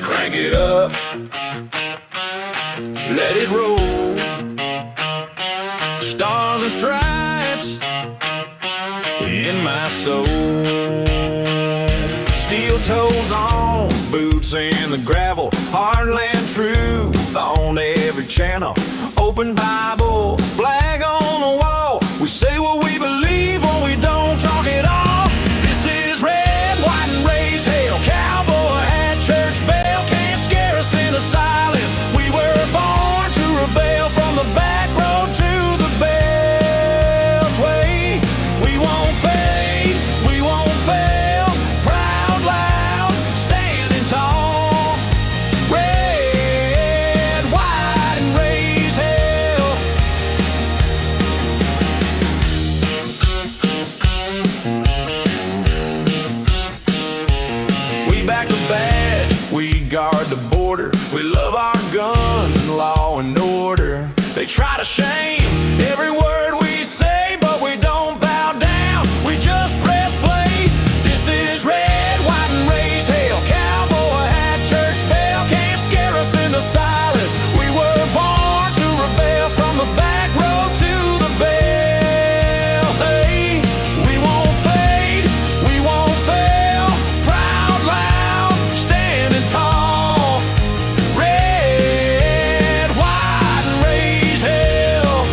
Crank it up, let it roll. Stars and stripes in my soul. Steel toes on, boots in the gravel. Heartland truth on every channel. Open Bible, flag on the wall. We say what we believe or we don't talk at all. This is red, white, and raise hell. Cowboy hat, church bell. Can't scare us into silence. We were born to rebel from the back road to the beltway. We won't fade, we won't fail. Proud, loud, standing tall. Red, white, and raise hell. We back the badge, we guard the border. We love our guns and law and order. They try to shame every word we say, but we don't bow down, we just press play. This is red, white, and raise hell. Cowboy hat, church bell. Can't scare us into silence. We were born to rebel from the back road to the bell. Hey, we won't fade, we won't fail. Proud, loud, standing tall. Red, white, and raise hell.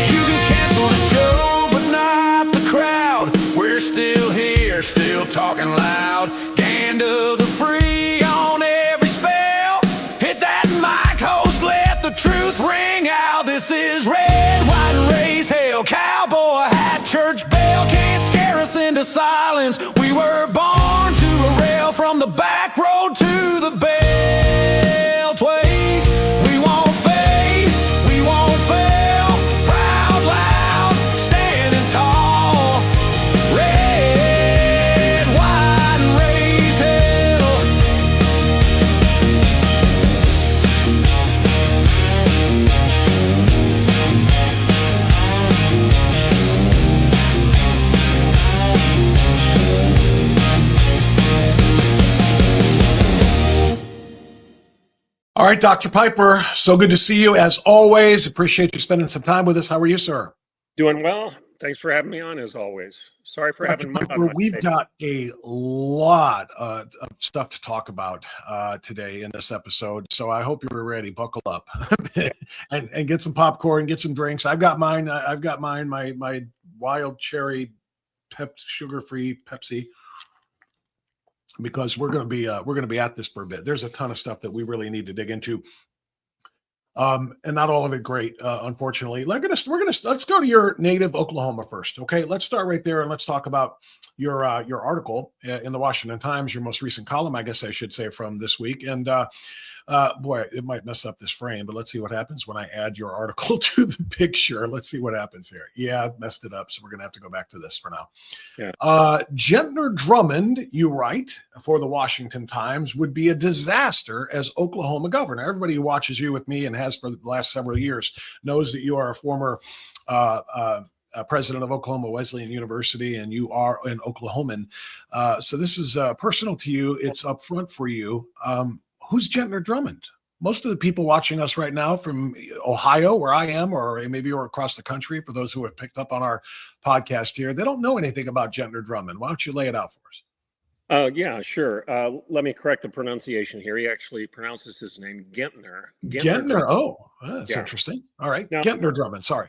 You can cancel the show, but not the crowd. We're still here, still talking loud. Hand of the free on every spell. Hit that mic, host, let the truth ring out. This is red, white, and raised hell. Cowboy hat, church bell. Can't scare us into silence. We were born to rail from the back road to the beltway. We won't fade, we won't fail. Proud, loud, standing tall. Red, white, and raised hell. All right, Dr. Piper, so good to see you as always. Appreciate you spending some time with us. How are you, sir? Doing well. Thanks for having me on, as always. Sorry for Dr. having Piper, my we've got a lot of stuff to talk about today in this episode, so I hope you're ready. Buckle up and get some popcorn, get some drinks. I've got mine. My wild cherry, sugar-free Pepsi, because we're going to be at this for a bit. There's a ton of stuff that we really need to dig into. And not all of it great, unfortunately. Let's go to your native Oklahoma first. Okay, let's start right there and let's talk about your article in the Washington Times, your most recent column, I guess I should say, from this week. And boy, it might mess up this frame, but let's see what happens when I add your article to the picture. Let's see what happens here. Yeah, I messed it up, so we're gonna have to go back to this for now. Yeah. Gentner Drummond, you write for the Washington Times, would be a disaster as Oklahoma governor. Everybody who watches you with me and has for the last several years knows that you are a former president of Oklahoma Wesleyan University, and you are an Oklahoman. So this is personal to you. It's up front for you. Who's Gentner Drummond? Most of the people watching us right now from Ohio, where I am, or maybe you're across the country, for those who have picked up on our podcast here, they don't know anything about Gentner Drummond. Why don't you lay it out for us? Yeah, sure. Let me correct the pronunciation here. He actually pronounces his name Gentner. Gentner. Oh, that's interesting. All right. Now, Gentner Drummond. Sorry.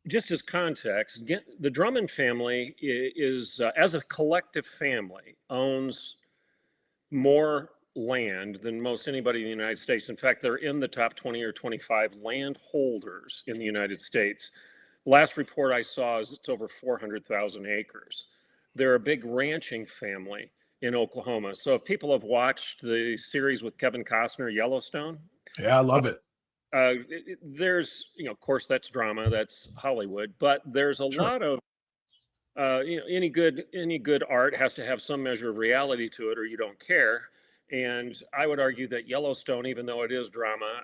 Just as context, the Drummond family is as a collective family, owns more land than most anybody in the United States. In fact, they're in the top 20 or 25 land holders in the United States. Last report I saw is it's over 400,000 acres. They're a big ranching family in Oklahoma. So if people have watched the series with Kevin Costner, Yellowstone. Yeah, I love it. There's, of course, that's drama, that's Hollywood, but there's a lot of any good art has to have some measure of reality to it, or you don't care. And I would argue that Yellowstone, even though it is drama,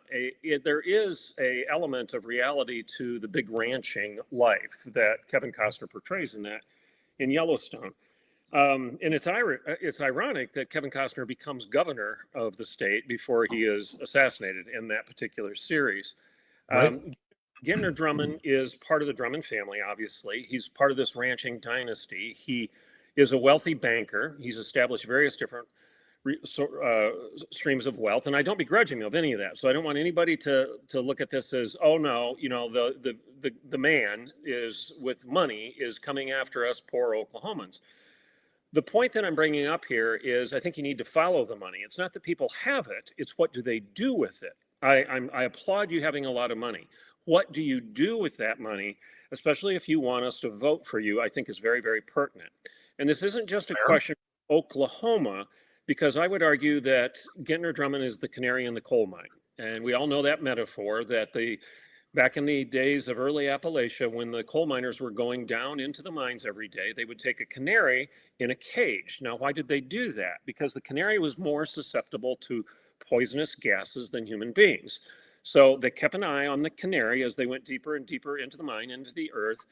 there is a element of reality to the big ranching life that Kevin Costner portrays in Yellowstone. And it's ironic that Kevin Costner becomes governor of the state before he is assassinated in that particular series. Right. Gentner Drummond is part of the Drummond family, obviously. He's part of this ranching dynasty. He is a wealthy banker. He's established various different streams of wealth, and I don't begrudge him of any of that. So I don't want anybody to look at this as, oh no, the man is with money is coming after us poor Oklahomans. The point that I'm bringing up here is I think you need to follow the money. It's not that people have it, it's what do they do with it. I applaud you having a lot of money. What do you do with that money, especially if you want us to vote for you, I think is very, very pertinent. And this isn't just a question of Oklahoma, because I would argue that Gentner Drummond is the canary in the coal mine. And we all know that metaphor that back in the days of early Appalachia, when the coal miners were going down into the mines every day, they would take a canary in a cage. Now, why did they do that? Because the canary was more susceptible to poisonous gases than human beings. So they kept an eye on the canary as they went deeper and deeper into the mine, into the earth,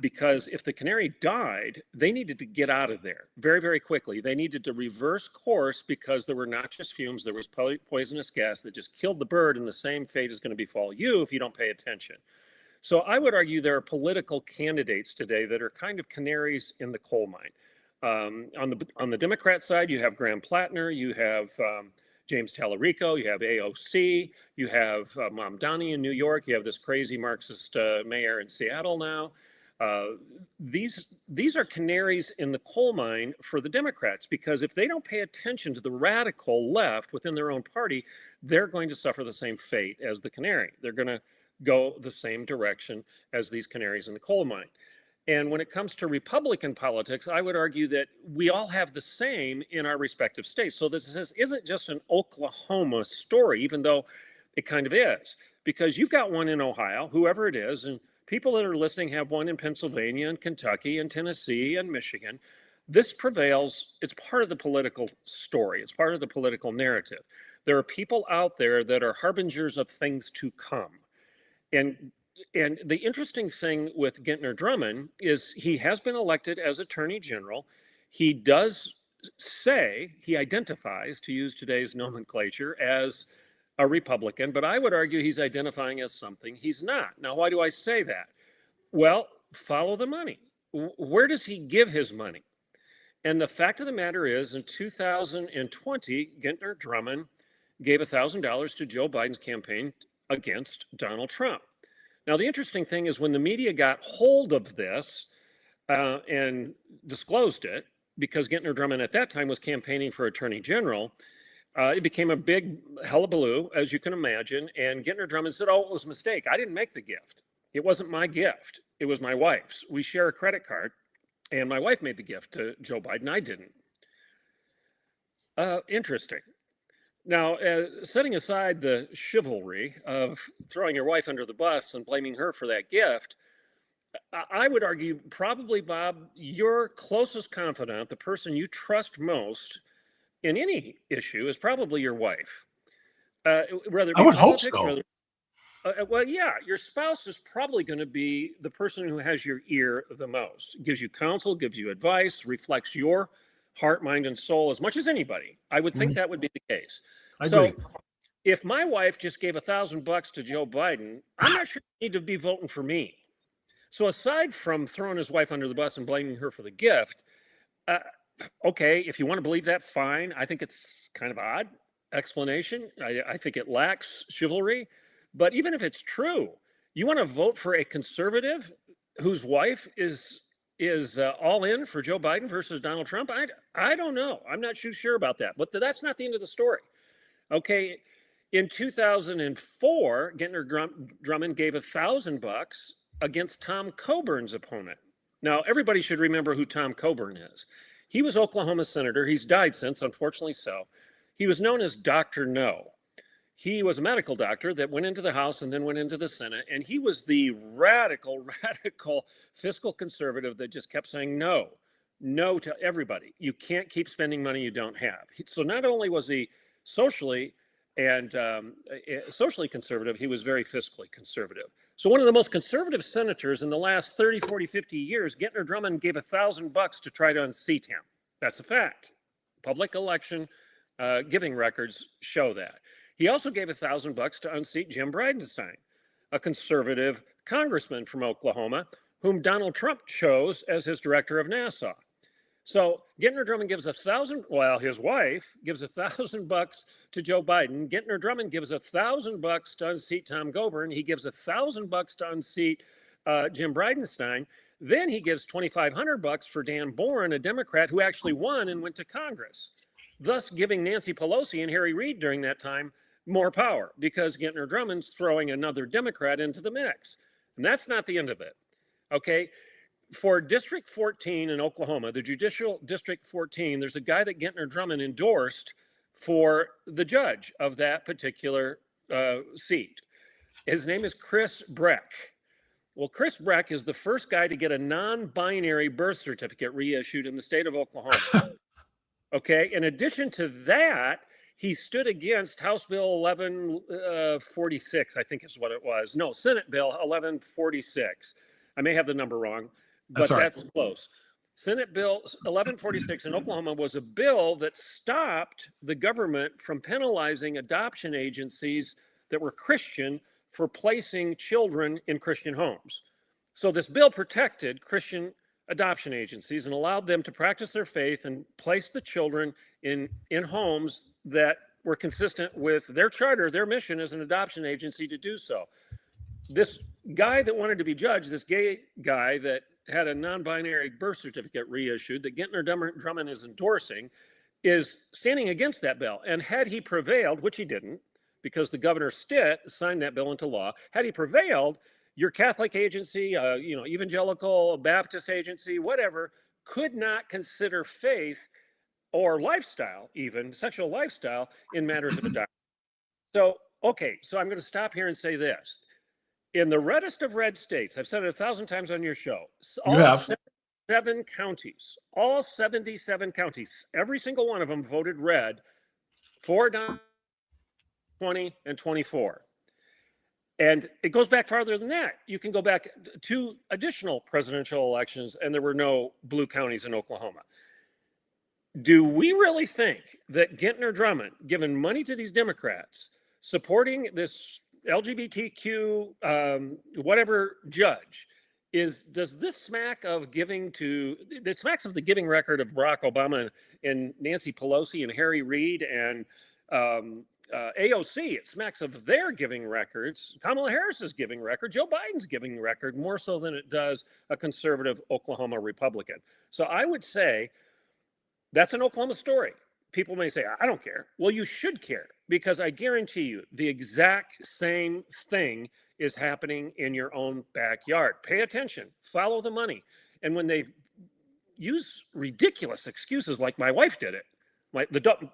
because if the canary died, they needed to get out of there very, very quickly. They needed to reverse course because there were noxious fumes, there was poisonous gas that just killed the bird, and the same fate is going to befall you if you don't pay attention. So I would argue there are political candidates today that are kind of canaries in the coal mine. On the Democrat side, you have Graham Plattner, you have James Tallarico, you have AOC, you have Mamdani in New York, you have this crazy Marxist mayor in Seattle now. These are canaries in the coal mine for the Democrats, because if they don't pay attention to the radical left within their own party, they're going to suffer the same fate as the canary. They're going to go the same direction as these canaries in the coal mine. And when it comes to Republican politics, I would argue that we all have the same in our respective states. So this isn't just an Oklahoma story, even though it kind of is, because you've got one in Ohio, whoever it is, and people that are listening have one in Pennsylvania and Kentucky and Tennessee and Michigan. This prevails. It's part of the political story. It's part of the political narrative. There are people out there that are harbingers of things to come. And the interesting thing with Gentner Drummond is he has been elected as Attorney General. He does say, he identifies, to use today's nomenclature, as a Republican, but I would argue he's identifying as something he's not. Now, why do I say that? Well, follow the money. Where does he give his money? And the fact of the matter is, in 2020, Gentner Drummond gave $1,000 to Joe Biden's campaign against Donald Trump. Now, the interesting thing is when the media got hold of this and disclosed it, because Gentner Drummond at that time was campaigning for Attorney General, it became a big hullabaloo, as you can imagine. And Gentner Drummond said, oh, it was a mistake. I didn't make the gift. It wasn't my gift. It was my wife's. We share a credit card, and my wife made the gift to Joe Biden. I didn't. Interesting. Now, setting aside the chivalry of throwing your wife under the bus and blaming her for that gift, I would argue probably, Bob, your closest confidant, the person you trust most in any issue, is probably your wife. Whether it be I would politics, hope so. whether, well, yeah, your spouse is probably going to be the person who has your ear the most, gives you counsel, gives you advice, reflects your heart, mind, and soul as much as anybody. I would think that would be the case. I So agree. if my wife just gave $1,000 to Joe Biden, I'm not sure you need to be voting for me. So aside from throwing his wife under the bus and blaming her for the gift, okay, if you want to believe that, fine. I think it's kind of odd explanation. I think it lacks chivalry. But even if it's true, you want to vote for a conservative whose wife is all in for Joe Biden versus Donald Trump? I don't know. I'm not too sure about that. But that's not the end of the story. Okay, in 2004, Gentner Drummond gave $1,000 against Tom Coburn's opponent. Now, everybody should remember who Tom Coburn is. He was Oklahoma senator. He's died since, unfortunately so. He was known as Dr. No. He was a medical doctor that went into the House and then went into the Senate. And he was the radical fiscal conservative that just kept saying no to everybody. You can't keep spending money you don't have. So not only was he socially conservative, he was very fiscally conservative. So one of the most conservative senators in the last 30, 40, 50 years, Gentner Drummond gave $1,000 to try to unseat him. That's a fact. Public election giving records show that. He also gave $1,000 to unseat Jim Bridenstine, a conservative congressman from Oklahoma, whom Donald Trump chose as his director of NASA. So Gentner Drummond gives his wife gives $1,000 to Joe Biden. Gentner Drummond gives $1,000 to unseat Tom Coburn. He gives $1,000 to unseat Jim Bridenstine. Then he gives $2,500 for Dan Boren, a Democrat who actually won and went to Congress, thus giving Nancy Pelosi and Harry Reid during that time more power, because Gentner Drummond's throwing another Democrat into the mix. And that's not the end of it. Okay. For District 14 in Oklahoma, the Judicial District 14, there's a guy that Gentner Drummond endorsed for the judge of that particular seat. His name is Chris Breck. Well, Chris Breck is the first guy to get a non-binary birth certificate reissued in the state of Oklahoma. Okay. In addition to that, he stood against House Bill 1146, I think is what it was. No, Senate Bill 1146. I may have the number wrong, but that's close. Senate Bill 1146 in Oklahoma was a bill that stopped the government from penalizing adoption agencies that were Christian for placing children in Christian homes. So this bill protected Christian adoption agencies and allowed them to practice their faith and place the children in homes that were consistent with their charter, their mission as an adoption agency to do so. This guy that wanted to be judge, this gay guy that had a non-binary birth certificate reissued that Gentner Drummond is endorsing, is standing against that bill. And had he prevailed, which he didn't, because the governor Stitt signed that bill into law, had he prevailed, your Catholic agency, evangelical, Baptist agency, whatever, could not consider faith or lifestyle, even sexual lifestyle, in matters of adoption. So I'm going to stop here and say this. In the reddest of red states, I've said it 1,000 times on your show, all 77 counties, all 77 counties, every single one of them voted red for 20 and 24. And it goes back farther than that. You can go back to additional presidential elections, and there were no blue counties in Oklahoma. Do we really think that Gentner Drummond, giving money to these Democrats, supporting this LGBTQ whatever judge, does this smack of this smacks of the giving record of Barack Obama and Nancy Pelosi and Harry Reid and AOC? It smacks of their giving records, Kamala Harris's giving record, Joe Biden's giving record, more so than it does a conservative Oklahoma Republican. So I would say that's an Oklahoma story. People may say, I don't care. Well, you should care, because I guarantee you the exact same thing is happening in your own backyard. Pay attention, follow the money. And when they use ridiculous excuses like my wife did it,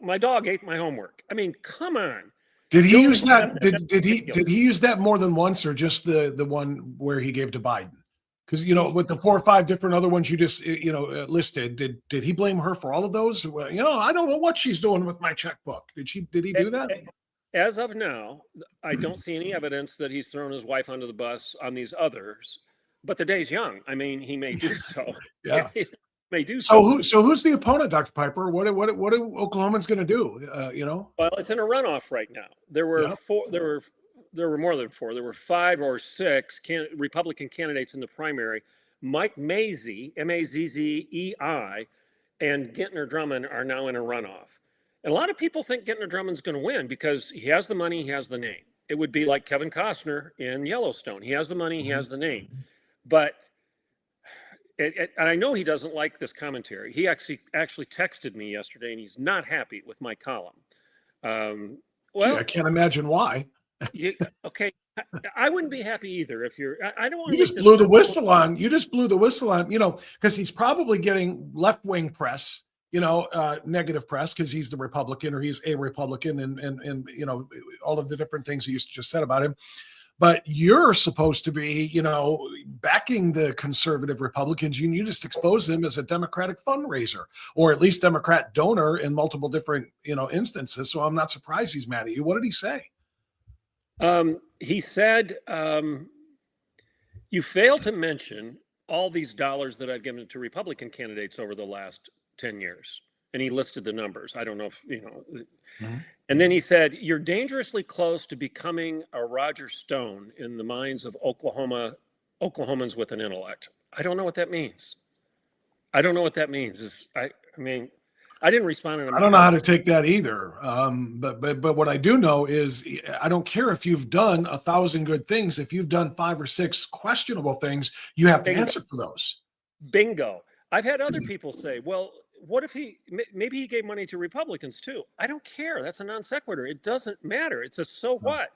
my dog ate my homework. I mean, come on. Did he use that? Did he use that more than once, or just the one where he gave to Biden? Because, with the 4 or 5 different other ones you just, listed, did he blame her for all of those? Well, I don't know what she's doing with my checkbook. Did he do that? As of now, I don't see any evidence that he's thrown his wife under the bus on these others, but the day's young. I mean, he may do so. Yeah. He may do so. So who's the opponent, Dr. Piper? What are Oklahomans going to do? Well, it's in a runoff right now. There were there were more than 4. There were 5 or 6 Republican candidates in the primary. Mike Mazzei, Mazzei, and Gentner Drummond are now in a runoff. And a lot of people think Gentner Drummond's going to win because he has the money, he has the name. It would be like Kevin Costner in Yellowstone. He has the money, he has the name. But and I know he doesn't like this commentary. He actually texted me yesterday, and he's not happy with my column. I can't imagine why. Okay, I wouldn't be happy either if you're. I don't want. You just blew the whistle on. Because he's probably getting left-wing press negative press because he's the Republican or he's a Republican and all of the different things he just said about him. But you're supposed to be, backing the conservative Republicans. You just expose him as a Democratic fundraiser or at least Democrat donor in multiple different, instances. So I'm not surprised he's mad at you. What did he say? He said, you fail to mention all these dollars that I've given to Republican candidates over the last 10 years. And he listed the numbers. I don't know if, Mm-hmm. And then he said, you're dangerously close to becoming a Roger Stone in the minds of Oklahomans with an intellect. I don't know what that means. I don't know what that means. I didn't respond. I don't know how to take that either. But what I do know is I don't care if you've done 1,000 good things. If you've done 5 or 6 questionable things, you have to answer for those. Bingo. I've had other people say, well, what if maybe he gave money to Republicans too? I don't care. That's a non sequitur. It doesn't matter. It's a so what.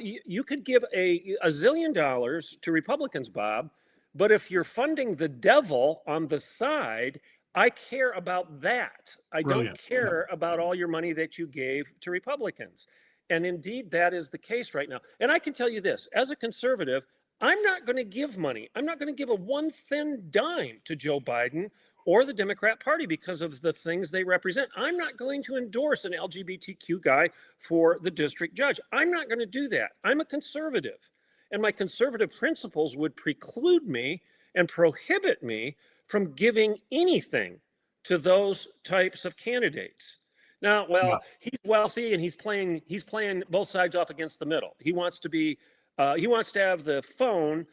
You could give a zillion dollars to Republicans, Bob, but if you're funding the devil on the side, I care about that. I Brilliant. don't care about all your money that you gave to Republicans. And indeed, that is the case right now. And I can tell you this, as a conservative, I'm not going to give money. I'm not going to give a one thin dime to Joe Biden or the Democrat Party because of the things they represent. I'm not going to endorse an LGBTQ guy for the district judge. I'm not going to do that. I'm a conservative, and my conservative principles would preclude me and prohibit me from giving anything to those types of candidates. Now, he's wealthy and he's playing both sides off against the middle. He wants to have the phone.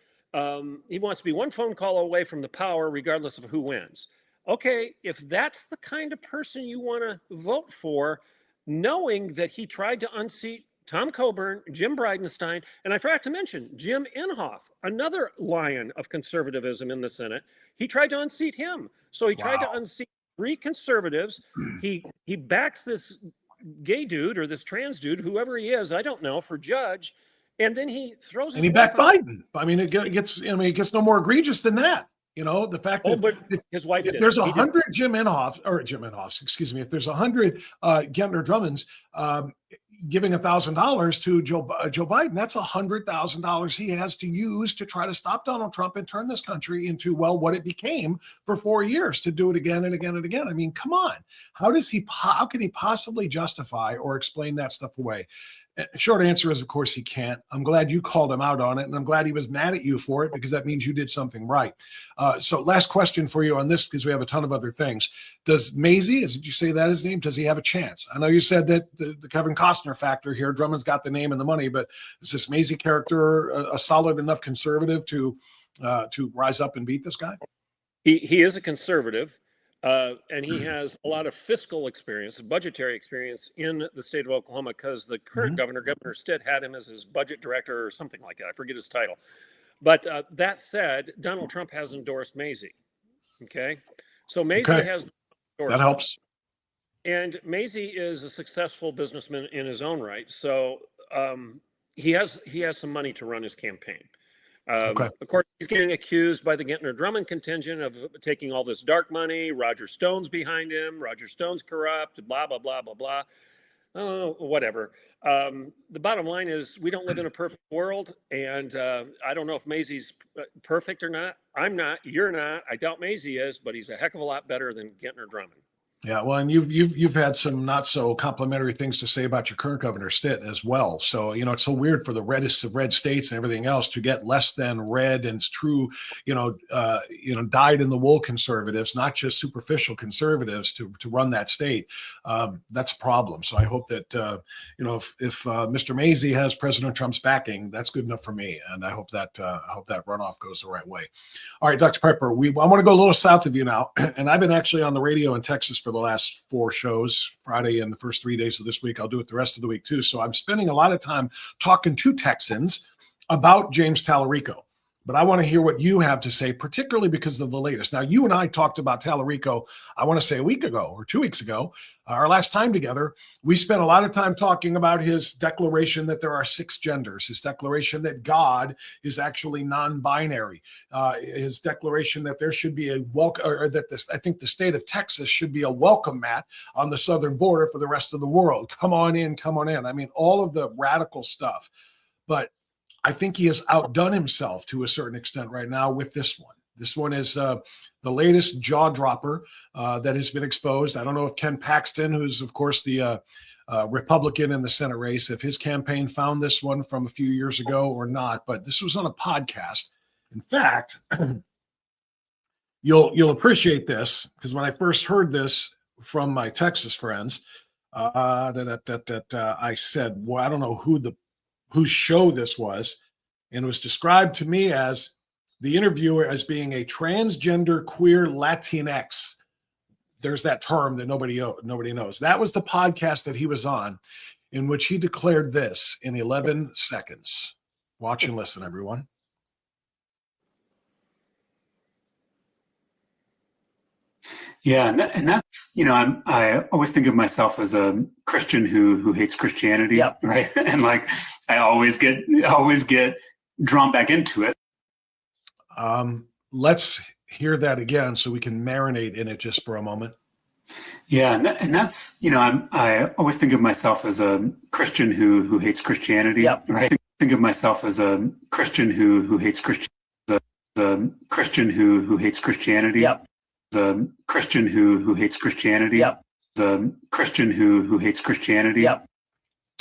He wants to be one phone call away from the power, regardless of who wins. Okay, if that's the kind of person you want to vote for, knowing that he tried to unseat Tom Coburn, Jim Bridenstine, and I forgot to mention Jim Inhofe, another lion of conservatism in the Senate. He tried to unseat him. So he tried to unseat 3 conservatives. He backs this gay dude or this trans dude, whoever he is, I don't know, for judge. And then he throws. And he backed Biden. I mean, it gets no more egregious than that. The fact that but his wife if did. There's 100 Jim Inhofes, excuse me. If there's 100 Gentner Drummonds giving $1,000 to Joe Biden, that's $100,000 he has to use to try to stop Donald Trump and turn this country into what it became for 4 years, to do it again and again and again. I mean, come on. How can he possibly justify or explain that stuff away? Short answer is, of course, he can't. I'm glad you called him out on it, and I'm glad he was mad at you for it, because that means you did something right. So last question for you on this, because we have a ton of other things. Does Mazie, did you say that his name? Does he have a chance? I know you said that the Kevin Costner factor here, Drummond's got the name and the money, but is this Mazie character a solid enough conservative to rise up and beat this guy? He is a conservative. And he has a lot of fiscal experience, budgetary experience in the state of Oklahoma, because the current Governor Stitt, had him as his budget director or something like that. I forget his title. But that said, Donald Trump has endorsed Mazie. Okay. So Mazie has. That helps. And Mazie is a successful businessman in his own right. So he has some money to run his campaign. Of course, he's getting accused by the Gentner Drummond contingent of taking all this dark money. Roger Stone's behind him. Roger Stone's corrupt, blah, blah, blah, blah, blah. Oh, whatever. The bottom line is we don't live in a perfect world. And I don't know if Mazie's perfect or not. I'm not. You're not. I doubt Mazie is, but he's a heck of a lot better than Gentner Drummond. Yeah, well, and you've had some not so complimentary things to say about your current governor Stitt as well. So it's so weird for the reddest of red states and everything else to get less than red and true, dyed in the wool conservatives, not just superficial conservatives, to run that state. That's a problem. So I hope that if Mr. Mazie has President Trump's backing, that's good enough for me, and I hope that runoff goes the right way. All right, Dr. Piper, I want to go a little south of you now, and I've been actually on the radio in Texas for the last 4 shows, Friday and the first 3 days of this week. I'll do it the rest of the week too. So I'm spending a lot of time talking to Texans about James Tallarico. but I want to hear what you have to say, particularly because of the latest. Now, you and I talked about Tallarico, I want to say a week ago or 2 weeks ago, our last time together. We spent a lot of time talking about his declaration that there are 6 genders, his declaration that God is actually non-binary, his declaration that there should be a welcome, or that this, I think the state of Texas should be a welcome mat on the southern border for the rest of the world. Come on in, come on in. I mean, all of the radical stuff. But I think he has outdone himself to a certain extent right now with this one. This one is the latest jaw dropper that has been exposed. I don't know if Ken Paxton, who's of course the Republican in the Senate race, if his campaign found this one from a few years ago or not, but this was on a podcast. In fact, you'll appreciate this, because when I first heard this from my Texas friends, I said, well, I don't know whose show this was, and it was described to me as the interviewer as being a transgender queer Latinx. There's that term that nobody knows. That was the podcast that he was on, in which he declared this in 11 seconds. Watch and listen, everyone. Yeah, and that's, I always think of myself as a Christian who hates Christianity, Yep. right? And like I always get drawn back into it. Let's hear that again so we can marinate in it just for a moment. Yeah, and that's, I always think of myself as a Christian who hates Christianity, Yep. right? Think of myself as a Christian who hates a Christian who hates Christianity. Yep. A Christian who hates Christianity. Yep. A Christian who hates Christianity. Yep.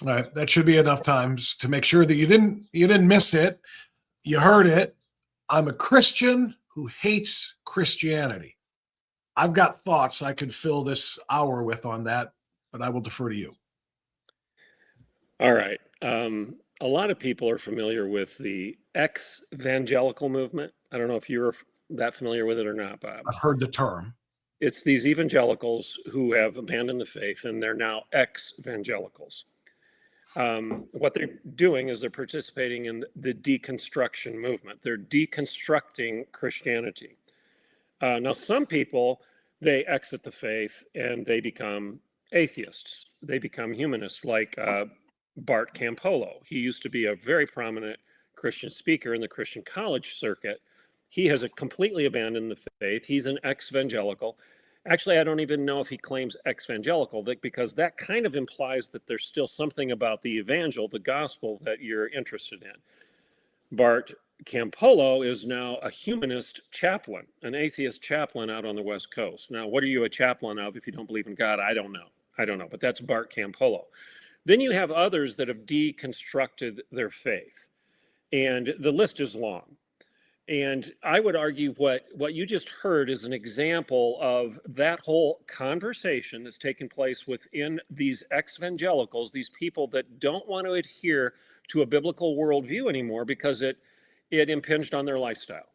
All right, that should be enough times to make sure that you didn't miss it. You heard it. I'm a Christian who hates Christianity. I've got thoughts I could fill this hour with on that, but I will defer to you. All right. A lot of people are familiar with the ex-evangelical movement. I don't know if you're that familiar with it or not, Bob. I've heard the term. It's these evangelicals who have abandoned the faith, and they're now ex-evangelicals. What they're doing is they're participating in the deconstruction movement. They're deconstructing Christianity. Now, some people, they exit the faith and they become atheists. They become humanists, like Bart Campolo. He used to be a very prominent Christian speaker in the Christian college circuit. He has completely abandoned the faith. He's an ex-evangelical. Actually, I don't even know if he claims ex-evangelical, because that kind of implies that there's still something about the evangel, the gospel, that you're interested in. Bart Campolo is now a humanist chaplain, an atheist chaplain out on the West Coast. Now, what are you a chaplain of if you don't believe in God? I don't know, but that's Bart Campolo. Then you have others that have deconstructed their faith, and the list is long. And I would argue what you just heard is an example of that whole conversation that's taken place within these ex-evangelicals, these people that don't want to adhere to a biblical worldview anymore because it impinged on their lifestyle,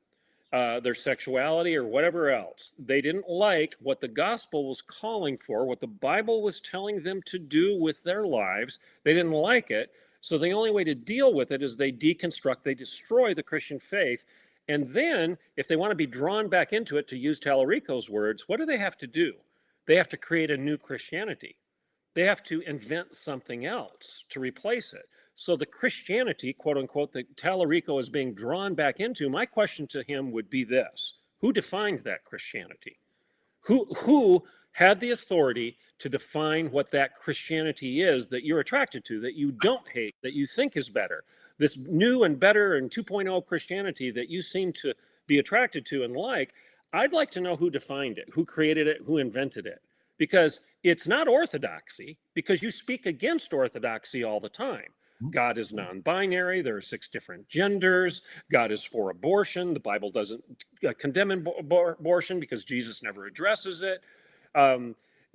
their sexuality, or whatever else. They didn't like what the gospel was calling for, what the Bible was telling them to do with their lives. They didn't like it. So the only way to deal with it is they deconstruct, they destroy the Christian faith. And then, if they want to be drawn back into it, to use Tallarico's words, what do they have to do? They have to create a new Christianity. They have to invent something else to replace it. So the Christianity, quote unquote, that Tallarico is being drawn back into, my question to him would be this: who defined that Christianity? Who had the authority to define what that Christianity is that you're attracted to, that you don't hate, that you think is better? This new and better and 2.0 Christianity that you seem to be attracted to and like, I'd like to know who defined it, who created it, who invented it. Because it's not orthodoxy, because you speak against orthodoxy all the time. God is non-binary. There are 6 different genders. God is for abortion. The Bible doesn't condemn abortion because Jesus never addresses it.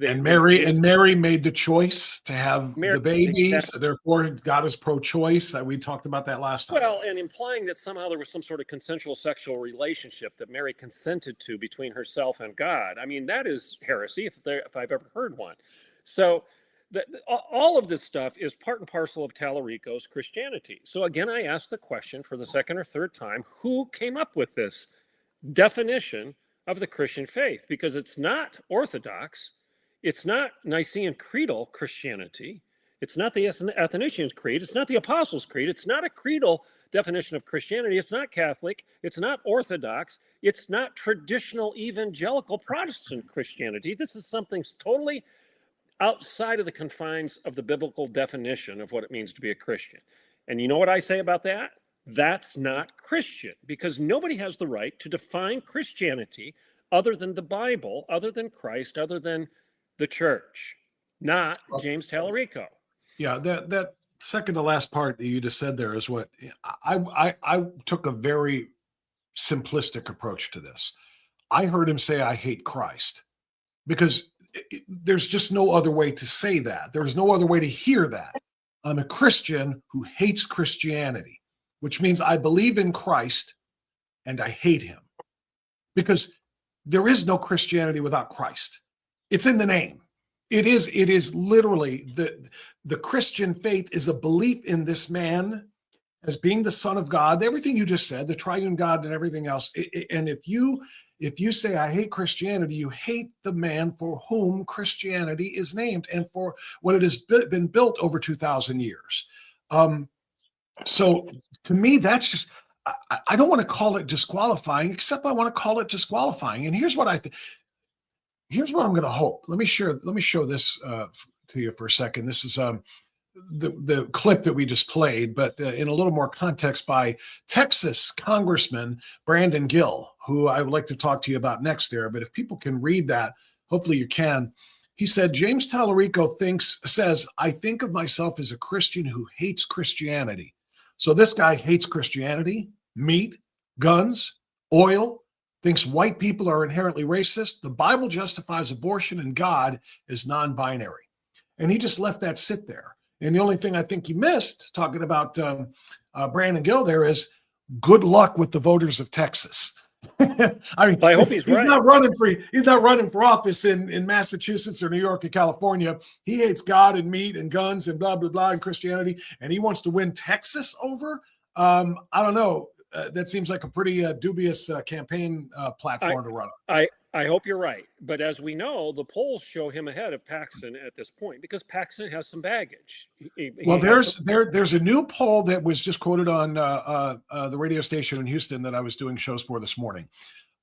Mary made the choice to have the baby, exactly. so therefore God is pro-choice. We talked about that last time. Well, and implying that somehow there was some sort of consensual sexual relationship that Mary consented to between herself and God. I mean, that is heresy if I've ever heard one. So All of this stuff is part and parcel of Tallarico's Christianity. So again, I ask the question for the second or third time, who came up with this definition of the Christian faith? Because it's not Orthodox, it's not Nicene Creedal Christianity, it's not the Athanasian Creed, it's not the Apostles' Creed, it's not a creedal definition of Christianity, it's not Catholic, it's not Orthodox, it's not traditional evangelical Protestant Christianity. This is something totally outside of the confines of the biblical definition of what it means to be a Christian. And you know what I say about that? That's not Christian, because nobody has the right to define Christianity other than the Bible, other than Christ, other than the church, not James Tallarico. Yeah, that second to last part that you just said there is what I took a very simplistic approach to this. I heard him say, I hate Christ, because there's just no other way to say that. There's no other way to hear that. I'm a Christian who hates Christianity, which means I believe in Christ and I hate him, because there is no Christianity without Christ. It's in the name. It is literally the Christian faith is a belief in this man as being the Son of God, everything you just said, the triune God and everything else. And if you say, I hate Christianity, you hate the man for whom Christianity is named and for what it has been built over 2,000 years. So to me, that's just, I don't want to call it disqualifying, except I want to call it disqualifying. And here's what I think. Here's what I'm going to hope. Let me show this to you for a second. This is the clip that we just played, but in a little more context by Texas Congressman Brandon Gill, who I would like to talk to you about next there. But if people can read that, hopefully you can. He said, James Tallarico says, I think of myself as a Christian who hates Christianity. So this guy hates Christianity, meat, guns, oil, thinks white people are inherently racist. The Bible justifies abortion and God is non-binary. And he just left that sit there. And the only thing I think he missed, talking about Brandon Gill there, is good luck with the voters of Texas. I mean, I hope he's right. He's not running for office in Massachusetts or New York or California. He hates God and meat and guns and blah, blah, blah, and Christianity. And he wants to win Texas over. I don't know. That seems like a pretty dubious campaign platform to run on. I hope you're right. But as we know, the polls show him ahead of Paxton at this point, because Paxton has some baggage. There's a new poll that was just quoted on the radio station in Houston that I was doing shows for this morning.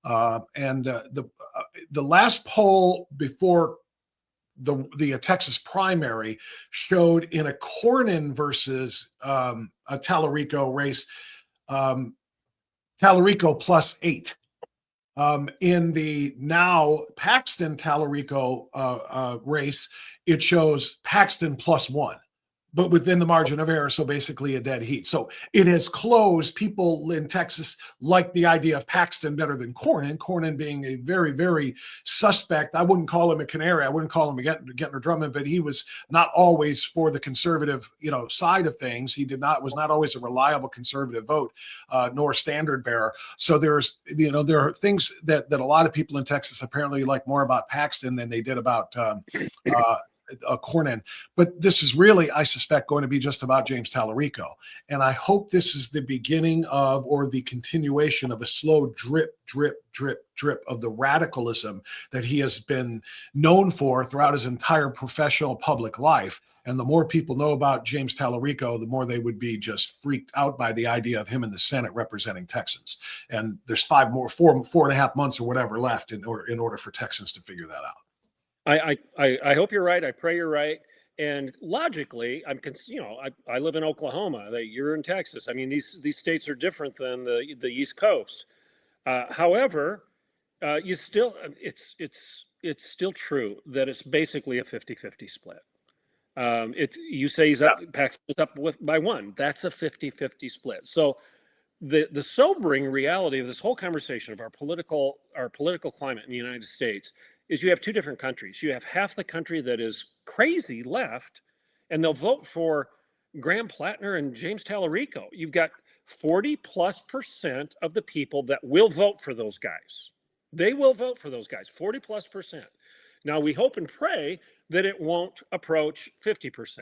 And the last poll before the Texas primary showed in a Cornyn versus a Tallarico race, Tallarico +8. In the now Paxton Tallarico race, it shows Paxton +1, but within the margin of error, so basically a dead heat. So it has closed. People in Texas like the idea of Paxton better than Cornyn being a very, very suspect. I wouldn't call him a canary. I wouldn't call him a Gettner Drummond, but he was not always for the conservative, side of things. He was not always a reliable conservative vote, nor standard bearer. So there are things that a lot of people in Texas apparently like more about Paxton than they did about Cornyn. But this is really, I suspect, going to be just about James Tallarico. And I hope this is the beginning of, or the continuation of, a slow drip, drip, drip, drip of the radicalism that he has been known for throughout his entire professional public life. And the more people know about James Tallarico, the more they would be just freaked out by the idea of him in the Senate representing Texans. And there's 4.5 months or whatever left in order for Texans to figure that out. I hope you're right. I pray you're right. And logically, I live in Oklahoma. You're in Texas. I mean, these states are different than the East Coast. However, it's still true that it's basically a 50-50 split. You say Paxton's up by 1. That's a 50-50 split. So the sobering reality of this whole conversation of our political climate in the United States is you have two different countries. You have half the country that is crazy left, and they'll vote for Graham Plattner and James Tallarico. You've got 40+% of the people that will vote for those guys. They will vote for those guys, 40+%. Now, we hope and pray that it won't approach 50%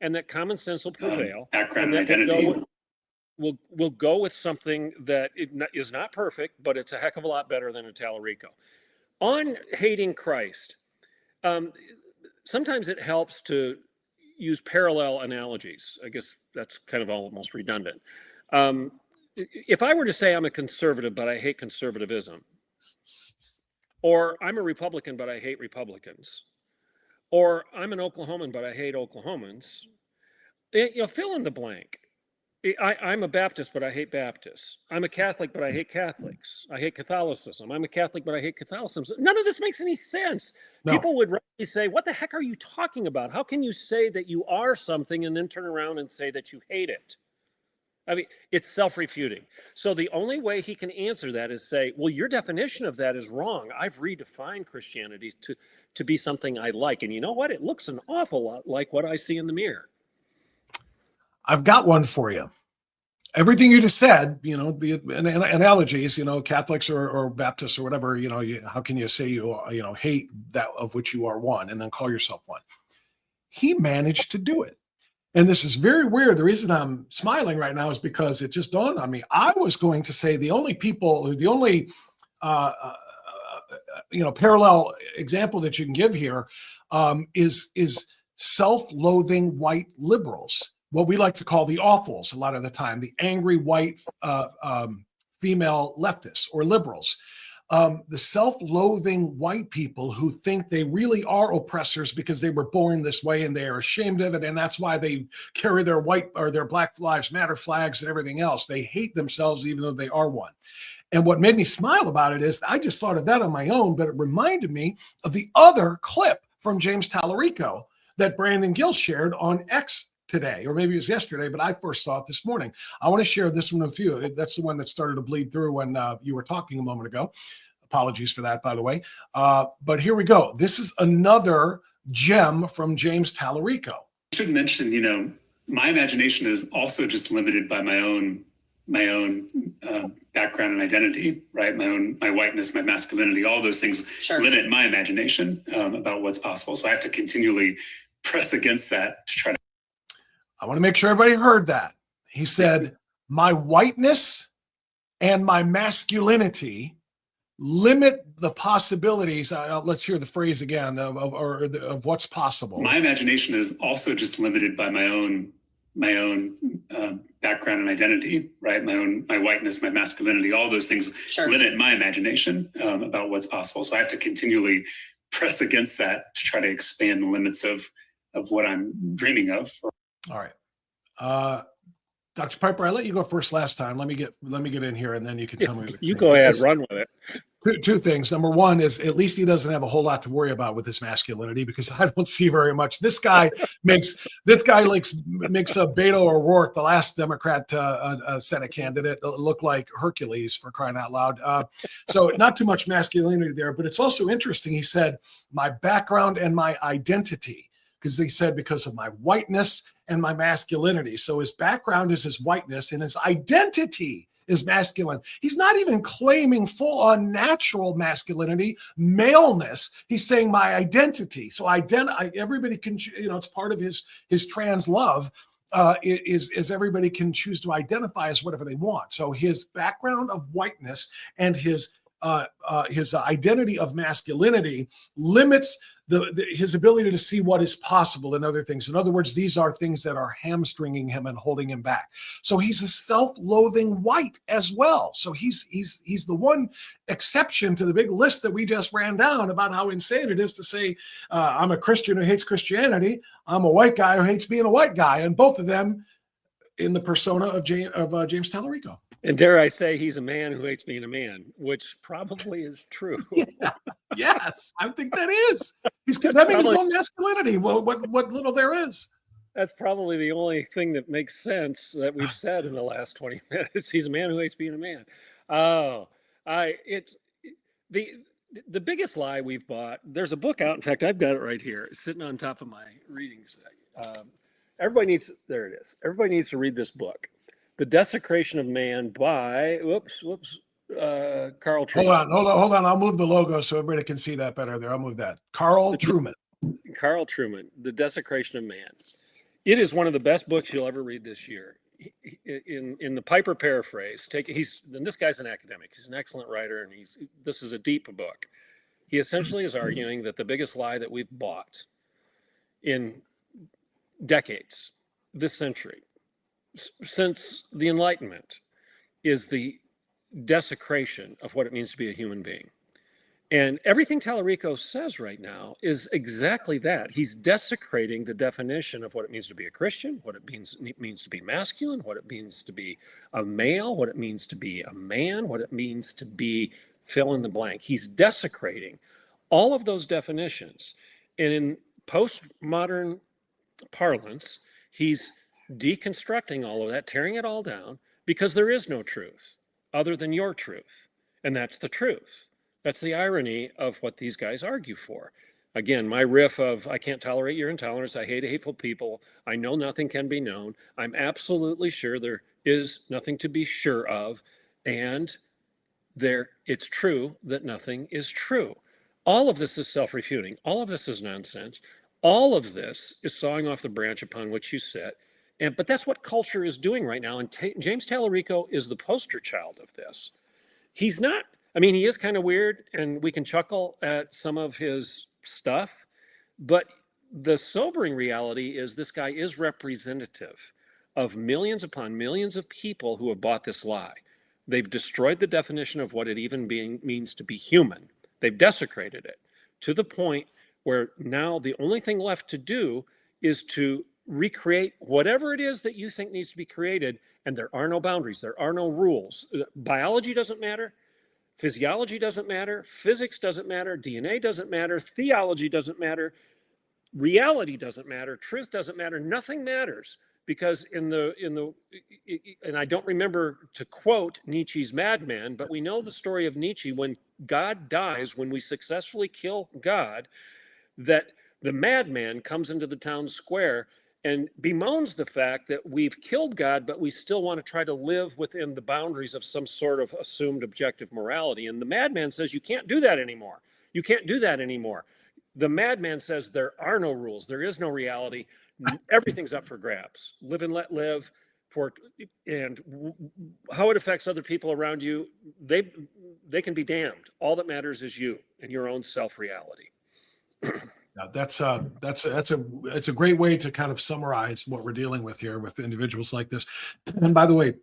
and that common sense will prevail. Background and that identity. we'll go with something that is not perfect, but it's a heck of a lot better than a Tallarico. On hating Christ, sometimes it helps to use parallel analogies. I guess that's kind of almost redundant. If I were to say I'm a conservative, but I hate conservatism, or I'm a Republican, but I hate Republicans, or I'm an Oklahoman, but I hate Oklahomans, fill in the blank. I'm a Baptist, but I hate Baptists. I'm a Catholic, but I hate Catholics. I hate Catholicism. I'm a Catholic, but I hate Catholicism. None of this makes any sense. No. People would rightly say, what the heck are you talking about? How can you say that you are something and then turn around and say that you hate it? I mean, it's self-refuting. So the only way he can answer that is say, well, your definition of that is wrong. I've redefined Christianity to be something I like. And you know what? It looks an awful lot like what I see in the mirror. I've got one for you. Everything you just said, be it analogies, Catholics or Baptists or whatever, how can you say you hate that of which you are one and then call yourself one? He managed to do it. And this is very weird. The reason I'm smiling right now is because it just dawned on me. I was going to say the only parallel example that you can give here is self-loathing white liberals, what we like to call the awfuls a lot of the time, the angry white female leftists or liberals. The self-loathing white people who think they really are oppressors because they were born this way and they are ashamed of it, and that's why they carry their white or their Black Lives Matter flags and everything else. They hate themselves even though they are one. And what made me smile about it is I just thought of that on my own, but it reminded me of the other clip from James Tallarico that Brandon Gill shared on X today, or maybe it was yesterday, but I first saw it this morning. I want to share this one with you. That's the one that started to bleed through when you were talking a moment ago. Apologies for that, by the way. But here we go. This is another gem from James Tallarico. I should mention, my imagination is also just limited by my own background and identity, right? My whiteness, my masculinity, all those things limit my imagination about what's possible. So I have to continually press against that to try to. I want to make sure everybody heard that. He said, my whiteness and my masculinity limit the possibilities. Let's hear the phrase again of what's possible. My imagination is also just limited by my own background and identity, right? My whiteness, my masculinity, all those things limit my imagination about what's possible. So I have to continually press against that to try to expand the limits of what I'm dreaming of. All right. Dr. Piper, I let you go first last time. Let me get in here and then you can tell me. You go ahead, run with it. Two things. Number one is at least he doesn't have a whole lot to worry about with his masculinity because I don't see very much. This guy makes Beto O'Rourke, the last Democrat Senate candidate, look like Hercules, for crying out loud. So not too much masculinity there, but it's also interesting. He said, my background and my identity, because he said because of my whiteness and my masculinity. So his background is his whiteness and his identity is masculine. He's not even claiming full-on natural masculinity, maleness. He's saying my identity. So everybody can, it's part of his trans love. Is everybody can choose to identify as whatever they want. So his background of whiteness and his identity of masculinity limits his ability to see what is possible in other things. In other words, these are things that are hamstringing him and holding him back. So he's a self-loathing white as well. So he's the one exception to the big list that we just ran down about how insane it is to say, I'm a Christian who hates Christianity. I'm a white guy who hates being a white guy. And both of them in the persona of James Tallarico. And dare I say, he's a man who hates being a man, which probably is true. Yeah. Yes, I think that is. He's condemning his own masculinity. Well, what little there is. That's probably the only thing that makes sense that we've said in the last 20 minutes. He's a man who hates being a man. It's the biggest lie we've bought. There's a book out. In fact, I've got it right here, sitting on top of my reading set. Everybody needs to read this book. The Desecration of Man by, Carl Truman. Hold on. I'll move the logo so everybody can see that better there. I'll move that. Carl Truman. Carl Truman, The Desecration of Man. It is one of the best books you'll ever read this year. In the Piper paraphrase, and this guy's an academic. He's an excellent writer, and this is a deep book. He essentially is arguing that the biggest lie that we've bought in decades, this century, since the Enlightenment, is the desecration of what it means to be a human being. And everything Tallarico says right now is exactly that. He's desecrating the definition of what it means to be a Christian, what it means to be masculine, what it means to be a male, what it means to be a man, what it means to be fill in the blank. He's desecrating all of those definitions. And in postmodern parlance, he's deconstructing all of that, tearing it all down, because there is no truth other than your truth. And that's the truth. That's the irony of what these guys argue for. Again, my riff of, I can't tolerate your intolerance, I hate hateful people, I know nothing can be known, I'm absolutely sure there is nothing to be sure of, and it's true that nothing is true. All of this is self-refuting. All of this is nonsense. All of this is sawing off the branch upon which you sit. But that's what culture is doing right now. And James Tallarico is the poster child of this. He's not, he is kind of weird, and we can chuckle at some of his stuff. But the sobering reality is this guy is representative of millions upon millions of people who have bought this lie. They've destroyed the definition of what it even means to be human. They've desecrated it to the point where now the only thing left to do is to recreate whatever it is that you think needs to be created, and there are no boundaries, there are no rules. Biology doesn't matter, physiology doesn't matter, physics doesn't matter, DNA doesn't matter, theology doesn't matter, reality doesn't matter, truth doesn't matter, nothing matters. Because and I don't remember to quote Nietzsche's Madman, but we know the story of Nietzsche. When God dies, when we successfully kill God, that the madman comes into the town square and bemoans the fact that we've killed God, but we still want to try to live within the boundaries of some sort of assumed objective morality. And the madman says, you can't do that anymore. You can't do that anymore. The madman says there are no rules. There is no reality. Everything's up for grabs. Live and let live. And how it affects other people around you, they can be damned. All that matters is you and your own self-reality. Yeah, that's a great way to kind of summarize what we're dealing with here with individuals like this. And by the way,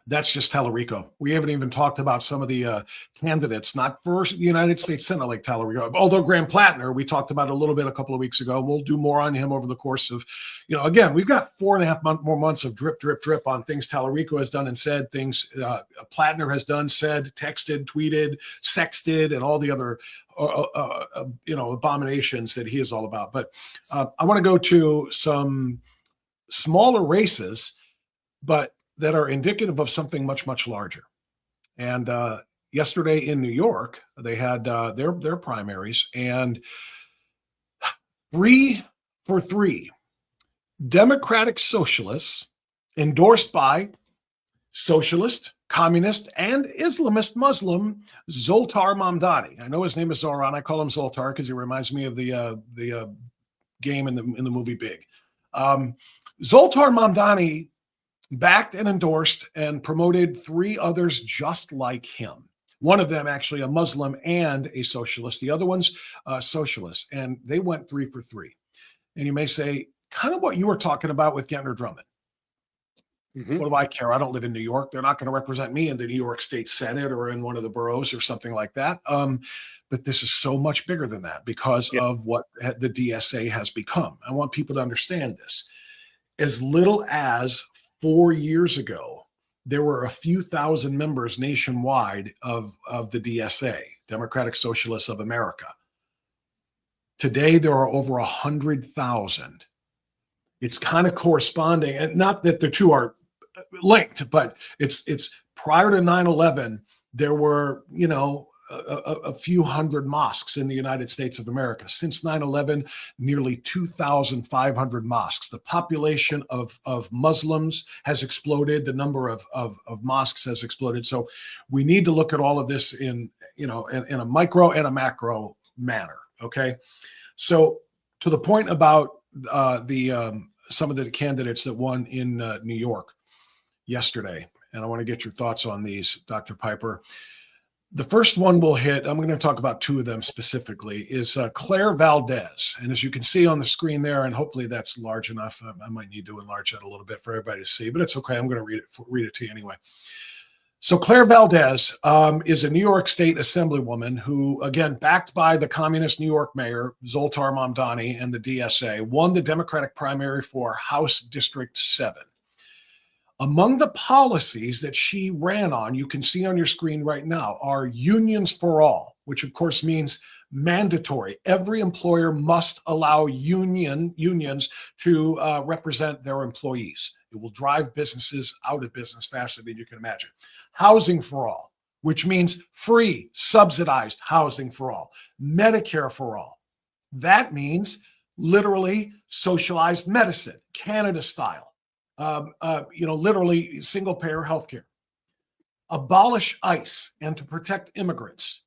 that's just Tallarico. We haven't even talked about some of the candidates, not for the United States Senate like Tallarico, although Graham Plattner, we talked about a little bit a couple of weeks ago. We'll do more on him over the course of, again, we've got 4.5 more months of drip, drip, drip on things Tallarico has done and said, things Plattner has done, said, texted, tweeted, sexted, and all the other, abominations that he is all about. But I want to go to some smaller races, but that are indicative of something much, much larger. And yesterday in New York, they had their primaries, and 3 for 3 Democratic Socialists endorsed by socialist, communist, and Islamist Muslim Zoltar Mamdani. I know his name is Zoran. I call him Zoltar because he reminds me of the game in the movie Big. Zoltar Mamdani backed and endorsed and promoted 3 others just like him. One of them actually a Muslim and a socialist. The other one's socialist. And they went 3 for 3. And you may say, kind of what you were talking about with Gentner Drummond. Mm-hmm. What do I care? I don't live in New York. They're not going to represent me in the New York State Senate or in one of the boroughs or something like that. But this is so much bigger than that because of what the DSA has become. I want people to understand this. As little as 4 years ago, there were a few thousand members nationwide of the DSA, Democratic Socialists of America. Today, there are over 100,000. It's kind of corresponding, and not that the two are linked, but it's prior to 9/11, there were, a few hundred mosques in the United States of America. Since 9/11, nearly 2,500 mosques. The population of Muslims has exploded. The number of mosques has exploded. So we need to look at all of this in a micro and a macro manner. Okay. So to the point about some of the candidates that won in New York yesterday, and I want to get your thoughts on these, Dr. Piper. The first one we'll hit, I'm going to talk about two of them specifically, is Claire Valdez. And as you can see on the screen there, and hopefully that's large enough, I might need to enlarge that a little bit for everybody to see, but it's okay. I'm going to read it to you anyway. So Claire Valdez is a New York State Assemblywoman who, again, backed by the communist New York mayor, Zoltar Mamdani, and the DSA, won the Democratic primary for House District 7. Among the policies that she ran on, you can see on your screen right now, are unions for all, which of course means mandatory. Every employer must allow unions to represent their employees. It will drive businesses out of business faster than you can imagine. Housing for all, which means free, subsidized housing for all. Medicare for all. That means literally socialized medicine, Canada style. Literally single payer healthcare. Abolish ICE and to protect immigrants.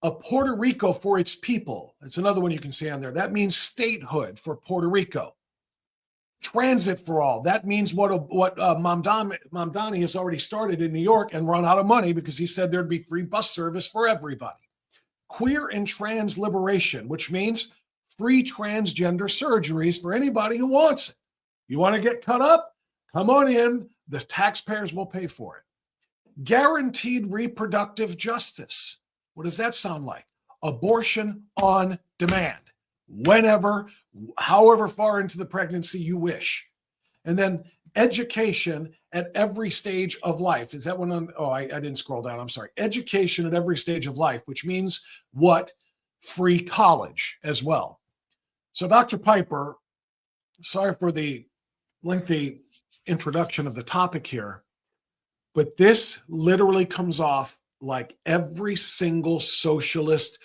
A Puerto Rico for its people. That's another one you can see on there. That means statehood for Puerto Rico. Transit for all. That means what Mamdani has already started in New York and run out of money because he said there'd be free bus service for everybody. Queer and trans liberation, which means free transgender surgeries for anybody who wants it. You want to get cut up? Come on in. The taxpayers will pay for it. Guaranteed reproductive justice. What does that sound like? Abortion on demand. Whenever, however far into the pregnancy you wish. And then education at every stage of life. Is that one on? Oh, I didn't scroll down. I'm sorry. Education at every stage of life, which means what? Free college as well. So Dr. Piper, sorry for the lengthy introduction of the topic here, but this literally comes off like every single socialist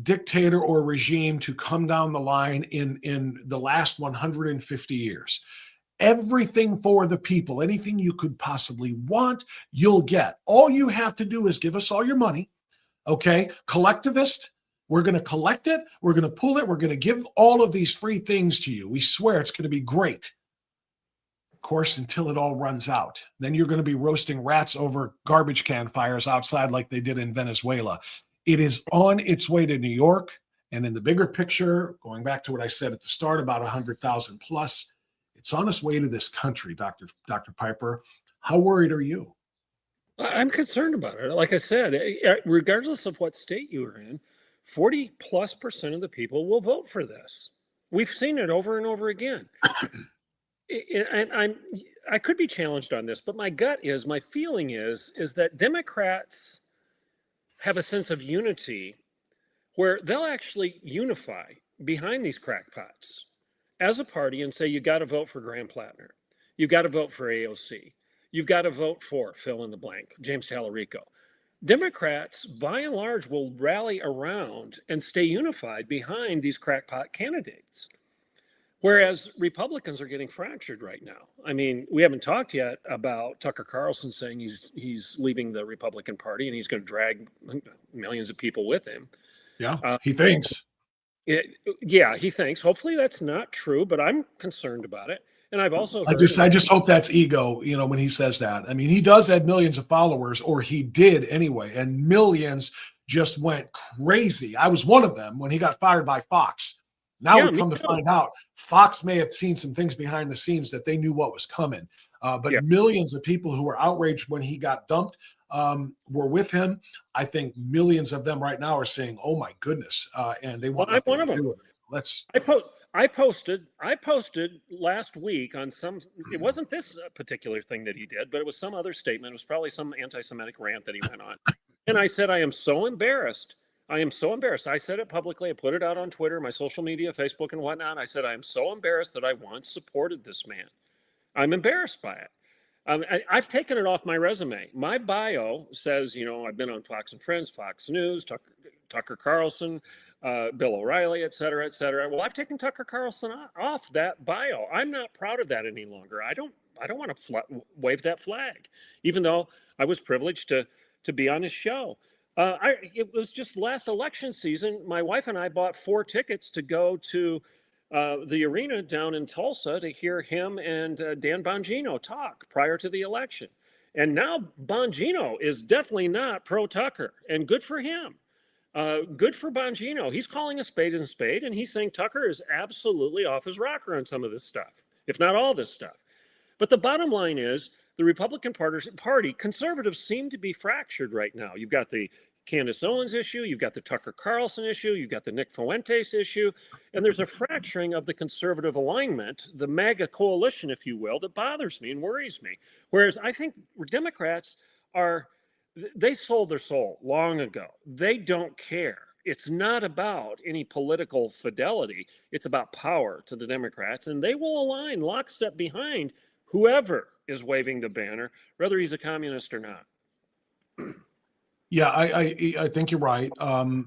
dictator or regime to come down the line in the last 150 years. Everything for the people, anything you could possibly want, you'll get. All you have to do is give us all your money, okay? Collectivist, we're going to collect it, we're going to pull it, we're going to give all of these free things to you. We swear it's going to be great. Of course, until it all runs out. Then you're going to be roasting rats over garbage can fires outside like they did in Venezuela. It is on its way to New York. And in the bigger picture, going back to what I said at the start, about 100,000 plus, it's on its way to this country, Dr. Piper. How worried are you? I'm concerned about it. Like I said, regardless of what state you are in, 40+% of the people will vote for this. We've seen it over and over again. And I could be challenged on this, but my feeling is that Democrats have a sense of unity where they'll actually unify behind these crackpots as a party and say, you got to vote for Graham Plattner. You got to vote for AOC. You've got to vote for fill in the blank, James Tallarico. Democrats, by and large, will rally around and stay unified behind these crackpot candidates. Whereas Republicans are getting fractured right now. I mean, we haven't talked yet about Tucker Carlson saying he's leaving the Republican Party and he's going to drag millions of people with him. Yeah, he thinks. He thinks. Hopefully that's not true, but I'm concerned about it. And I've also I just hope that's ego, when he says that. I mean, he does have millions of followers, or he did anyway, and millions just went crazy. I was one of them when he got fired by Fox. Now we come to find out Fox may have seen some things behind the scenes that they knew what was coming. But millions of people who were outraged when he got dumped were with him. I think millions of them right now are saying, "Oh my goodness!" And they want nothing to do with it. I posted last week on some. It wasn't this particular thing that he did, but it was some other statement. It was probably some anti-Semitic rant that he went on, and I said, "I am so embarrassed." I am so embarrassed. I said it publicly. I put it out on Twitter, my social media, Facebook, and whatnot. I said, I am so embarrassed that I once supported this man. I'm embarrassed by it. I've taken it off my resume. My bio says, I've been on Fox and Friends, Fox News, Tucker Carlson, Bill O'Reilly, et cetera, et cetera. Well, I've taken Tucker Carlson off that bio. I'm not proud of that any longer. I don't want to wave that flag, even though I was privileged to be on his show. It was just last election season. My wife and I bought 4 tickets to go to the arena down in Tulsa to hear him and Dan Bongino talk prior to the election. And now Bongino is definitely not pro-Tucker, and good for him. Good for Bongino. He's calling a spade, and he's saying Tucker is absolutely off his rocker on some of this stuff, if not all this stuff. But the bottom line is the Republican Party, conservatives seem to be fractured right now. You've got the Candace Owens issue, you've got the Tucker Carlson issue, you've got the Nick Fuentes issue, and there's a fracturing of the conservative alignment, the MAGA coalition, if you will, that bothers me and worries me. Whereas I think Democrats they sold their soul long ago. They don't care. It's not about any political fidelity. It's about power to the Democrats, and they will align lockstep behind whoever is waving the banner, whether he's a communist or not. Yeah, I think you're right. And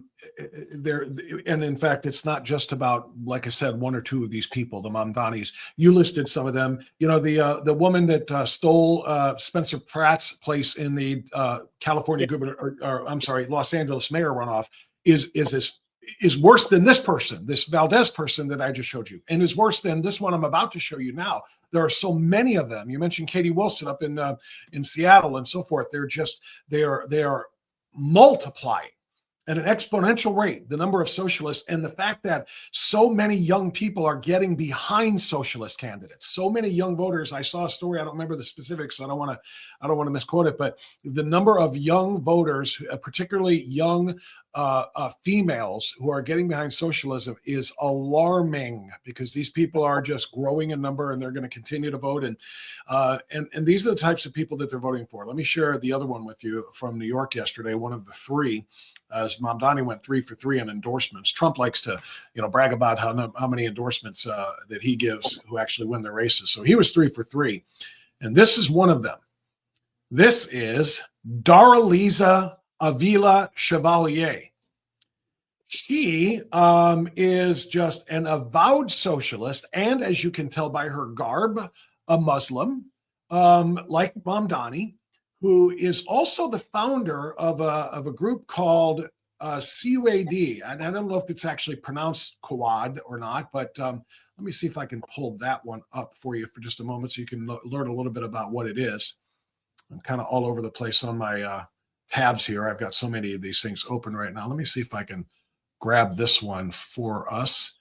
in fact, it's not just about, like I said, 1 or 2 of these people, the Mamdanis. You listed some of them. The woman that stole Spencer Pratt's place in the California Los Angeles mayor runoff is worse than this person, this Valdez person that I just showed you, and is worse than this one I'm about to show you now. There are so many of them. You mentioned Katie Wilson up in Seattle and so forth. They are multiplying at an exponential rate, the number of socialists, and the fact that so many young people are getting behind socialist candidates. So many young voters. I saw a story, I don't remember the specifics, so I don't want to misquote it, but the number of young voters, particularly young females who are getting behind socialism, is alarming, because these people are just growing in number, and they're going to continue to vote. And these are the types of people that they're voting for. Let me share the other one with you from New York yesterday. One of the 3, as Mamdani went 3 for 3 on endorsements. Trump likes to, brag about how many endorsements that he gives who actually win their races. So he was 3 for 3, and this is one of them. This is Daraliza Avila Chevalier. She is just an avowed socialist, and as you can tell by her garb, a Muslim, like Mamdani, who is also the founder of a group called CUAD. And I don't know if it's actually pronounced Quad or not, but let me see if I can pull that one up for you for just a moment so you can learn a little bit about what it is. I'm kind of all over the place on my tabs here. I've got so many of these things open right now. Let me see if I can grab this one for us.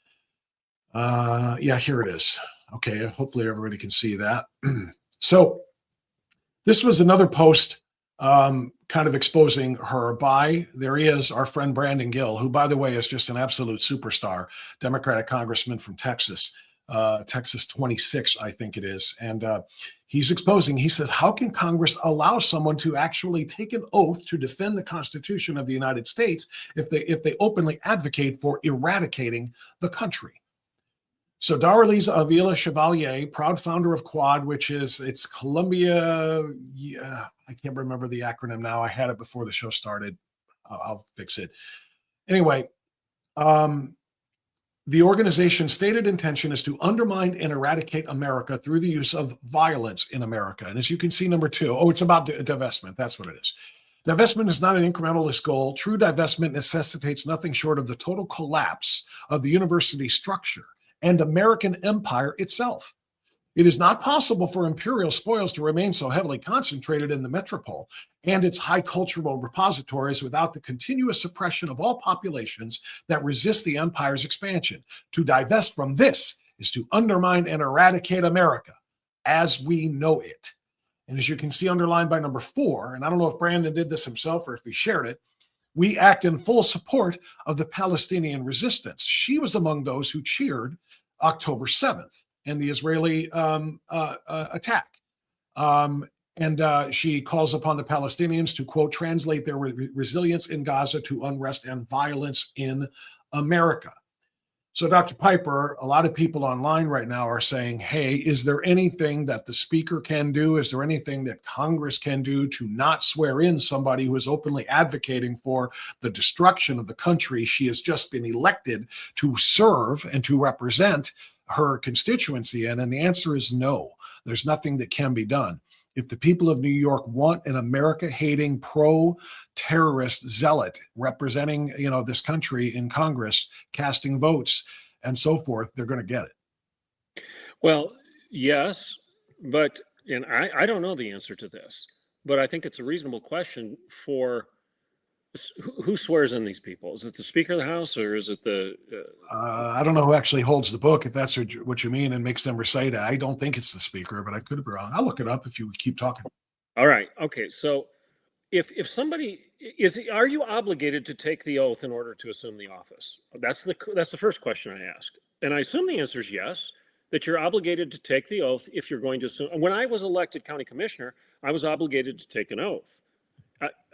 Yeah, here it is. Okay, hopefully everybody can see that. So this was another post kind of exposing her by, there he is, our friend Brandon Gill, who, by the way, is just an absolute superstar, Democratic congressman from Texas, Texas 26, I think it is. And he's exposing, he says, how can Congress allow someone to actually take an oath to defend the Constitution of the United States if they openly advocate for eradicating the country? So Daraliza Avila Chevalier, proud founder of Quad, which is, it's Columbia, I can't remember the acronym now. I had it before the show started. I'll fix it. Anyway, the organization's stated intention is to undermine and eradicate America through the use of violence in America. And as you can see, number 2, it's about divestment. That's what it is. Divestment is not an incrementalist goal. True divestment necessitates nothing short of the total collapse of the university structure and American empire itself. It is not possible for imperial spoils to remain so heavily concentrated in the metropole and its high cultural repositories without the continuous suppression of all populations that resist the empire's expansion. To divest from this is to undermine and eradicate America as we know it. And as you can see underlined by number 4, and I don't know if Brandon did this himself or if he shared it, we act in full support of the Palestinian resistance. She was among those who cheered October 7th and the Israeli attack. And she calls upon the Palestinians to, quote, translate their resilience in Gaza to unrest and violence in America. So, Dr. Piper, a lot of people online right now are saying, hey, is there anything that the speaker can do? Is there anything that Congress can do to not swear in somebody who is openly advocating for the destruction of the country she has just been elected to serve and to represent her constituency in? And the answer is no. There's nothing that can be done. If the people of New York want an America-hating, pro-terrorist zealot representing, this country in Congress, casting votes and so forth, they're going to get it. Well, yes, but, and I don't know the answer to this, but I think it's a reasonable question for who swears in these people. Is it the Speaker of the House, or is it the? I don't know who actually holds the book, if that's what you mean, and makes them recite it. I don't think it's the Speaker, but I could be wrong. I'll look it up if you keep talking. All right. Okay. So, if somebody are you obligated to take the oath in order to assume the office? That's the first question I ask, and I assume the answer is yes. That you're obligated to take the oath if you're going to assume. When I was elected county commissioner, I was obligated to take an oath.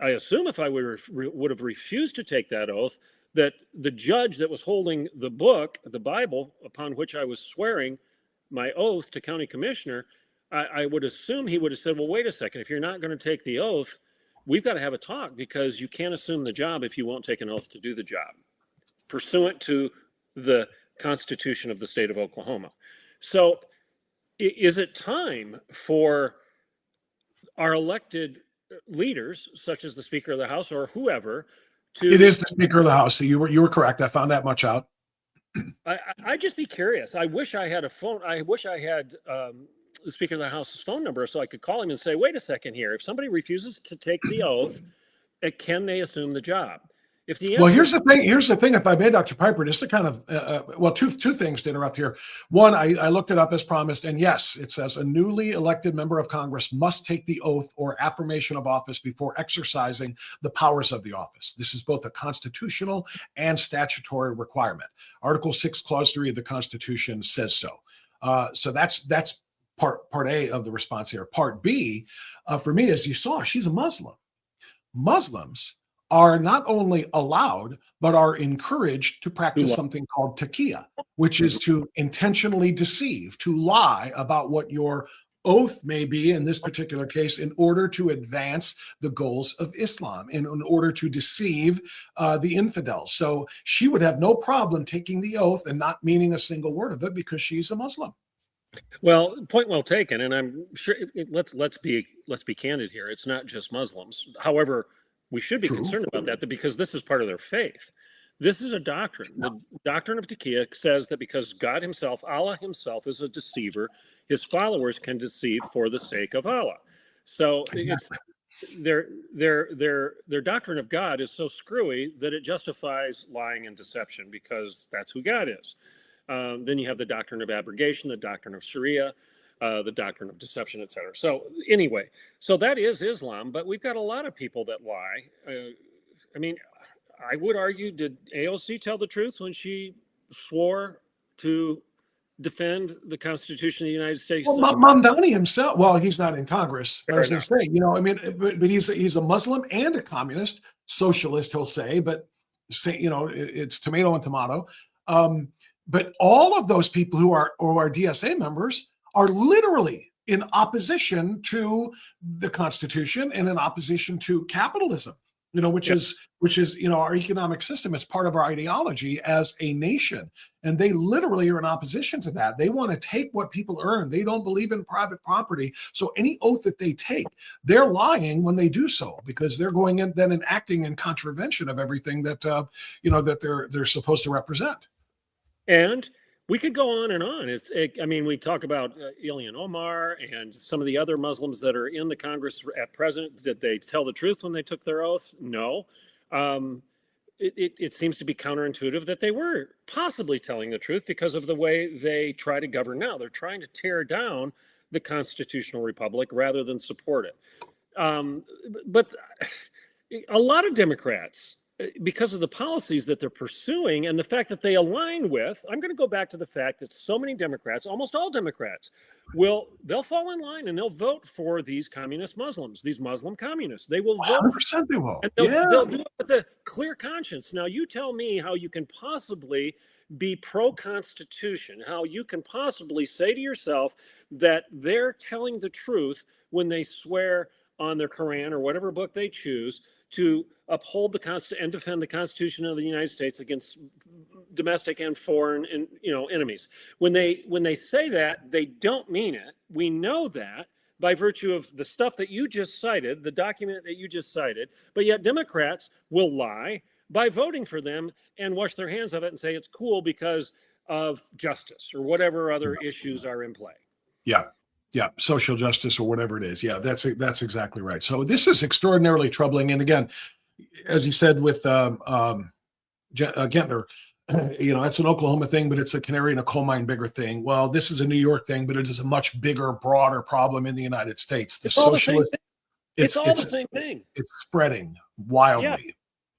I assume if I would have refused to take that oath, that the judge that was holding the book, the Bible, upon which I was swearing my oath to county commissioner, I would assume he would have said, well, wait a second, if you're not going to take the oath, we've got to have a talk, because you can't assume the job if you won't take an oath to do the job, pursuant to the Constitution of the state of Oklahoma. So is it time for our elected leaders, such as the Speaker of the House or whoever, to? It is the Speaker of the House. So you were correct. I found that much out. I'd just be curious. I wish I had a phone. I wish I had the Speaker of the House's phone number so I could call him and say, wait a second here. If somebody refuses to take the oath, can they assume the job? If the answer, well, here's the thing. If I may, Dr. Piper, just to kind of, two things to interrupt here. One, I looked it up as promised, and yes, it says a newly elected member of Congress must take the oath or affirmation of office before exercising the powers of the office. This is both a constitutional and statutory requirement. Article 6, Clause 3 of the Constitution says so. So that's part A of the response here. Part B, for me, as you saw, she's a Muslim. Muslims are not only allowed, but are encouraged to practice something called taqiyya, which is to intentionally deceive, to lie about what your oath may be in this particular case, in order to advance the goals of Islam, and in order to deceive the infidels. So she would have no problem taking the oath and not meaning a single word of it, because she's a Muslim. Well, point well taken, and I'm sure let's be candid here. It's not just Muslims. However, we should be concerned about that because this is part of their faith. This is a doctrine. The doctrine of taqiyya says that because God himself, Allah himself, is a deceiver, his followers can deceive for the sake of Allah. So it's their doctrine of God is so screwy that it justifies lying and deception, because that's who God is. Then you have the doctrine of abrogation, the doctrine of Sharia, the doctrine of deception, etc. So anyway, so that is Islam, but we've got a lot of people that lie. I mean, I would argue, did AOC tell the truth when she swore to defend the Constitution of the United States? Well, Mamdani himself, well, he's not in Congress. I was going to say, but he's a Muslim and a communist, socialist, he'll say, but it's tomato and tomato. But all of those people who are DSA members are literally in opposition to the Constitution and in opposition to capitalism, which is our economic system. It's part of our ideology as a nation. And they literally are in opposition to that. They want to take what people earn. They don't believe in private property. So any oath that they take, they're lying when they do so, because they're going in then and acting in contravention of everything that, that they're supposed to represent. And we could go on and on. We talk about Ilhan Omar and some of the other Muslims that are in the Congress at present. Did they tell the truth when they took their oath? No. It seems to be counterintuitive that they were possibly telling the truth because of the way they try to govern now. They're trying to tear down the constitutional republic rather than support it. But a lot of Democrats, because of the policies that they're pursuing and the fact that they align with, I'm going to go back to the fact that so many Democrats, almost all Democrats, they'll fall in line and they'll vote for these communist Muslims, these Muslim communists. They will vote. 100% they will. And they'll do it with a clear conscience. Now, you tell me how you can possibly be pro-Constitution, how you can possibly say to yourself that they're telling the truth when they swear on their Quran or whatever book they choose to uphold the Constitution and defend the Constitution of the United States against domestic and foreign and enemies. When they say that, they don't mean it. We know that by virtue of the stuff that you just cited, the document that you just cited, but yet Democrats will lie by voting for them and wash their hands of it and say it's cool because of justice or whatever other issues are in play. Yeah. Yeah, social justice or whatever it is. Yeah, that's exactly right. So this is extraordinarily troubling. And again, as you said with Gentner, it's an Oklahoma thing, but it's a canary in a coal mine bigger thing. Well, this is a New York thing, but it is a much bigger, broader problem in the United States. It's all the same thing. It's all the same thing. It's spreading wildly.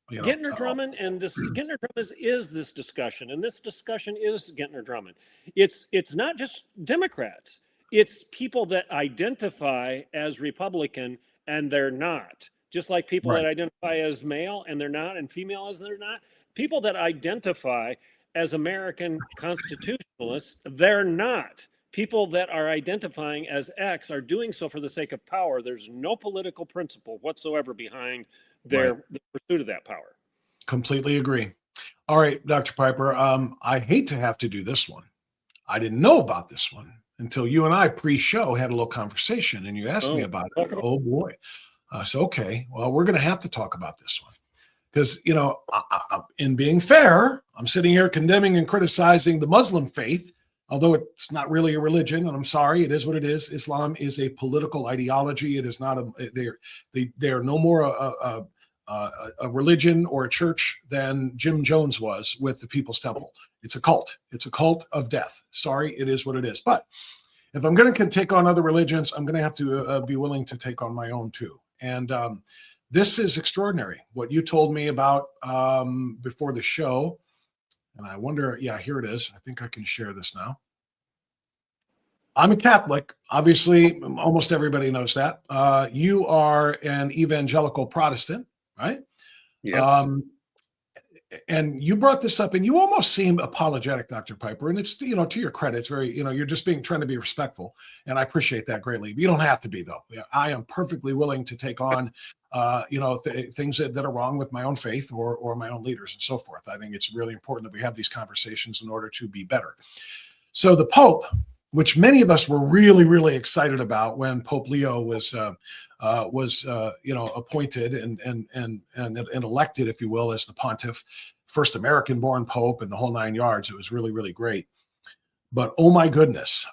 Yeah. Gentner Drummond and this Gentner Drummond is this discussion, and this discussion is Gentner Drummond. It's not just Democrats. It's people that identify as Republican and they're not. Just like people that identify as male and they're not, and female as they're not. People that identify as American constitutionalists, they're not. People that are identifying as X are doing so for the sake of power. There's no political principle whatsoever behind the pursuit of that power. Completely agree. All right, Dr. Piper, I hate to have to do this one. I didn't know about this one until you and I pre-show had a little conversation and you asked me about it. Oh boy. So, okay, well, we're going to have to talk about this one because, in being fair, I'm sitting here condemning and criticizing the Muslim faith, although it's not really a religion. And I'm sorry, it is what it is. Islam is a political ideology. It is not they're no more a religion or a church than Jim Jones was with the People's Temple. It's a cult. It's a cult of death. Sorry, it is what it is. But if I'm going to take on other religions, I'm going to have to be willing to take on my own too. And this is extraordinary. What you told me about before the show, and I wonder, here it is. I think I can share this now. I'm a Catholic. Obviously, almost everybody knows that. You are an evangelical Protestant, right? Yes. And you brought this up and you almost seem apologetic, Dr. Piper. And it's, to your credit, it's very, you're just trying to be respectful. And I appreciate that greatly. You don't have to be, though. I am perfectly willing to take on, things that are wrong with my own faith or my own leaders and so forth. I think it's really important that we have these conversations in order to be better. So the Pope, which many of us were really, really excited about when Pope Leo was appointed and elected, if you will, as the pontiff, first American-born pope, and the whole 9 yards. It was really, really great. But oh my goodness,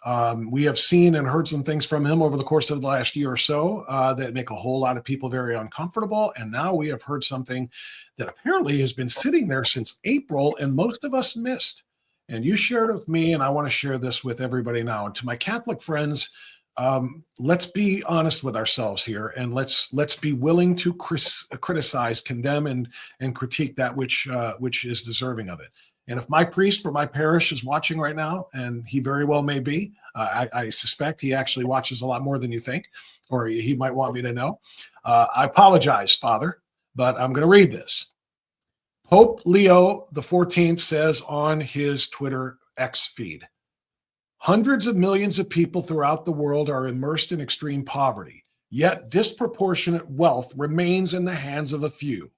we have seen and heard some things from him over the course of the last year or so that make a whole lot of people very uncomfortable. And now we have heard something that apparently has been sitting there since April, and most of us missed. And you shared it with me, and I want to share this with everybody now. And to my Catholic friends, let's be honest with ourselves here, and let's be willing to criticize, condemn, and critique that which is deserving of it. And if my priest for my parish is watching right now, and he very well may be, I suspect he actually watches a lot more than you think, or he might want me to know. I apologize, Father, but I'm going to read this. Pope Leo XIV says on his Twitter X feed, hundreds of millions of people throughout the world are immersed in extreme poverty, yet disproportionate wealth remains in the hands of a few.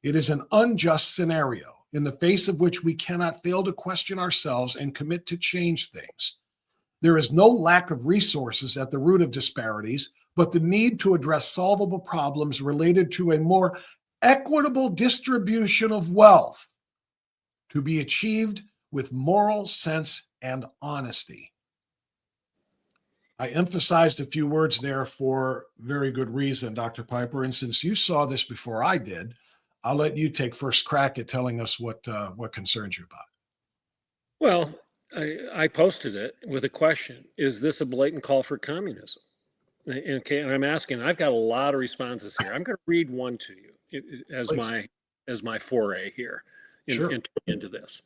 It is an unjust scenario, in the face of which we cannot fail to question ourselves and commit to change things. There is no lack of resources at the root of disparities, but the need to address solvable problems related to a more equitable distribution of wealth to be achieved with moral sense and honesty. I emphasized a few words there for very good reason, Dr. Piper. And since you saw this before I did, I'll let you take first crack at telling us what concerns you about it. Well, I posted it with a question. Is this a blatant call for communism? Okay, and I'm asking, I've got a lot of responses here. I'm going to read one to you as my foray here into this.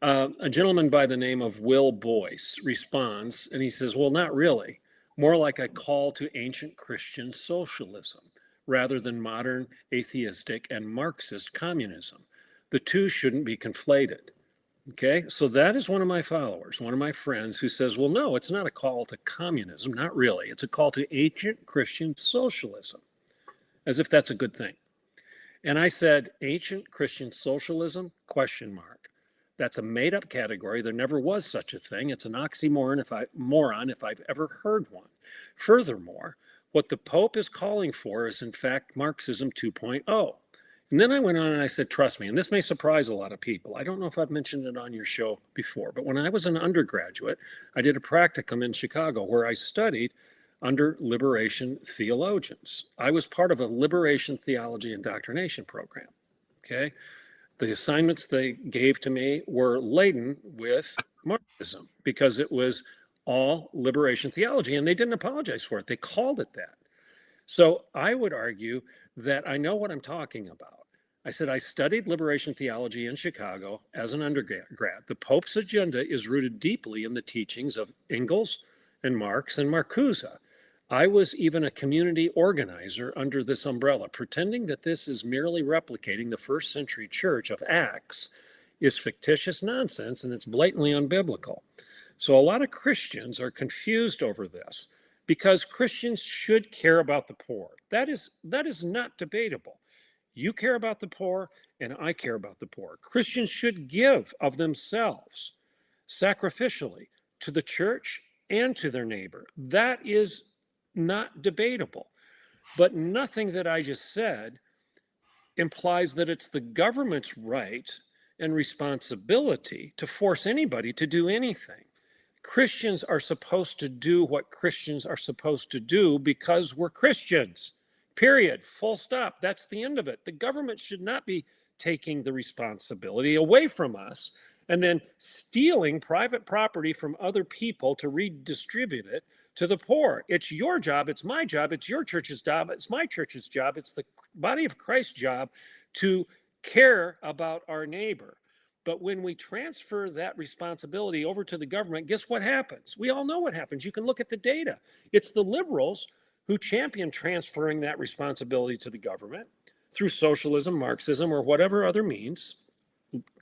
A gentleman by the name of Will Boyce responds, and he says, well, not really. More like a call to ancient Christian socialism rather than modern atheistic and Marxist communism. The two shouldn't be conflated. Okay, so that is one of my followers, one of my friends who says, well, no, it's not a call to communism, not really. It's a call to ancient Christian socialism, as if that's a good thing. And I said, ancient Christian socialism, question mark. That's a made up category. There never was such a thing. It's an oxymoron if I've ever heard one. Furthermore, what the Pope is calling for is in fact Marxism 2.0. And then I went on and I said, trust me, and this may surprise a lot of people. I don't know if I've mentioned it on your show before, but when I was an undergraduate, I did a practicum in Chicago where I studied under liberation theologians. I was part of a liberation theology indoctrination program, okay? The assignments they gave to me were laden with Marxism because it was all liberation theology, and they didn't apologize for it. They called it that. So I would argue that I know what I'm talking about. I said, I studied liberation theology in Chicago as an undergrad. The Pope's agenda is rooted deeply in the teachings of Engels and Marx and Marcuse. I was even a community organizer under this umbrella. Pretending that this is merely replicating the first century church of Acts is fictitious nonsense, and it's blatantly unbiblical. So a lot of Christians are confused over this because Christians should care about the poor. That is not debatable. You care about the poor, and I care about the poor. Christians should give of themselves sacrificially to the church and to their neighbor. That is not debatable. But nothing that I just said implies that it's the government's right and responsibility to force anybody to do anything. Christians are supposed to do what Christians are supposed to do because we're Christians. Period. Full stop. That's the end of it. The government should not be taking the responsibility away from us and then stealing private property from other people to redistribute it to the poor. It's your job. It's my job. It's your church's job. It's my church's job. It's the body of Christ's job to care about our neighbor. But when we transfer that responsibility over to the government, guess what happens? We all know what happens. You can look at the data. It's the liberals who champion transferring that responsibility to the government through socialism, Marxism, or whatever other means,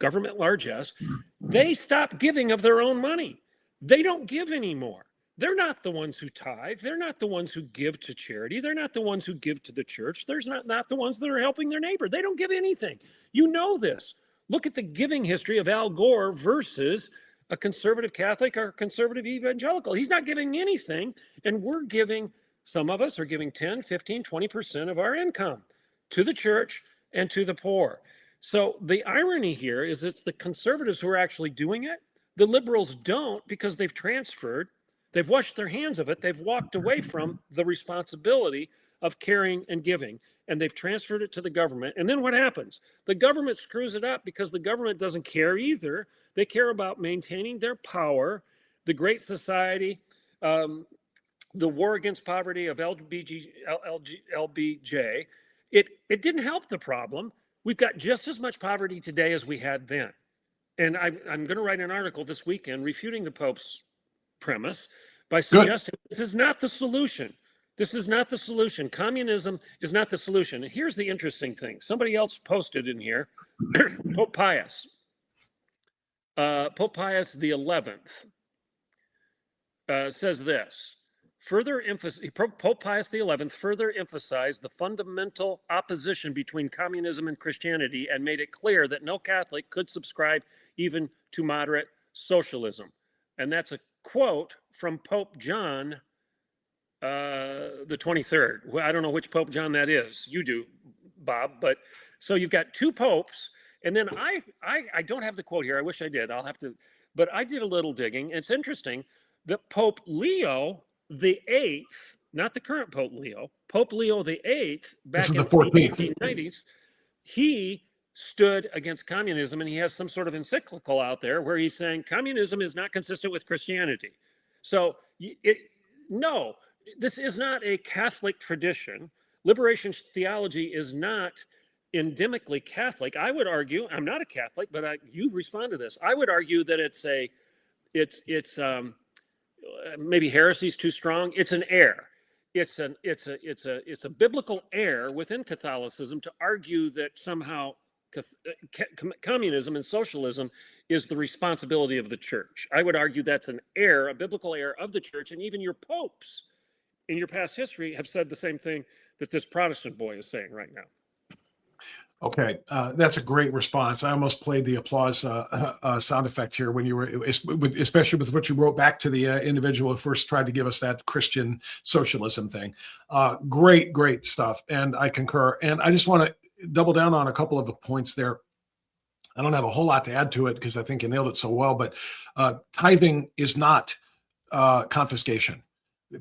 government largesse. They stop giving of their own money. They don't give anymore. They're not the ones who tithe. They're not the ones who give to charity. They're not the ones who give to the church. They're not the ones that are helping their neighbor. They don't give anything. You know this. Look at the giving history of Al Gore versus a conservative Catholic or conservative evangelical. He's not giving anything, and we're giving. Some of us are giving 10, 15, 20% of our income to the church and to the poor. So the irony here is it's the conservatives who are actually doing it. The liberals don't because they've transferred, they've washed their hands of it. They've walked away from the responsibility of caring and giving, and they've transferred it to the government. And then what happens? The government screws it up because the government doesn't care either. They care about maintaining their power, the Great Society, the war against poverty of LBJ, it didn't help the problem. We've got just as much poverty today as we had then. And I'm going to write an article this weekend refuting the Pope's premise by suggesting this is not the solution. This is not the solution. Communism is not the solution. And here's the interesting thing. Somebody else posted in here, Pope Pius. Pope Pius the 11th says this. Pope Pius XI further emphasized the fundamental opposition between communism and Christianity and made it clear that no Catholic could subscribe even to moderate socialism. And that's a quote from Pope John the 23rd. Well, I don't know which Pope John that is. You do, Bob. But so you've got two popes. And then I don't have the quote here. I wish I did. I'll have to. But I did a little digging. It's interesting that Pope Leo the 8th, not the current Pope Leo, Pope Leo the 8th, back in the 1890s, he stood against communism, and he has some sort of encyclical out there where he's saying communism is not consistent with Christianity. So no, this is not a Catholic tradition. Liberation theology is not endemically Catholic. I would argue, I'm not a Catholic, but you respond to this. I would argue that it's maybe heresy is too strong. It's an error. It's a biblical error within Catholicism to argue that somehow communism and socialism is the responsibility of the church. I would argue that's an error, a biblical error of the church, and even your popes in your past history have said the same thing that this Protestant boy is saying right now. Okay, that's a great response. I almost played the applause sound effect here when you were, especially with what you wrote back to the individual who first tried to give us that Christian socialism thing. Great stuff, and I concur. And I just want to double down on a couple of the points there. I don't have a whole lot to add to it because I think you nailed it so well, but tithing is not confiscation.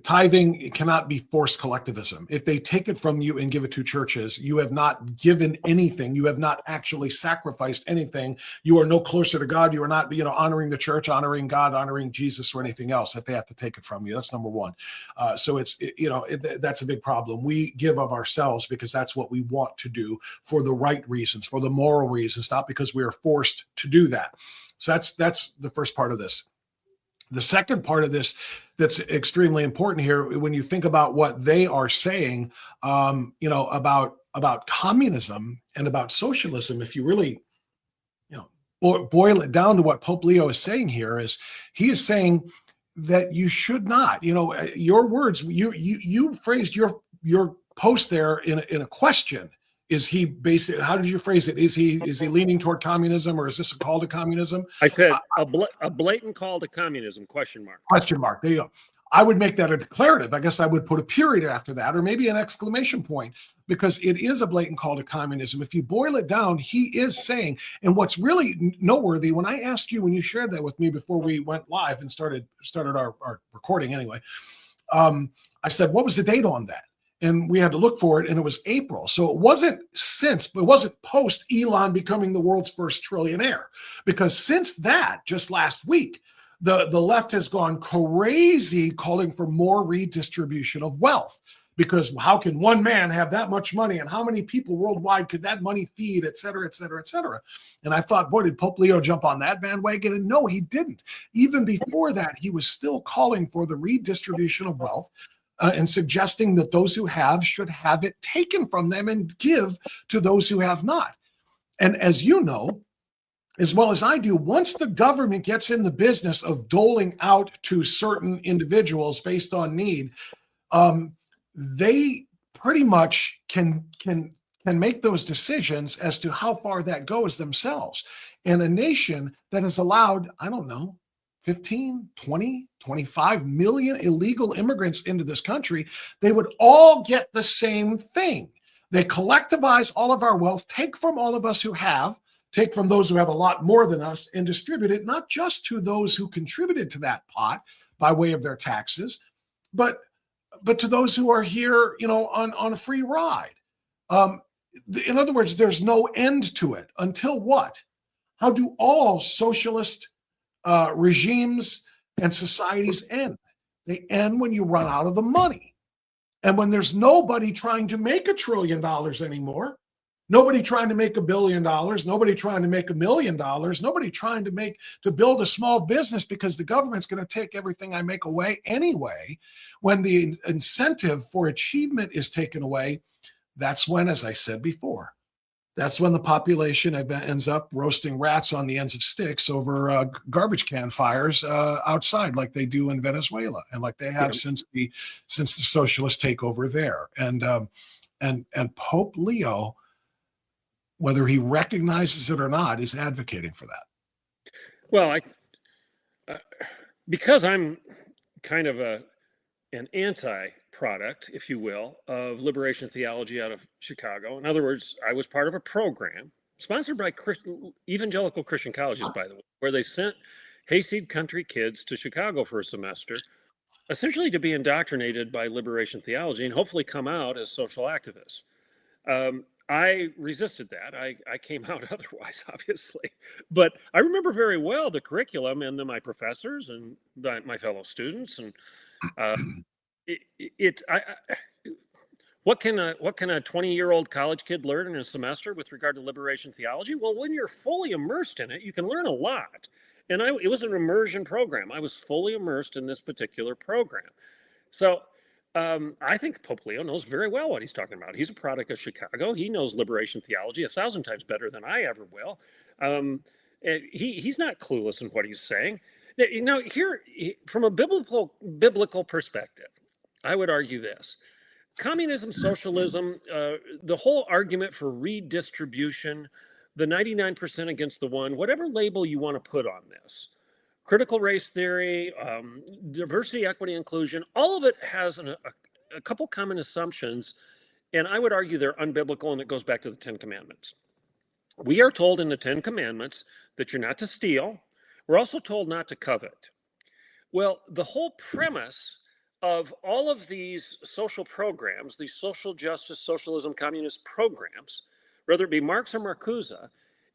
Tithing cannot be forced collectivism. If they take it from you and give it to churches, you have not given anything. You have not actually sacrificed anything. You are no closer to God. You are not, honoring the church, honoring God, honoring Jesus, or anything else if they have to take it from you. That's number one. So that's a big problem. We give of ourselves because that's what we want to do for the right reasons, for the moral reasons, not because we are forced to do that. So that's the first part of this. The second part of this that's extremely important here, when you think about what they are saying, about communism and about socialism, if you really, boil it down to what Pope Leo is saying here, is he is saying that you should not, your words, you phrased your post there in a question. Is he basically, how did you phrase it? Is he leaning toward communism, or is this a call to communism? I said a blatant call to communism, question mark. Question mark. There you go. I would make that a declarative. I guess I would put a period after that, or maybe an exclamation point, because it is a blatant call to communism. If you boil it down, he is saying, and what's really noteworthy, when I asked you, when you shared that with me before we went live and started our recording anyway, I said, what was the date on that? And we had to look for it, and it was April. So it wasn't post Elon becoming the world's first trillionaire, because since that, just last week, the left has gone crazy calling for more redistribution of wealth. Because how can one man have that much money, and how many people worldwide could that money feed, et cetera, et cetera, et cetera. And I thought, boy, did Pope Leo jump on that bandwagon? And no, he didn't. Even before that, he was still calling for the redistribution of wealth. And suggesting that those who have should have it taken from them and give to those who have not. And as you know, as well as I do, once the government gets in the business of doling out to certain individuals based on need, they pretty much can make those decisions as to how far that goes themselves. And a nation that has allowed, 15, 20, 25 million illegal immigrants into this country, they would all get the same thing. They collectivize all of our wealth, take from all of us who have, take from those who have a lot more than us, and distribute it not just to those who contributed to that pot by way of their taxes, but to those who are here, on a free ride. In other words, there's no end to it. Until what? How do all socialist regimes and societies end? They end when you run out of the money. And when there's nobody trying to make $1 trillion anymore, nobody trying to make $1 billion, nobody trying to make $1 million, nobody trying to build a small business because the government's going to take everything I make away anyway. When the incentive for achievement is taken away, that's when, as I said before, that's when the population ends up roasting rats on the ends of sticks over garbage can fires outside, like they do in Venezuela, and like they have since the socialist takeover there. And Pope Leo, whether he recognizes it or not, is advocating for that. Well, because I'm kind of an anti-product, if you will, of liberation theology out of Chicago. In other words, I was part of a program sponsored by evangelical Christian colleges, by the way, where they sent hayseed country kids to Chicago for a semester, essentially to be indoctrinated by liberation theology and hopefully come out as social activists. I resisted that. I came out otherwise, obviously. But I remember very well the curriculum and my professors and my fellow students. And what can a 20-year-old college kid learn in a semester with regard to liberation theology? Well, when you're fully immersed in it, you can learn a lot. And it was an immersion program. I was fully immersed in this particular program. So I think Pope Leo knows very well what he's talking about. He's a product of Chicago. He knows liberation theology 1,000 times better than I ever will. And he's not clueless in what he's saying. Now, here, from a biblical perspective, I would argue this. Communism, socialism, the whole argument for redistribution, the 99% against the one, whatever label you want to put on this, critical race theory, diversity, equity, inclusion, all of it has a couple common assumptions, and I would argue they're unbiblical, and it goes back to the 10 Commandments. We are told in the 10 Commandments that you're not to steal. We're also told not to covet. Well, the whole premise of all of these social programs, these social justice, socialism, communist programs, whether it be Marx or Marcuse,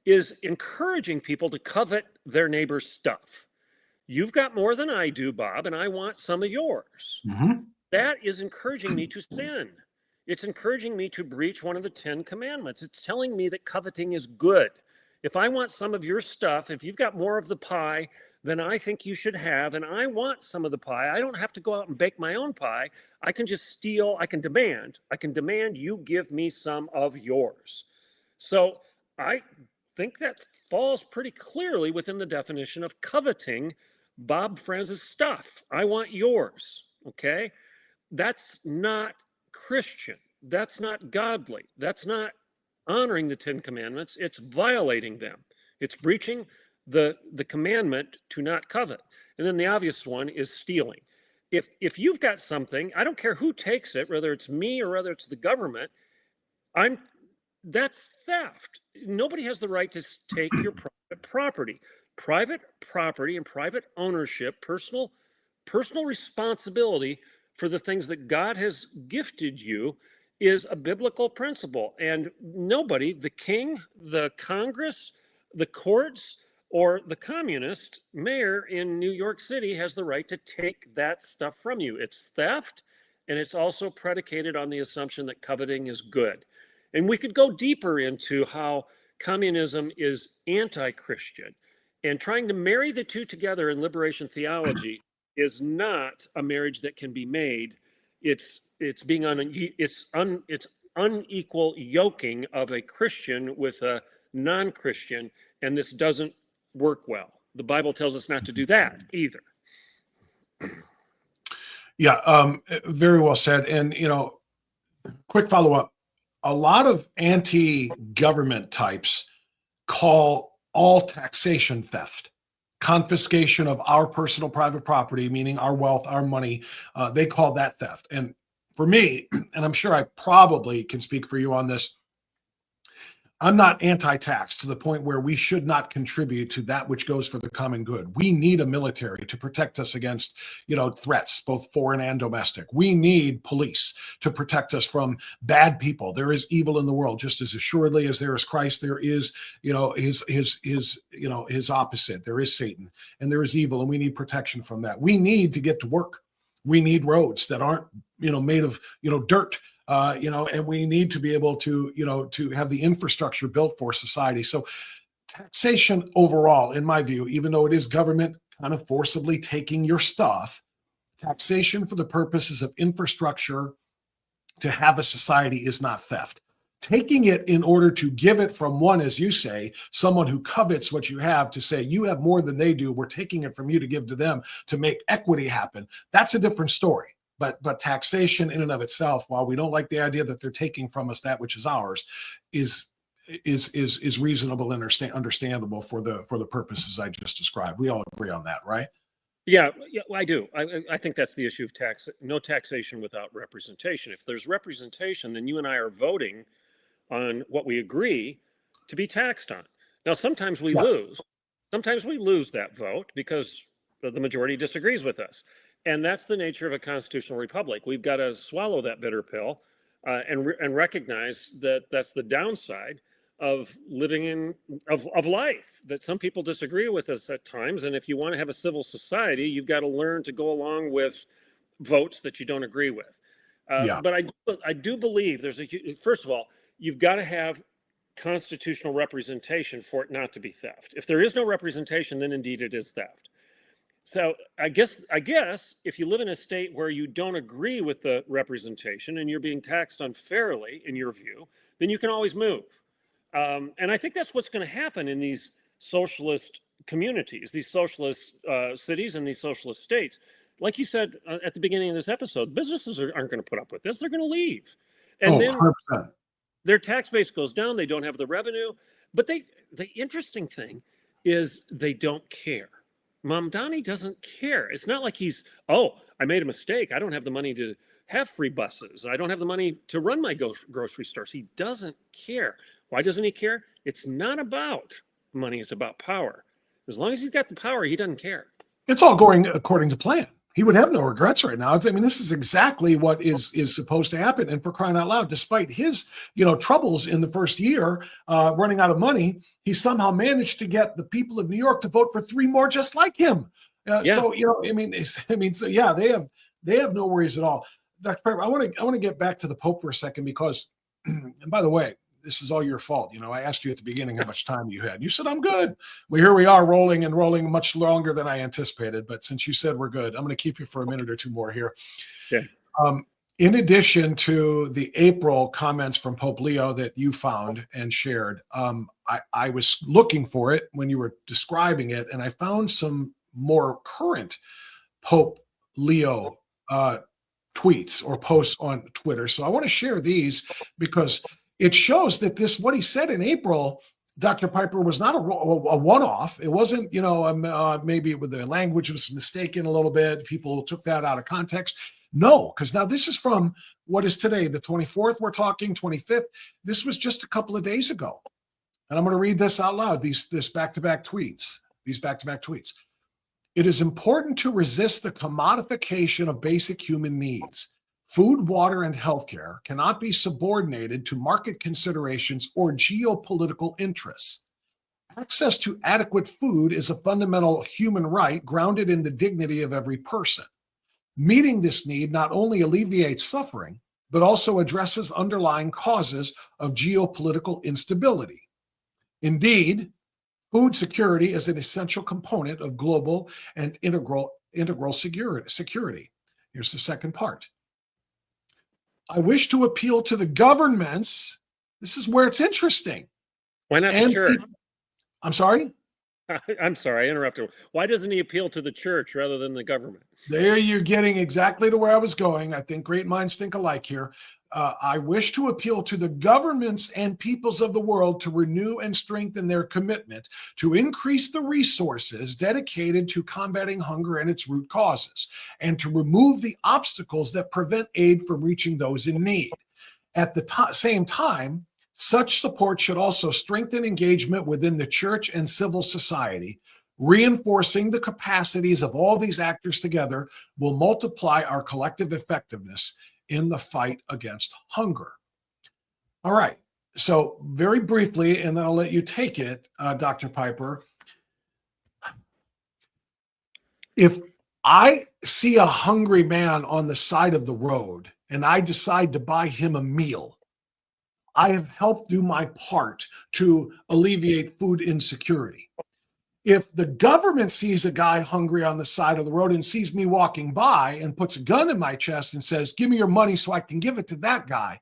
is encouraging people to covet their neighbor's stuff. You've got more than I do, Bob, and I want some of yours. Mm-hmm. That is encouraging me to sin. It's encouraging me to breach one of the 10 Commandments. It's telling me that coveting is good. If I want some of your stuff, if you've got more of the pie than I think you should have, and I want some of the pie, I don't have to go out and bake my own pie. I can just steal. I can demand you give me some of yours. So I think that falls pretty clearly within the definition of coveting Bob Franz's stuff. I want yours, okay? That's not Christian. That's not godly. That's not honoring the 10 Commandments. It's violating them. It's breaching the commandment to not covet. And then the obvious one is stealing. If you've got something, I don't care who takes it, whether it's me or whether it's the government, that's theft. Nobody has the right to take your private property. Private property and private ownership, personal responsibility for the things that God has gifted you is a biblical principle. And nobody, the king, the Congress, the courts, or the communist mayor in New York City has the right to take that stuff from you. It's theft, and it's also predicated on the assumption that coveting is good. And we could go deeper into how communism is anti-Christian, and trying to marry the two together in liberation theology is not a marriage that can be made. It's unequal yoking of a Christian with a non-Christian, and this doesn't work well. The Bible tells us not to do that either. Yeah, very well said. And, quick follow-up. A lot of anti-government types call all taxation theft. Confiscation of our personal private property, meaning our wealth, our money, they call that theft. And for me, and I'm sure I probably can speak for you on this, I'm not anti-tax to the point where we should not contribute to that which goes for the common good. We need a military to protect us against, threats, both foreign and domestic. We need police to protect us from bad people. There is evil in the world, just as assuredly as there is Christ. There is, his opposite. There is Satan, and there is evil, and we need protection from that. We need to get to work. We need roads that aren't, made of, dirt. And we need to be able to, to have the infrastructure built for society. So taxation overall, in my view, even though it is government kind of forcibly taking your stuff, taxation for the purposes of infrastructure to have a society is not theft. Taking it in order to give it from one, as you say, someone who covets what you have, to say you have more than they do, we're taking it from you to give to them to make equity happen. That's a different story. But taxation in and of itself, while we don't like the idea that they're taking from us that which is ours, is reasonable and understandable for the purposes I just described. We all agree on that, right? Yeah, I do. I think that's the issue of tax. No taxation without representation. If there's representation, then you and I are voting on what we agree to be taxed on. Now, sometimes we lose. Sometimes we lose that vote because the majority disagrees with us. And that's the nature of a constitutional republic. We've got to swallow that bitter pill and recognize that that's the downside of living of life, that some people disagree with us at times. And if you want to have a civil society, you've got to learn to go along with votes that you don't agree with. But I do believe first of all, you've got to have constitutional representation for it not to be theft. If there is no representation, then indeed it is theft. So I guess if you live in a state where you don't agree with the representation and you're being taxed unfairly, in your view, then you can always move. And I think that's what's going to happen in these socialist communities, these socialist cities, and these socialist states. Like you said at the beginning of this episode, businesses aren't going to put up with this. They're going to leave, and then 100%. their tax base goes down. They don't have the revenue. But the interesting thing is they don't care. Mamdani doesn't care. It's not like he's, oh, I made a mistake. I don't have the money to have free buses. I don't have the money to run my grocery stores. He doesn't care. Why doesn't he care? It's not about money. It's about power. As long as he's got the power, he doesn't care. It's all going according to plan. He would have no regrets right now. I mean, this is exactly what is supposed to happen. And for crying out loud, despite his, troubles in the first year, running out of money, he somehow managed to get the people of New York to vote for 3 more just like him. Yeah. So, they have no worries at all. Dr. Piper, I want to get back to the Pope for a second because, and by the way, this is all your fault. I asked you at the beginning how much time you had. You said, I'm good. Well, here we are rolling much longer than I anticipated. But since you said we're good, I'm going to keep you for a minute or two more here. Yeah. In addition to the April comments from Pope Leo that you found and shared, I was looking for it when you were describing it, and I found some more current Pope Leo tweets or posts on Twitter. So I want to share these because it shows that what he said in April, Dr. Piper, was not a one-off. It wasn't, maybe with the language was mistaken a little bit. People took that out of context. No, because now this is from what is today, the 24th, we're talking 25th. This was just a couple of days ago. And I'm going to read this out loud, these back-to-back tweets. It is important to resist the commodification of basic human needs. Food, water, and healthcare cannot be subordinated to market considerations or geopolitical interests. Access to adequate food is a fundamental human right grounded in the dignity of every person. Meeting this need not only alleviates suffering, but also addresses underlying causes of geopolitical instability. Indeed, food security is an essential component of global and integral security. Here's the second part. I wish to appeal to the governments. This is where it's interesting. Why not the church? I'm sorry? I'm sorry, I interrupted. Why doesn't he appeal to the church rather than the government? There you're getting exactly to where I was going. I think great minds think alike here. I wish to appeal to the governments and peoples of the world to renew and strengthen their commitment to increase the resources dedicated to combating hunger and its root causes, and to remove the obstacles that prevent aid from reaching those in need. At the same time, such support should also strengthen engagement within the church and civil society. Reinforcing the capacities of all these actors together will multiply our collective effectiveness in the fight against hunger. All right. So very briefly, and then I'll let you take it, Dr. Piper. If I see a hungry man on the side of the road and I decide to buy him a meal, I have helped do my part to alleviate food insecurity. If the government sees a guy hungry on the side of the road and sees me walking by and puts a gun in my chest and says, give me your money so I can give it to that guy,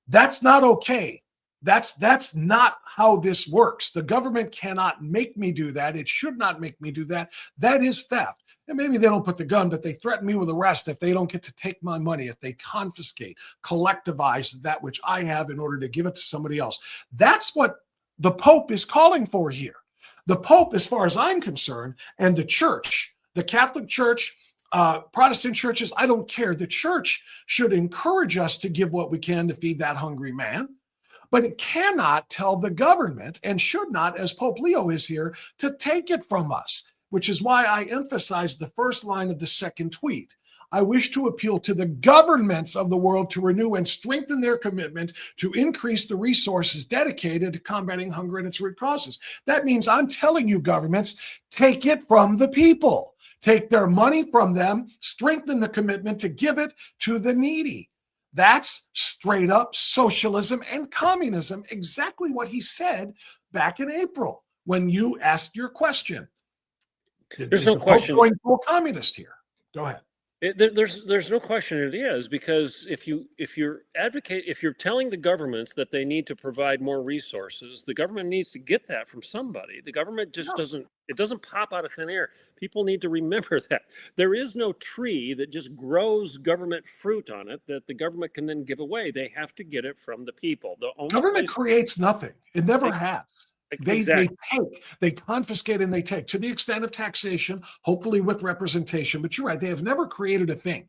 that's not okay. That's not how this works. The government cannot make me do that. It should not make me do that. That is theft. And maybe they don't put the gun, but they threaten me with arrest if they don't get to take my money, if they confiscate, collectivize that which I have in order to give it to somebody else. That's what the Pope is calling for here. The Pope, as far as I'm concerned, and the church, the Catholic Church, Protestant churches, I don't care. The church should encourage us to give what we can to feed that hungry man, but it cannot tell the government, and should not, as Pope Leo is here, to take it from us, which is why I emphasize the first line of the second tweet. I wish to appeal to the governments of the world to renew and strengthen their commitment to increase the resources dedicated to combating hunger and its root causes. That means I'm telling you, governments, take it from the people. Take their money from them, strengthen the commitment to give it to the needy. That's straight up socialism and communism, exactly what he said back in April when you asked your question. There's no the Pope question. going full communist here? Go ahead. There's no question it is, because if you're telling the governments that they need to provide more resources, the government needs to get that from somebody. The government just doesn't pop out of thin air. People need to remember that there is no tree that just grows government fruit on it that the government can then give away. They have to get it from the people. The only Government creates nothing. It never has. Exactly. They confiscate and they take, to the extent of taxation, hopefully with representation. But you're right, they have never created a thing.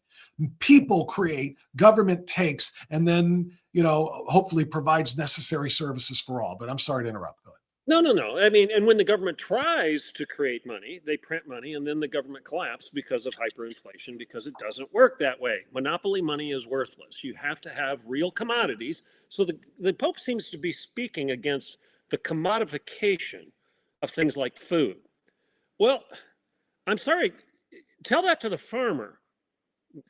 People create, government takes, and then, hopefully provides necessary services for all. But I'm sorry to interrupt. Go ahead. No. I mean, and when the government tries to create money, they print money, and then the government collapses because of hyperinflation, because it doesn't work that way. Monopoly money is worthless. You have to have real commodities. So the Pope seems to be speaking against the commodification of things like food. Well, I'm sorry, tell that to the farmer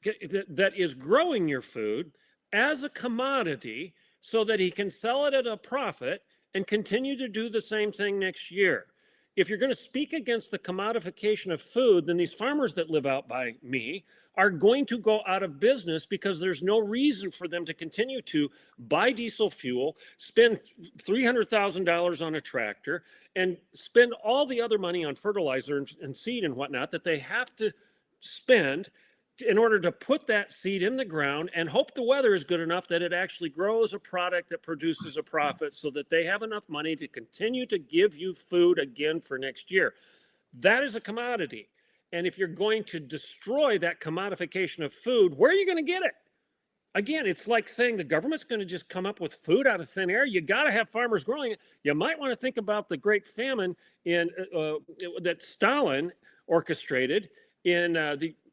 that is growing your food as a commodity so that he can sell it at a profit and continue to do the same thing next year. If you're going to speak against the commodification of food, then these farmers that live out by me are going to go out of business, because there's no reason for them to continue to buy diesel fuel, spend $300,000 on a tractor, and spend all the other money on fertilizer and seed and whatnot that they have to spend in order to put that seed in the ground and hope the weather is good enough that it actually grows a product that produces a profit, so that they have enough money to continue to give you food again for next year. That is a commodity. And if you're going to destroy that commodification of food, where are you going to get it? Again, it's like saying the government's going to just come up with food out of thin air. You got to have farmers growing it. You might want to think about the Great Famine that Stalin orchestrated in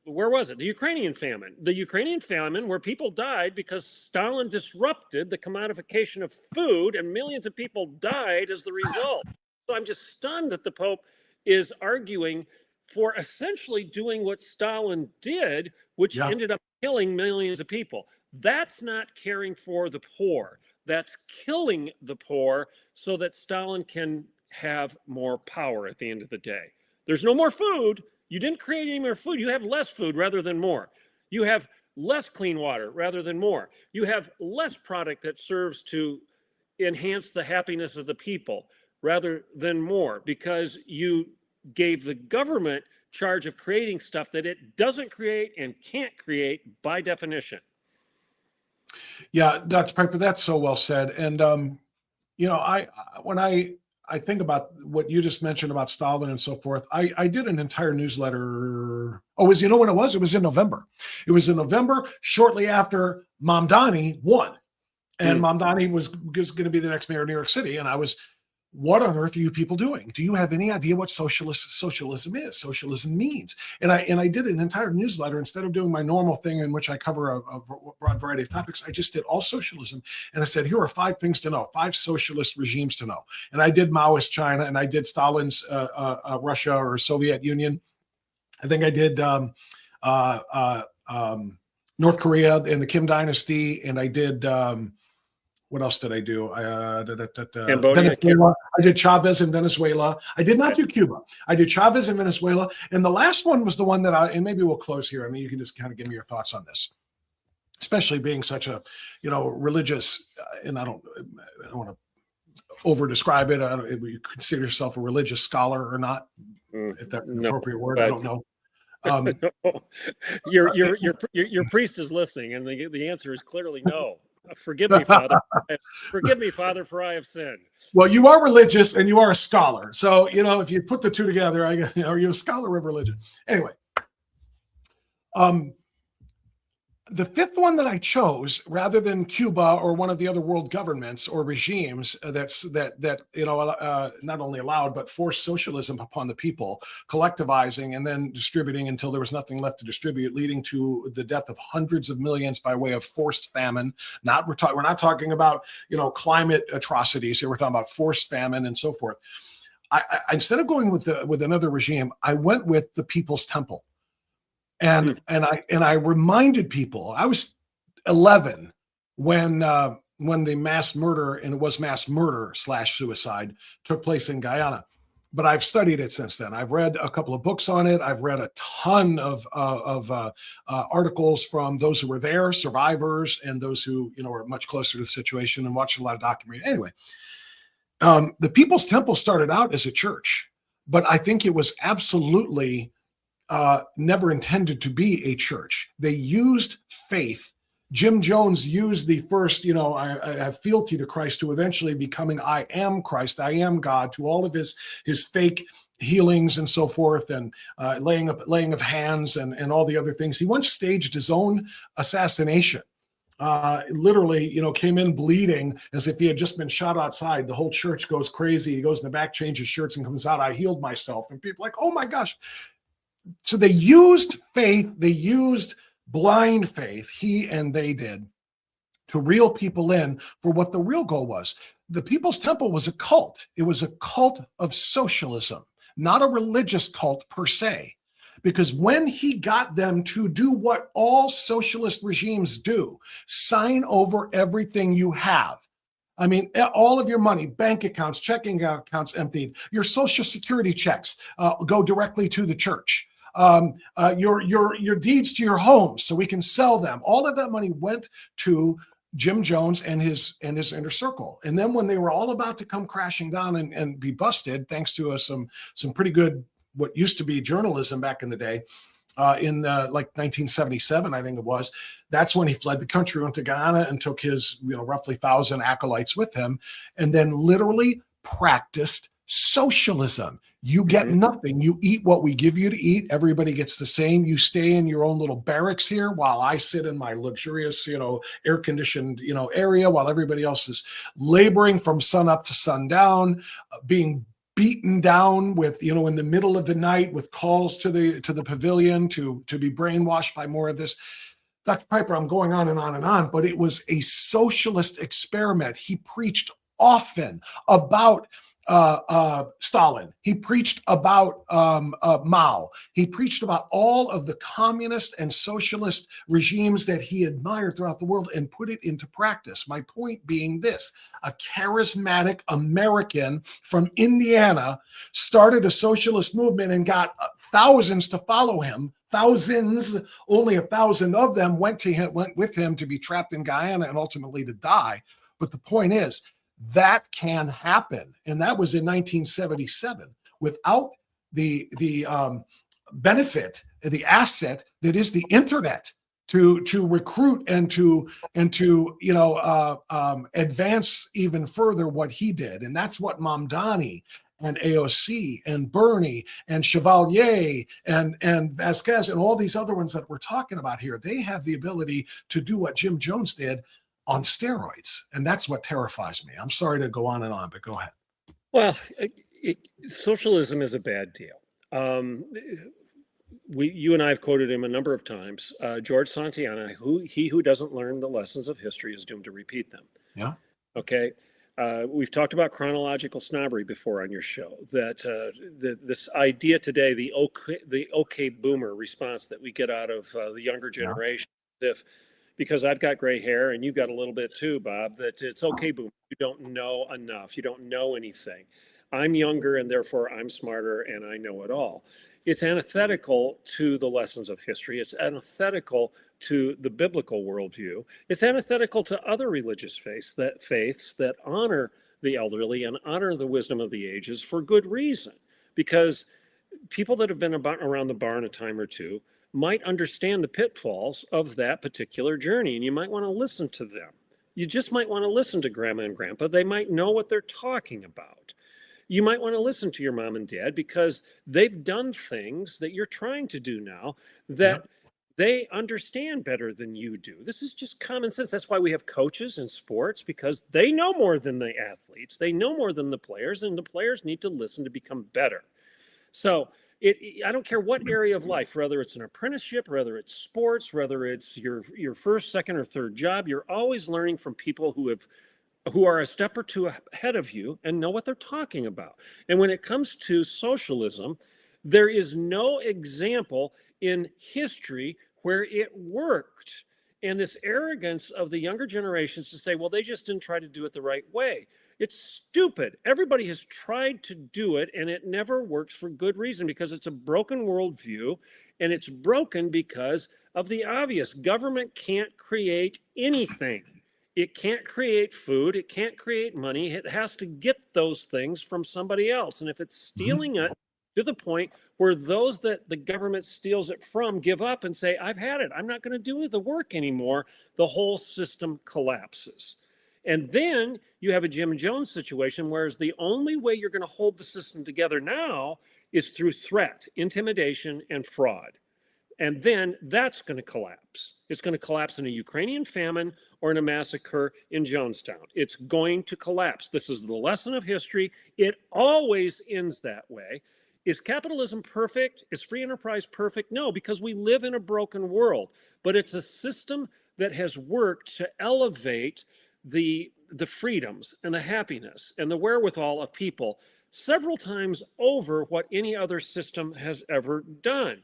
where was it? The Ukrainian famine. The Ukrainian famine, where people died because Stalin disrupted the commodification of food, and millions of people died as the result. So I'm just stunned that the Pope is arguing for essentially doing what Stalin did, which ended up killing millions of people. That's not caring for the poor. That's killing the poor so that Stalin can have more power at the end of the day. There's no more food. You didn't create any more food. You have less food rather than more. You have less clean water rather than more. You have less product that serves to enhance the happiness of the people rather than more, because you gave the government charge of creating stuff that it doesn't create and can't create by definition. Yeah, Dr. Piper, that's so well said. And, when I think about what you just mentioned about Stalin and so forth, I did an entire newsletter. Oh, you know when it was? It was in November. It was in November, shortly after Mamdani won. And Mamdani was going to be the next mayor of New York City. And I was, what on earth are you people doing? Do you have any idea what socialism is? Socialism means. And I did an entire newsletter. Instead of doing my normal thing in which I cover a broad variety of topics, I just did all socialism. And I said, here are 5 things to know, 5 socialist regimes to know. And I did Maoist China, and I did Stalin's Russia or Soviet Union. I think I did North Korea and the Kim Dynasty, and I did what else did I do? Venezuela. I did Chavez in Venezuela. I did not do Cuba. I did Chavez in Venezuela. And the last one was the one that and maybe we'll close here. I mean, you can just kind of give me your thoughts on this, especially being such a, religious, and I don't want to over describe it. I don't, you consider yourself a religious scholar or not, if that's an appropriate word. I don't know. Your priest is listening, and the answer is clearly no. Forgive me, Father. Forgive me, Father, for I have sinned. Well, you are religious and you are a scholar. So, if you put the two together, are you a scholar of religion? Anyway, the 5th one that I chose, rather than Cuba or one of the other world governments or regimes that not only allowed but forced socialism upon the people, collectivizing and then distributing until there was nothing left to distribute, leading to the death of hundreds of millions by way of forced famine. We're not talking about climate atrocities here. We're talking about forced famine and so forth. I instead of going with another regime, I went with the People's Temple. And I reminded people, I was 11 when the mass murder, and it was mass murder / suicide, took place in Guyana. but I've studied it since then. I've read a couple of books on it. I've read a ton of articles from those who were there, survivors, and those who, you know, are much closer to the situation, and watched a lot of documentary. Anyway, the People's Temple started out as a church, but I think it was absolutely never intended to be a church. They used faith. Jim Jones used the first, you know, I have fealty to Christ, to eventually becoming I am Christ, I am God, to all of his fake healings and so forth, and laying of hands and all the other things. He once staged his own assassination. Literally, you know, came in bleeding as if he had just been shot outside. The whole church goes crazy. He goes in the back, changes shirts, and comes out, I healed myself. And people are like, oh my gosh. So they used faith, they used blind faith, he and they did, to reel people in for what the real goal was. The People's Temple was a cult. It was a cult of socialism, not a religious cult per se. Because when he got them to do what all socialist regimes do, sign over everything you have. I mean, all of your money, bank accounts, checking accounts emptied, your social security checks go directly to the church. Your deeds to your homes so we can sell them. All of that money went to Jim Jones and his inner circle. And then when they were all about to come crashing down and be busted, thanks to some pretty good, what used to be journalism back in the day, in like 1977, I think it was, that's when he fled the country, went to Guyana, and took his, you know, roughly 1,000 acolytes with him, and then literally practiced socialism. You get nothing. You eat what we give you to eat. Everybody gets the same. You stay in your own little barracks here while I sit in my luxurious, you know, air-conditioned, you know, area, while everybody else is laboring from sun up to sundown, being beaten down with, you know, in the middle of the night with calls to the pavilion to be brainwashed by more of this. Dr. Piper, I'm going on and on and on, but it was a socialist experiment. He preached often about Stalin. He preached about Mao. He preached about all of the communist and socialist regimes that he admired throughout the world, and put it into practice. My point being this: a charismatic American from Indiana started a socialist movement and got thousands to follow him. Thousands, only 1,000 of them went with him to be trapped in Guyana and ultimately to die. But the point is, that can happen. And that was in 1977 without the benefit, the asset that is the internet to recruit and to you know advance even further what he did. And that's what Mamdani and AOC and Bernie and Chevalier and Vasquez and all these other ones that we're talking about here, they have the ability to do what Jim Jones did on steroids. And that's what terrifies me. I'm sorry to go on and on, but go ahead. Well, socialism is a bad deal. You and I have quoted him a number of times. George Santayana, he who doesn't learn the lessons of history is doomed to repeat them. Yeah. Okay. We've talked about chronological snobbery before on your show, that this idea today, the okay boomer response that we get out of the younger generation, because I've got gray hair and you've got a little bit too, Bob, that it's okay, boomer. You don't know enough. You don't know anything. I'm younger and therefore I'm smarter and I know it all. It's antithetical to the lessons of history. It's antithetical to the biblical worldview. It's antithetical to other religious faiths that honor the elderly and honor the wisdom of the ages for good reason. Because people that have been around the barn a time or two might understand the pitfalls of that particular journey, and you might want to listen to them. You just might want to listen to grandma and grandpa. They might know what they're talking about. You might want to listen to your mom and dad because they've done things that you're trying to do now that they understand better than you do. This is just common sense. That's why we have coaches in sports, because they know more than the athletes. They know more than the players, and the players need to listen to become better. So I don't care what area of life, whether it's an apprenticeship, whether it's sports, whether it's your first, second, or third job, you're always learning from people who are a step or two ahead of you and know what they're talking about. And when it comes to socialism, there is no example in history where it worked. And this arrogance of the younger generations to say, well, they just didn't try to do it the right way. It's stupid. Everybody has tried to do it, and it never works for good reason, because it's a broken worldview, and it's broken because of the obvious. Government can't create anything. It can't create food. It can't create money. It has to get those things from somebody else. And if it's stealing it to the point where those that the government steals it from give up and say, I've had it, I'm not going to do the work anymore, the whole system collapses. And then you have a Jim Jones situation, whereas the only way you're going to hold the system together now is through threat, intimidation, and fraud. And then that's going to collapse. It's going to collapse in a Ukrainian famine or in a massacre in Jonestown. It's going to collapse. This is the lesson of history. It always ends that way. Is capitalism perfect? Is free enterprise perfect? No, because we live in a broken world. But it's a system that has worked to elevate the freedoms and the happiness and the wherewithal of people several times over what any other system has ever done.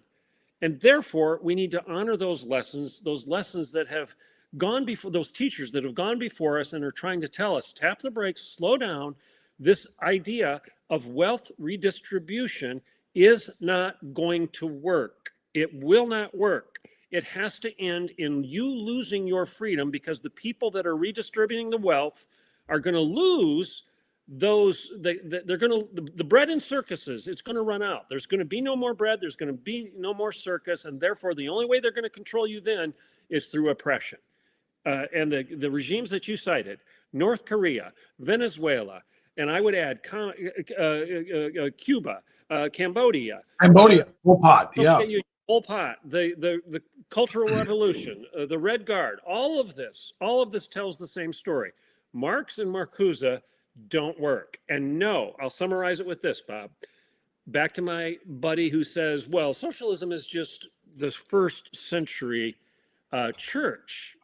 And therefore, we need to honor those lessons that have gone before, those teachers that have gone before us and are trying to tell us, tap the brakes, slow down. This idea of wealth redistribution is not going to work. It will not work. It has to end in you losing your freedom, because the people that are redistributing the wealth are going to lose those, they're going to, the bread in circuses, it's going to run out. There's going to be no more bread. There's going to be no more circus. And therefore, the only way they're going to control you then is through oppression. And the regimes that you cited, North Korea, Venezuela, and I would add Cuba, Cambodia. Pol Pot, yeah. Pol Pot, the Cultural Revolution, the Red Guard, all of this tells the same story. Marx and Marcuse don't work. And no, I'll summarize it with this, Bob. Back to my buddy who says, well, socialism is just the first century church.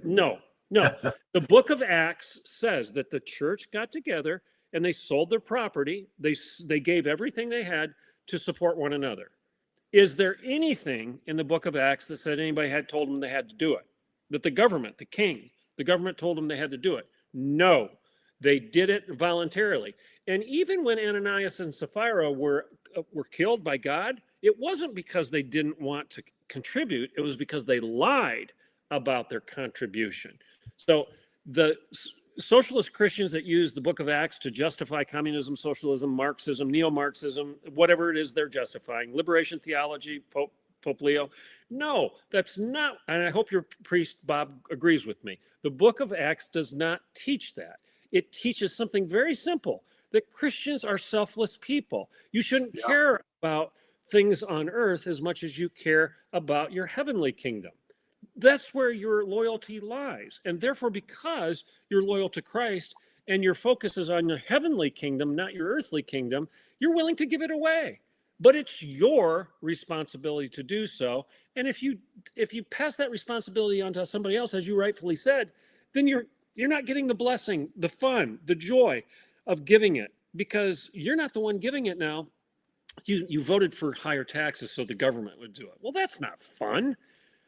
No. The book of Acts says that the church got together and they sold their property. They gave everything they had to support one another. Is there anything in the book of Acts that said anybody had told them they had to do it? That the government, the king, the government told them they had to do it? No, they did it voluntarily. And even when Ananias and Sapphira were killed by God, it wasn't because they didn't want to contribute. It was because they lied about their contribution. So the socialist Christians that use the book of Acts to justify communism, socialism, Marxism, neo-Marxism, whatever it is they're justifying, liberation theology, Pope Leo. No, that's not, and I hope your priest, Bob, agrees with me. The book of Acts does not teach that. It teaches something very simple, that Christians are selfless people. You shouldn't care about things on earth as much as you care about your heavenly kingdom. That's where your loyalty lies. And therefore, because you're loyal to Christ and your focus is on your heavenly kingdom, not your earthly kingdom, you're willing to give it away. But it's your responsibility to do so. And if you pass that responsibility on to somebody else, as you rightfully said, then you're not getting the blessing, the fun, the joy of giving it, because you're not the one giving it now. You voted for higher taxes so the government would do it. Well, that's not fun.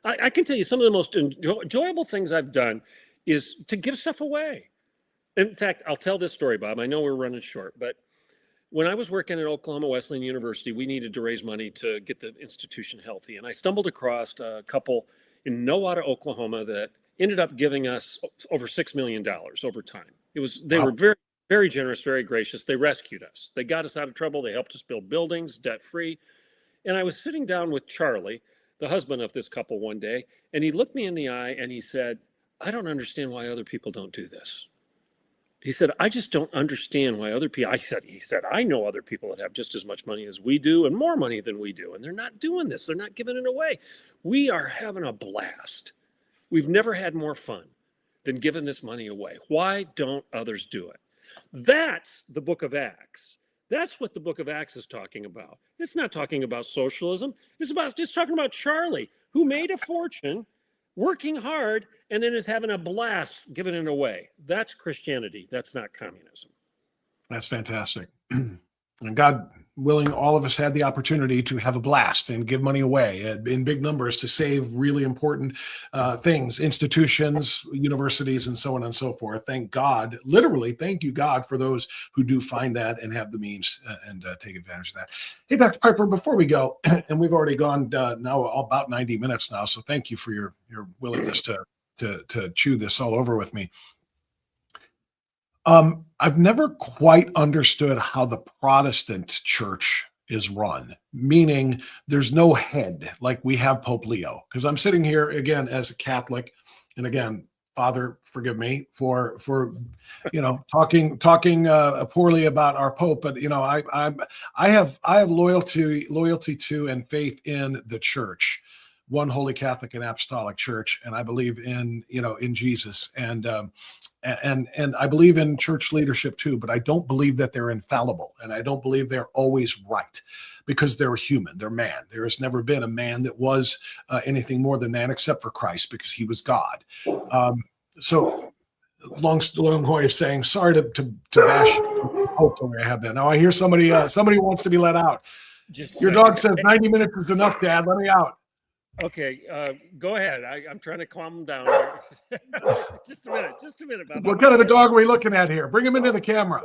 I can tell you some of the most enjoyable things I've done is to give stuff away. In fact, I'll tell this story, Bob. I know we're running short, but when I was working at Oklahoma Wesleyan University, we needed to raise money to get the institution healthy. And I stumbled across a couple in Nowata, Oklahoma that ended up giving us over $6 million over time. They were very, very generous, very gracious. They rescued us. They got us out of trouble. They helped us build buildings, debt-free. And I was sitting down with Charlie, the husband of this couple, one day, and he looked me in the eye and he said, I don't understand why other people don't do this. He said, I just don't understand why other people, he said, I know other people that have just as much money as we do and more money than we do, and they're not doing this. They're not giving it away. We are having a blast. We've never had more fun than giving this money away. Why don't others do it? That's the book of Acts. That's what the book of Acts is talking about. It's not talking about socialism. It's talking about Charlie, who made a fortune working hard and then is having a blast giving it away. That's Christianity. That's not communism. That's fantastic. And God willing, all of us had the opportunity to have a blast and give money away in big numbers to save really important things, institutions, universities, and so on and so forth. Thank God, literally, thank you, God, for those who do find that and have the means and take advantage of that. Hey, Dr. Piper, before we go, and we've already gone now about 90 minutes now, so thank you for your willingness to chew this all over with me. I've never quite understood how the Protestant church is run, meaning there's no head like we have Pope Leo. Because I'm sitting here again as a Catholic, and again, Father, forgive me for talking poorly about our Pope, but I have loyalty to and faith in the Church, one holy Catholic and Apostolic Church, and I believe in Jesus, and I believe in church leadership too, but I don't believe that they're infallible, and I don't believe they're always right, because they're human, they're man. There has never been a man that was anything more than man except for Christ, because he was God. So long way of saying sorry to bash Pope the way I have been. Now I hear somebody wants to be let out. Your dog says 90 minutes is enough, Dad. Let me out. Okay, go ahead. I'm trying to calm him down. Just a minute. Bob. What kind of a dog are we looking at here? Bring him into the camera.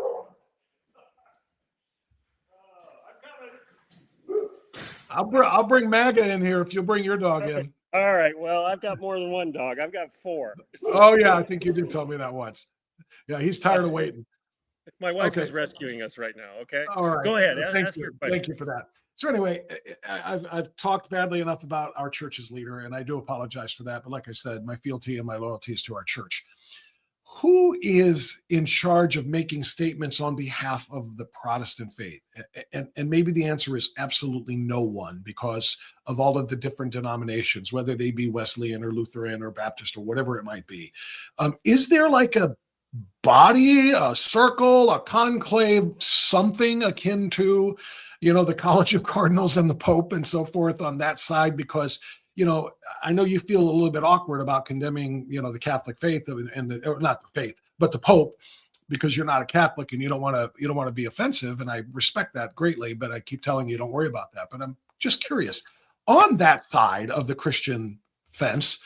I'll bring MAGA in here if you'll bring your dog in. All right. Well, I've got more than one dog. I've got 4. So. Oh yeah, I think you did tell me that once. Yeah, he's tired of waiting. My wife is rescuing us right now. Okay. All right. Go ahead. Ask your question. Thank you for that. So anyway, I've talked badly enough about our church's leader, and I do apologize for that. But like I said, my fealty and my loyalty is to our church. Who is in charge of making statements on behalf of the Protestant faith? And maybe the answer is absolutely no one, because of all of the different denominations, whether they be Wesleyan or Lutheran or Baptist or whatever it might be. Is there like a body, a circle, a conclave, something akin to the College of Cardinals and the Pope and so forth on that side? Because, I know you feel a little bit awkward about condemning, the Catholic faith or not the faith, but the Pope, because you're not a Catholic and you don't want to be offensive. And I respect that greatly, but I keep telling you, don't worry about that. But I'm just curious, on that side of the Christian fence,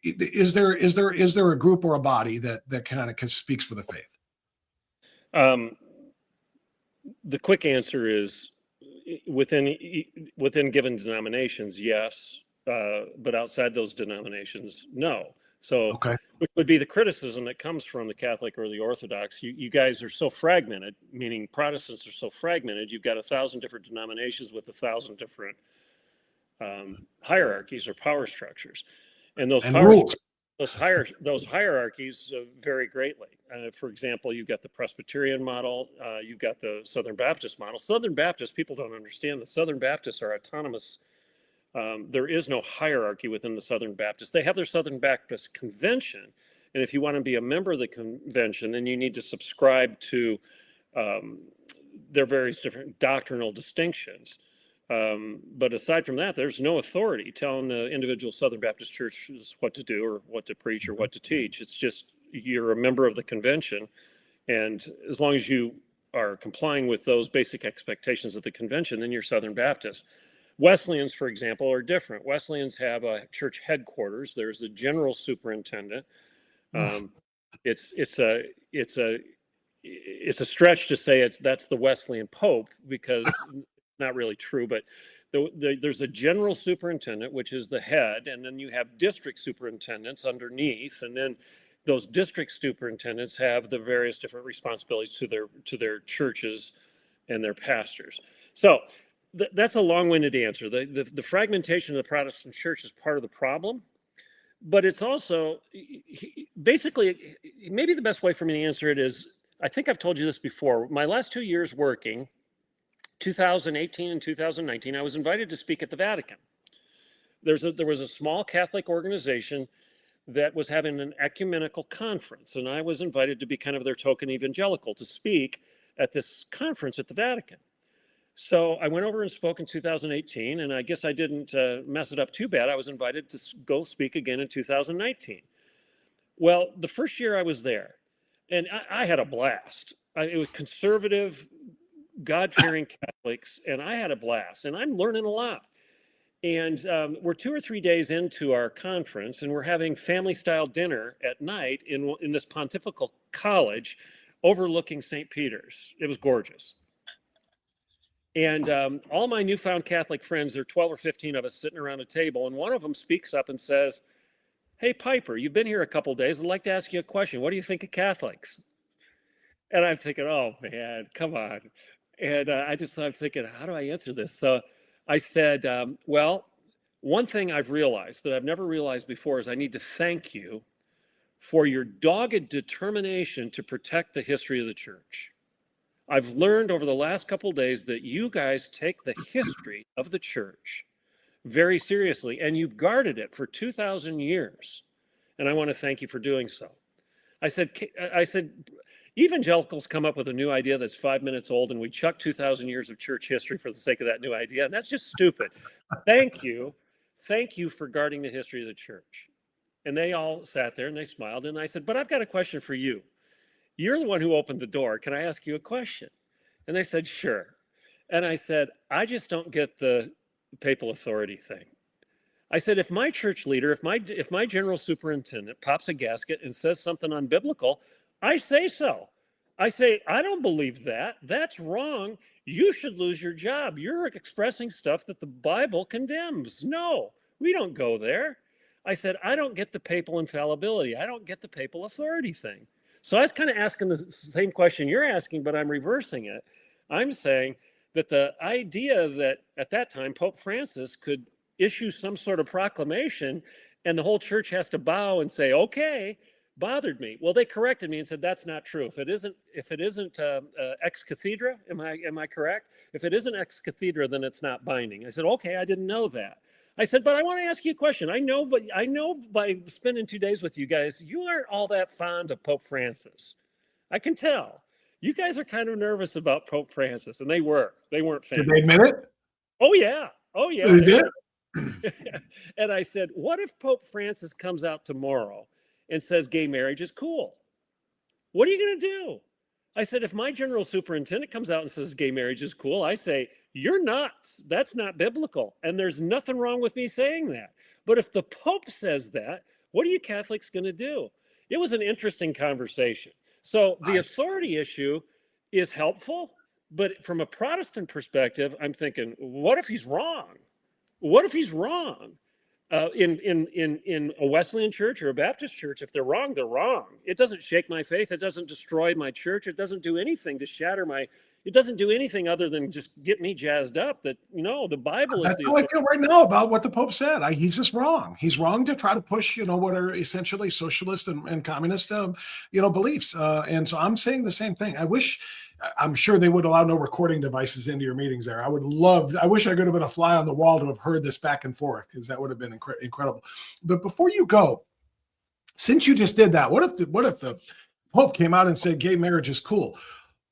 is there a group or a body that kind of speaks for the faith? The quick answer is within given denominations, yes, but outside those denominations, no. So, which would be the criticism that comes from the Catholic or the Orthodox. You guys are so fragmented, meaning Protestants are so fragmented. You've got 1,000 different denominations with 1,000 different hierarchies or power structures, and those rules. Those hierarchies vary greatly. For example, you've got the Presbyterian model, you've got the Southern Baptist model. Southern Baptists, people don't understand, the Southern Baptists are autonomous. There is no hierarchy within the Southern Baptists. They have their Southern Baptist Convention, and if you want to be a member of the convention, then you need to subscribe to their various different doctrinal distinctions. But aside from that, there's no authority telling the individual Southern Baptist churches what to do or what to preach or what to teach. It's just you're a member of the convention. And as long as you are complying with those basic expectations of the convention, then you're Southern Baptist. Wesleyans, for example, are different. Wesleyans have a church headquarters. There's a general superintendent. It's a stretch to say that's the Wesleyan Pope, because not really true, but there's a general superintendent, which is the head, and then you have district superintendents underneath, and then those district superintendents have the various different responsibilities to their churches and their pastors. So that's a long-winded answer. The fragmentation of the Protestant church is part of the problem, but it's also basically, maybe the best way for me to answer it is, I think I've told you this before. My last 2 years working, 2018 and 2019, I was invited to speak at the Vatican. There was a small Catholic organization that was having an ecumenical conference, and I was invited to be kind of their token evangelical to speak at this conference at the Vatican. So I went over and spoke in 2018, and I guess I didn't mess it up too bad. I was invited to go speak again in 2019. Well, the first year I was there, and I had a blast. It was conservative, God-fearing Catholics, and I had a blast, and I'm learning a lot. And we're 2 or 3 days into our conference, and we're having family-style dinner at night in this pontifical college overlooking St. Peter's. It was gorgeous. And all my newfound Catholic friends, there are 12 or 15 of us sitting around a table, and one of them speaks up and says, "Hey, Piper, you've been here a couple days. I'd like to ask you a question. What do you think of Catholics?" And I'm thinking, oh, man, come on. And I'm thinking, how do I answer this? So I said, well, one thing I've realized that I've never realized before is I need to thank you for your dogged determination to protect the history of the church. I've learned over the last couple of days that you guys take the history of the church very seriously, and you've guarded it for 2,000 years. And I want to thank you for doing so. I said, evangelicals come up with a new idea that's 5 minutes old, and we chuck 2,000 years of church history for the sake of that new idea. And that's just stupid. Thank you. Thank you for guarding the history of the church. And they all sat there and they smiled. And I said, but I've got a question for you. You're the one who opened the door. Can I ask you a question? And they said, sure. And I said, I just don't get the papal authority thing. I said, if my church leader, if my general superintendent pops a gasket and says something unbiblical, I say so. I say, I don't believe that. That's wrong. You should lose your job. You're expressing stuff that the Bible condemns. No, we don't go there. I said, I don't get the papal infallibility. I don't get the papal authority thing. So I was kind of asking the same question you're asking, but I'm reversing it. I'm saying that the idea that at that time, Pope Francis could issue some sort of proclamation and the whole church has to bow and say, okay, bothered me. Well, they corrected me and said, that's not true. If it isn't ex cathedra, am I correct? If it isn't ex cathedra, then it's not binding. I said, okay, I didn't know that. I said, but I want to ask you a question. I know by spending 2 days with you guys, you aren't all that fond of Pope Francis. I can tell. You guys are kind of nervous about Pope Francis, and they weren't fans. Did they admit it? Oh, yeah. They did? And I said, what if Pope Francis comes out tomorrow and says gay marriage is cool? What are you going to do? I said, if my general superintendent comes out and says gay marriage is cool, I say, you're nuts. That's not biblical. And there's nothing wrong with me saying that. But if the Pope says that, what are you Catholics going to do? It was an interesting conversation. So the authority issue is helpful, but from a Protestant perspective, I'm thinking, what if he's wrong? What if he's wrong? In a Wesleyan church or a Baptist church, if they're wrong, they're wrong. It doesn't shake my faith. It doesn't destroy my church. It doesn't do anything to shatter it doesn't do anything other than just get me jazzed up that, the Bible is That's how I feel right now about what the Pope said. He's just wrong. He's wrong to try to push, what are essentially socialist and communist, beliefs. And so I'm saying the same thing. I'm sure they would allow no recording devices into your meetings there. I wish I could have been a fly on the wall to have heard this back and forth, because that would have been incredible. But before you go, since you just did that, what if the Pope came out and said gay marriage is cool?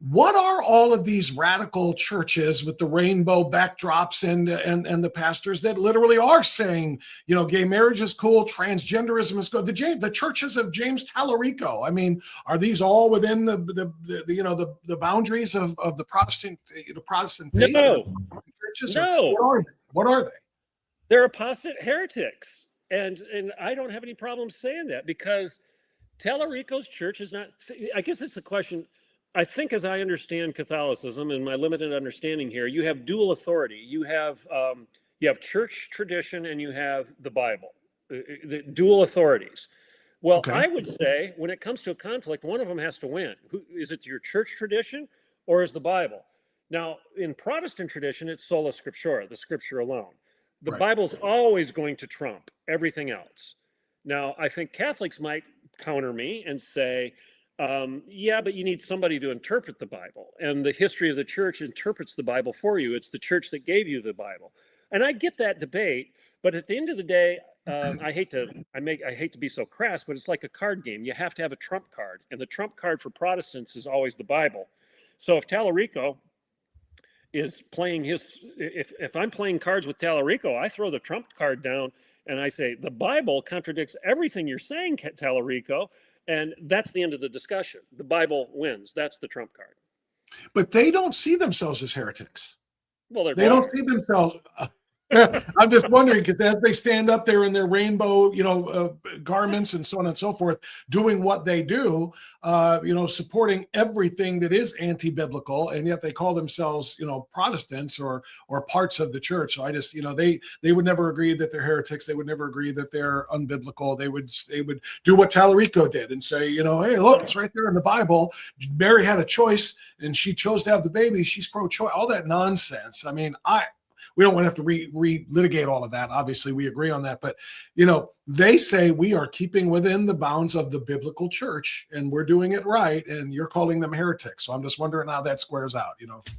What are all of these radical churches with the rainbow backdrops and the pastors that literally are saying, gay marriage is cool, transgenderism is good? The churches of James Tallarico. I mean, are these all within the boundaries of the Protestant faith? No. Churches? No. What are they? They're apostate heretics, and I don't have any problem saying that, because Tallarico's church is not. I guess it's a question. I think, as I understand Catholicism and my limited understanding here, you have dual authority. You have church tradition and you have the Bible, the dual authorities. Well, okay. I would say when it comes to a conflict, one of them has to win. Is it your church tradition or is the Bible? Now, in Protestant tradition, it's sola scriptura, the scripture alone. The right. Bible's always going to trump everything else. Now, I think Catholics might counter me and say, yeah, but you need somebody to interpret the Bible, and the history of the church interprets the Bible for you. It's the church that gave you the Bible. And I get that debate, but at the end of the day, I hate to be so crass, but it's like a card game. You have to have a trump card, and the trump card for Protestants is always the Bible. So if Tallarico is playing if I'm playing cards with Tallarico, I throw the trump card down and I say, the Bible contradicts everything you're saying, Tallarico. And that's the end of the discussion. The Bible wins. That's the trump card. But they don't see themselves as heretics. Well, They don't see themselves. I'm just wondering, because as they stand up there in their rainbow, garments and so on and so forth, doing what they do, supporting everything that is anti-biblical, and yet they call themselves, Protestants or parts of the church. So I just, they would never agree that they're heretics. They would never agree that they're unbiblical. They would do what Tallarico did and say, hey, look, it's right there in the Bible. Mary had a choice, and she chose to have the baby. She's pro-choice. All that nonsense. I mean, we don't want to have to re-litigate all of that. Obviously, we agree on that. But, they say we are keeping within the bounds of the biblical church and we're doing it right. And you're calling them heretics. So I'm just wondering how that squares out,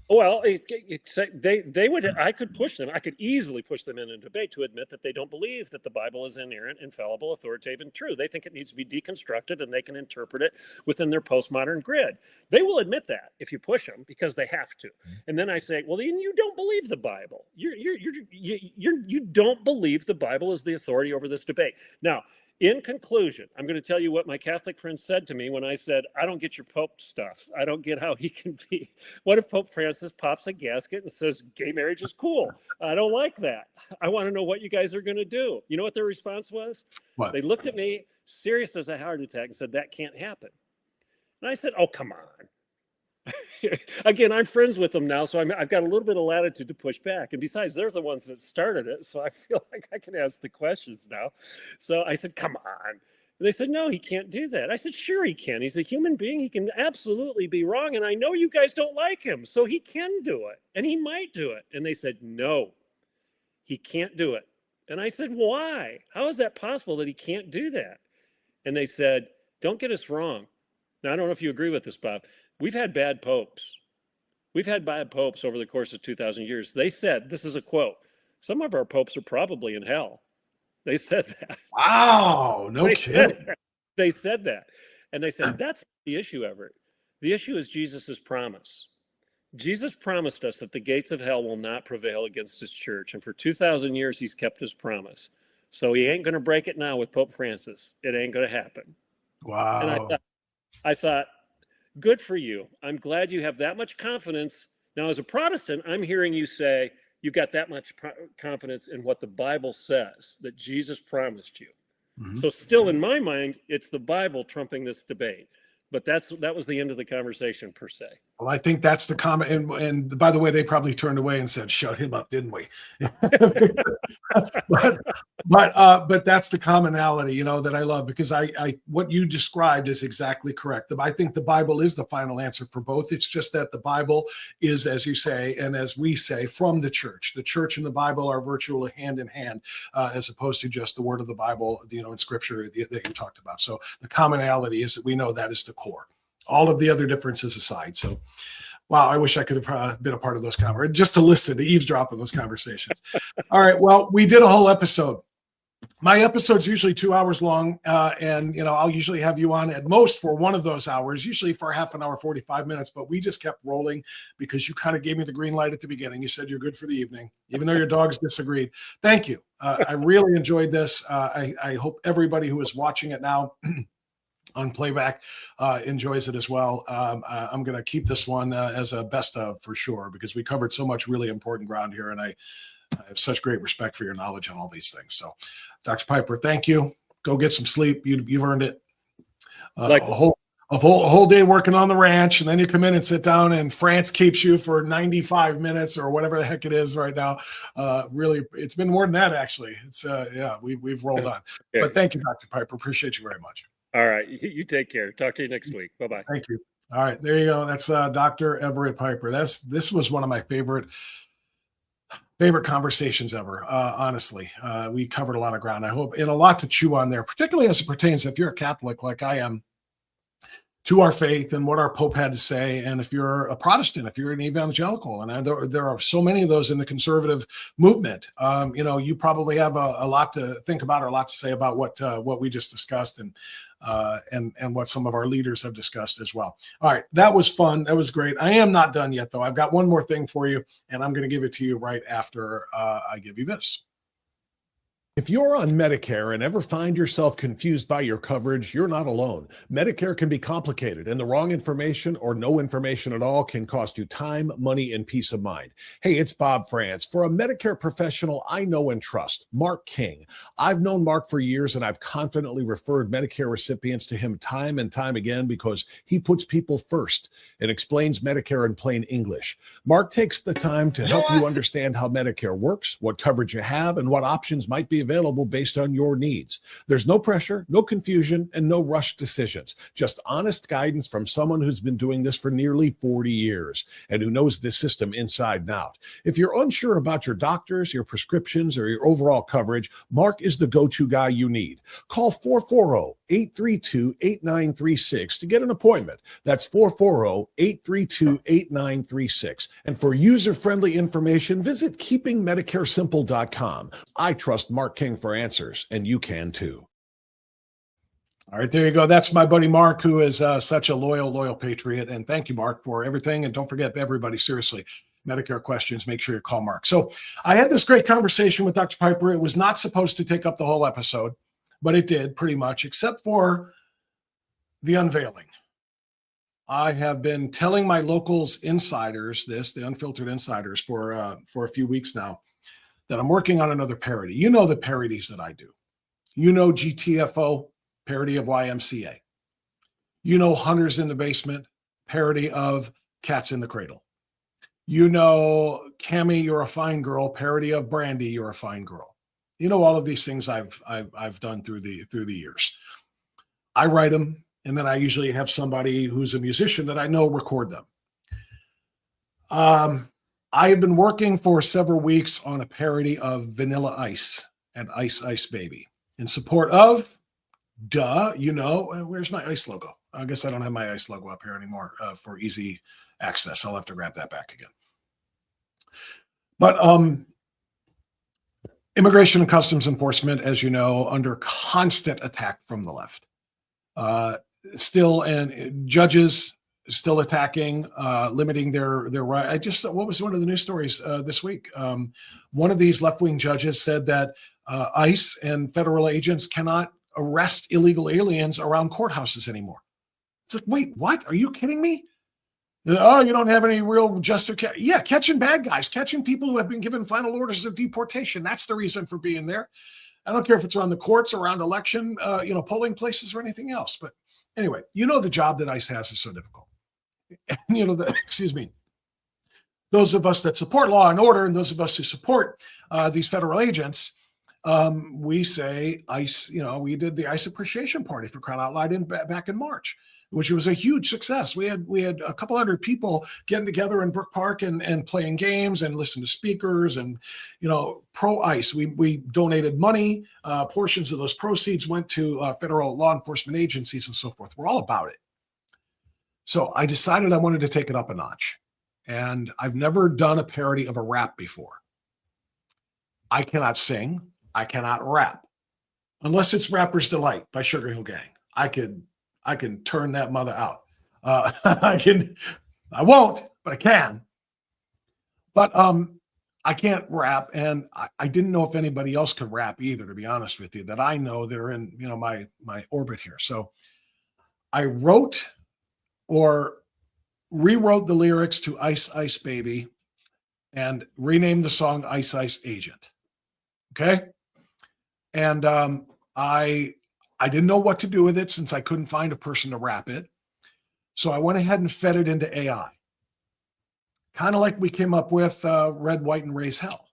Well, they would, I could push them. I could easily push them in a debate to admit that they don't believe that the Bible is inerrant, infallible, authoritative, and true. They think it needs to be deconstructed and they can interpret it within their postmodern grid. They will admit that if you push them, because they have to. And then I say, well, then you don't believe the Bible. You don't believe the Bible is the authority over this debate. Now, in conclusion, I'm going to tell you what my Catholic friend said to me when I said, I don't get your Pope stuff. I don't get how he can be. What if Pope Francis pops a gasket and says gay marriage is cool? I don't like that. I want to know what you guys are going to do. You know what their response was? What? They looked at me, serious as a heart attack, and said, that can't happen. And I said, oh, come on. Again, I'm friends with them now, so I've got a little bit of latitude to push back. And besides, they're the ones that started it, so I feel like I can ask the questions now. So I said, come on. And they said, no, he can't do that. I said, sure he can. He's a human being. He can absolutely be wrong. And I know you guys don't like him, so he can do it. And he might do it. And they said, no, he can't do it. And I said, why? How is that possible that he can't do that? And they said, don't get us wrong. Now, I don't know if you agree with this, Bob. We've had bad popes. We've had bad popes over the course of 2,000 years. They said, this is a quote, some of our popes are probably in hell. They said that. Wow, no kidding. They said that. And they said, that's the issue, Everett. The issue is Jesus's promise. Jesus promised us that the gates of hell will not prevail against his church. And for 2,000 years, he's kept his promise. So he ain't going to break it now with Pope Francis. It ain't going to happen. Wow. And I thought, good for you. I'm glad you have that much confidence. Now, as a Protestant, I'm hearing you say you've got that much confidence in what the Bible says, that Jesus promised you. Mm-hmm. So still in my mind, it's the Bible trumping this debate. But that was the end of the conversation, per se. Well, I think that's the comment. And by the way, they probably turned away and said, shut him up, didn't we? but that's the commonality, that I love, because I what you described is exactly correct. I think the Bible is the final answer for both. It's just that the Bible is, as you say, and as we say, from the church. The church and the Bible are virtually hand in hand, as opposed to just the word of the Bible, in Scripture that you talked about. So the commonality is that we know that is the core. All of the other differences aside. So, wow, I wish I could have been a part of those conversations, just to listen, to eavesdrop on those conversations. All right, well, we did a whole episode. My episode's usually 2 hours long, and I'll usually have you on at most for one of those hours, usually for half an hour, 45 minutes. But we just kept rolling because you kind of gave me the green light at the beginning. You said you're good for the evening, even though your dogs disagreed. Thank you. I really enjoyed this. I hope everybody who is watching it now on playback enjoys it as well. I'm going to keep this one as a best of for sure, because we covered so much really important ground here, and I have such great respect for your knowledge on all these things. So, Dr. Piper, thank you. Go get some sleep. You've earned it. A whole day working on the ranch, and then you come in and sit down, and France keeps you for 95 minutes or whatever the heck it is right now. Really, it's been more than that, actually. It's we've rolled on. Okay. But thank you, Dr. Piper. Appreciate you very much. All right. You take care. Talk to you next week. Bye-bye. Thank you. All right. There you go. That's Dr. Everett Piper. This was one of my favorite conversations ever. Honestly, we covered a lot of ground. I hope, and a lot to chew on there, particularly as it pertains, if you're a Catholic like I am, to our faith and what our Pope had to say. And if you're a Protestant, if you're an evangelical, and there are so many of those in the conservative movement, you probably have a lot to think about or a lot to say about what we just discussed and what some of our leaders have discussed as well. All right. That was fun. That was great. I am not done yet, though. I've got one more thing for you, and I'm going to give it to you right after I give you this. If you're on Medicare and ever find yourself confused by your coverage, you're not alone. Medicare can be complicated, and the wrong information or no information at all can cost you time, money, and peace of mind. Hey, it's Bob Frantz. For a Medicare professional I know and trust, Mark King. I've known Mark for years, and I've confidently referred Medicare recipients to him time and time again because he puts people first and explains Medicare in plain English. Mark takes the time to help you understand how Medicare works, what coverage you have, and what options might be available based on your needs. There's no pressure, no confusion, and no rushed decisions. Just honest guidance from someone who's been doing this for nearly 40 years and who knows this system inside and out. If you're unsure about your doctors, your prescriptions, or your overall coverage, Mark is the go-to guy you need. Call 440-832-8936 to get an appointment. That's 440-832-8936. And for user-friendly information, visit keepingmedicaresimple.com. I trust Mark King for answers, and you can too. All right, there you go. That's my buddy Mark, who is such a loyal patriot. And thank you, Mark, for everything. And don't forget, everybody, seriously, Medicare questions, make sure you call Mark. So I had this great conversation with Dr. Piper. It was not supposed to take up the whole episode, but it did pretty much, except for the unveiling. I have been telling my locals insiders this, the Unfiltered insiders, for a few weeks now, that I'm working on another parody. You know the parodies that I do. You know GTFO, parody of YMCA. You know Hunters in the Basement, parody of Cats in the Cradle. You know Cammie, You're a Fine Girl, parody of Brandy, You're a Fine Girl. You know all of these things I've done through the years. I write them, and then I usually have somebody who's a musician that I know record them. I have been working for several weeks on a parody of Vanilla Ice and Ice Ice Baby in support of, where's my ICE logo? I guess I don't have my ICE logo up here anymore for easy access. I'll have to grab that back again. But Immigration and Customs Enforcement, as you know, under constant attack from the left. And judges still attacking, limiting their right. What was one of the news stories this week? One of these left-wing judges said that ICE and federal agents cannot arrest illegal aliens around courthouses anymore. It's like, wait, what? Are you kidding me? Oh, you don't have any real justice. Yeah, catching bad guys, catching people who have been given final orders of deportation. That's the reason for being there. I don't care if it's around the courts, around election, polling places or anything else. But anyway, the job that ICE has is so difficult. And, those of us that support law and order and those of us who support these federal agents, we say ICE, we did the ICE appreciation party for crying out loud back in March, which was a huge success. We had a couple hundred people getting together in Brook Park and playing games and listening to speakers and, pro ICE. We donated money. Portions of those proceeds went to federal law enforcement agencies and so forth. We're all about it. So I decided I wanted to take it up a notch. And I've never done a parody of a rap before. I cannot sing. I cannot rap. Unless it's Rapper's Delight by Sugar Hill Gang. I can turn that mother out. I won't, but I can. But I can't rap, and I didn't know if anybody else could rap either, to be honest with you, that I know that are in my orbit here. So I wrote or rewrote the lyrics to Ice Ice Baby and renamed the song Ice Ice Agent. Okay? And I didn't know what to do with it since I couldn't find a person to rap it. So I went ahead and fed it into AI. Kind of like we came up with Red, White, and Raise Hell.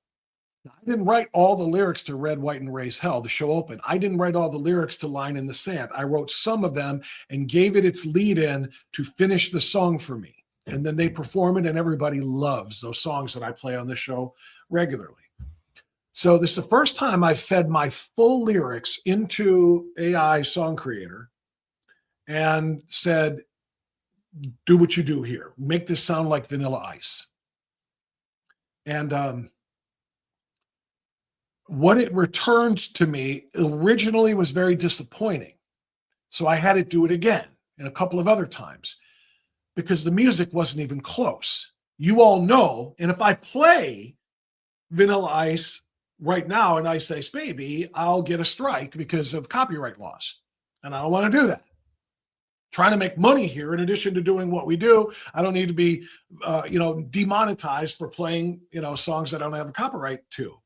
Now, I didn't write all the lyrics to Red, White, and Raise Hell, the show open. I didn't write all the lyrics to Line in the Sand. I wrote some of them and gave it its lead in to finish the song for me. And then they perform it, and everybody loves those songs that I play on the show regularly. So this is the first time I've fed my full lyrics into AI Song Creator and said, do what you do here. Make this sound like Vanilla Ice. And what it returned to me originally was very disappointing. So I had it do it again and a couple of other times because the music wasn't even close. You all know, and if I play Vanilla Ice right now in Ice Ice Baby, I'll get a strike because of copyright laws. And I don't want to do that. Trying to make money here in addition to doing what we do. I don't need to be, demonetized for playing, songs that I don't have a copyright to.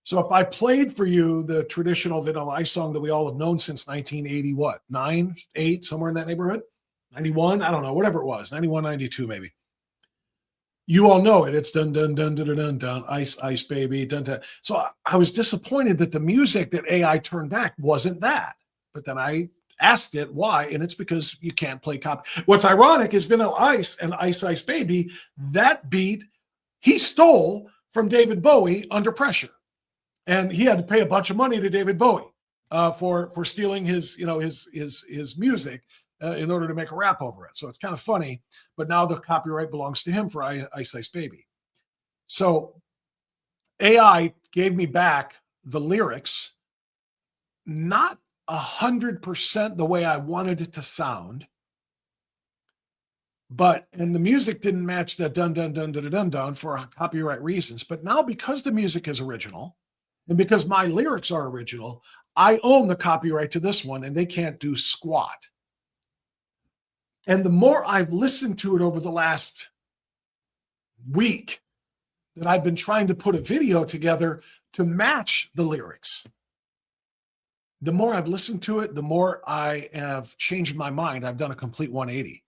So if I played for you the traditional Vanilla Ice song that we all have known since 1980, what, 9, 8, somewhere in that neighborhood? 91? I don't know, whatever it was, 91, 92 maybe. You all know it. It's dun, dun, dun, dun, dun, dun, dun, Ice, Ice Baby, dun, dun. So I was disappointed that the music that AI turned back wasn't that. But then I asked it why, and it's because you can't play copy. What's ironic is Vanilla Ice and Ice Ice Baby, that beat he stole from David Bowie Under Pressure. And he had to pay a bunch of money to David Bowie for stealing his music in order to make a rap over it. So it's kind of funny, but now the copyright belongs to him for Ice Ice Baby. So AI gave me back the lyrics, not 100% the way I wanted it to sound, and the music didn't match that dun dun dun dun dun dun for copyright reasons. But now, because the music is original and because my lyrics are original, I own the copyright to this one, and they can't do squat. And the more I've listened to it over the last week that I've been trying to put a video together to match the lyrics, the more I've listened to it, the more I have changed my mind. I've done a complete 180.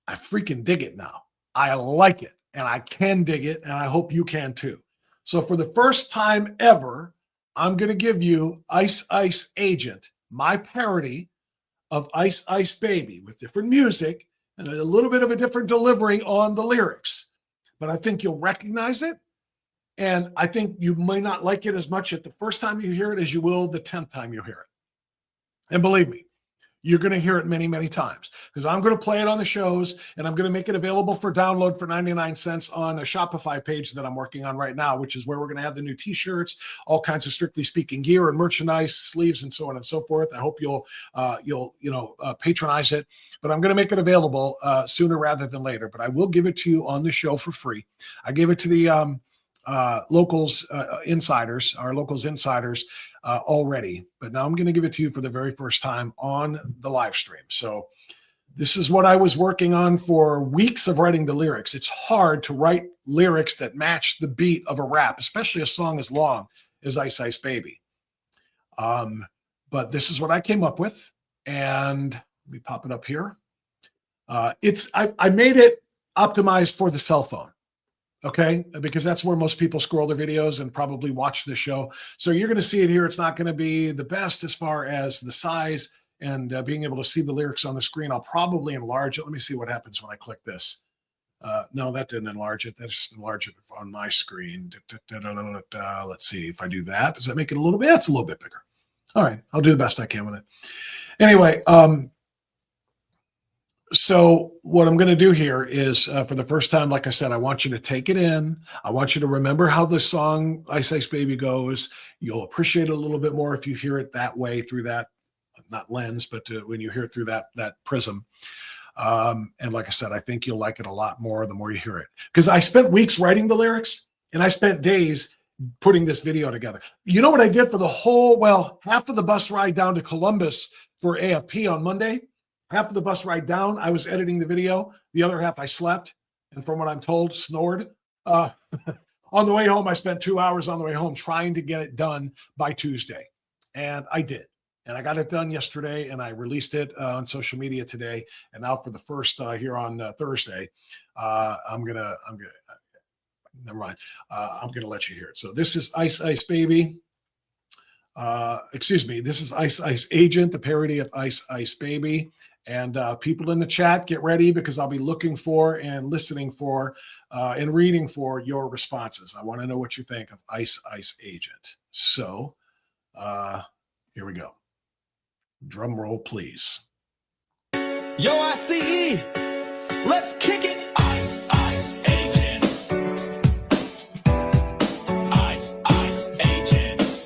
I freaking dig it now. I like it, and I can dig it, and I hope you can too. So for the first time ever, I'm going to give you Ice Ice Agent, my parody of Ice Ice Baby, with different music and a little bit of a different delivery on the lyrics. But I think you'll recognize it. And I think you may not like it as much at the first time you hear it as you will the 10th time you hear it. And believe me, you're going to hear it many, many times, because I'm going to play it on the shows, and I'm going to make it available for download for 99 cents on a Shopify page that I'm working on right now, which is where we're going to have the new t-shirts, all kinds of Strictly Speaking gear and merchandise, sleeves, and so on and so forth. I hope you'll patronize it, but I'm going to make it available sooner rather than later. But I will give it to you on the show for free. I gave it to the locals insiders, our locals insiders already, but now I'm going to give it to you for the very first time on the live stream. So this is what I was working on for weeks of writing the lyrics. It's hard to write lyrics that match the beat of a rap, especially a song as long as Ice Ice Baby. But this is what I came up with, and let me pop it up here. I made it optimized for the cell phone. Okay, because that's where most people scroll their videos and probably watch the show. So you're going to see it here. It's not going to be the best as far as the size and being able to see the lyrics on the screen. I'll probably enlarge it. Let me see what happens when I click this. No, that didn't enlarge it. That just enlarged it on my screen. Let's see if I do that. Does that make it a little bit? It's a little bit bigger. All right, I'll do the best I can with it. Anyway, so what I'm going to do here is, for the first time, like I said, I want you to take it in. I want you to remember how the song Ice Ice Baby goes. You'll appreciate it a little bit more if you hear it that way, through that, not lens, but when you hear it through that prism. And like I said, I think you'll like it a lot more the more you hear it. Because I spent weeks writing the lyrics, and I spent days putting this video together. You know what I did for half of the bus ride down to Columbus for AFP on Monday? Half of the bus ride down, I was editing the video. The other half, I slept, and from what I'm told, snored. On the way home, I spent 2 hours on the way home trying to get it done by Tuesday, and I did. And I got it done yesterday, and I released it on social media today. And now for the first here on Thursday, I'm gonna let you hear it. So this is Ice Ice Baby. This is Ice Ice Agent, the parody of Ice Ice Baby. And people in the chat, get ready, because I'll be looking for and listening for and reading for your responses. I want to know what you think of Ice Ice Agent. So here we go. Drum roll, please. Yo, ICE, let's kick it. Ice Ice Agents. Ice Ice Agents.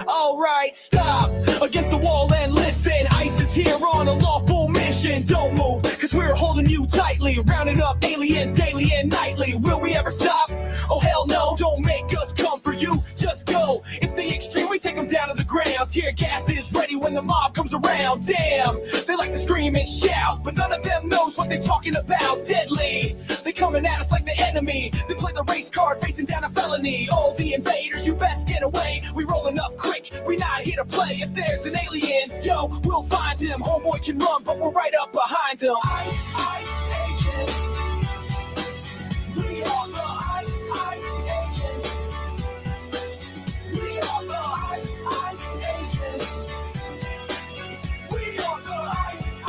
All right, stop against the wall and listen. Ice is here on a lawful mission. Don't move, cause we're holding you tightly. Rounded up aliens daily and nightly. Will we ever stop? Oh hell no, don't make us come for you, just go. If they extreme, we take them down to the ground. Tear gas is ready when the mob comes around. Damn, they like to scream and shout, but none of them knows what they're talking about. Deadly, they coming at us like the enemy. They play the race card, facing down a felony. All the invaders, you best get away. We rolling up quick, we not here to play. If there's an alien, yo, we'll find him. Homeboy can run, but we're right up behind him. Ice agents. We are the ice agents. We are the ice agents. We are the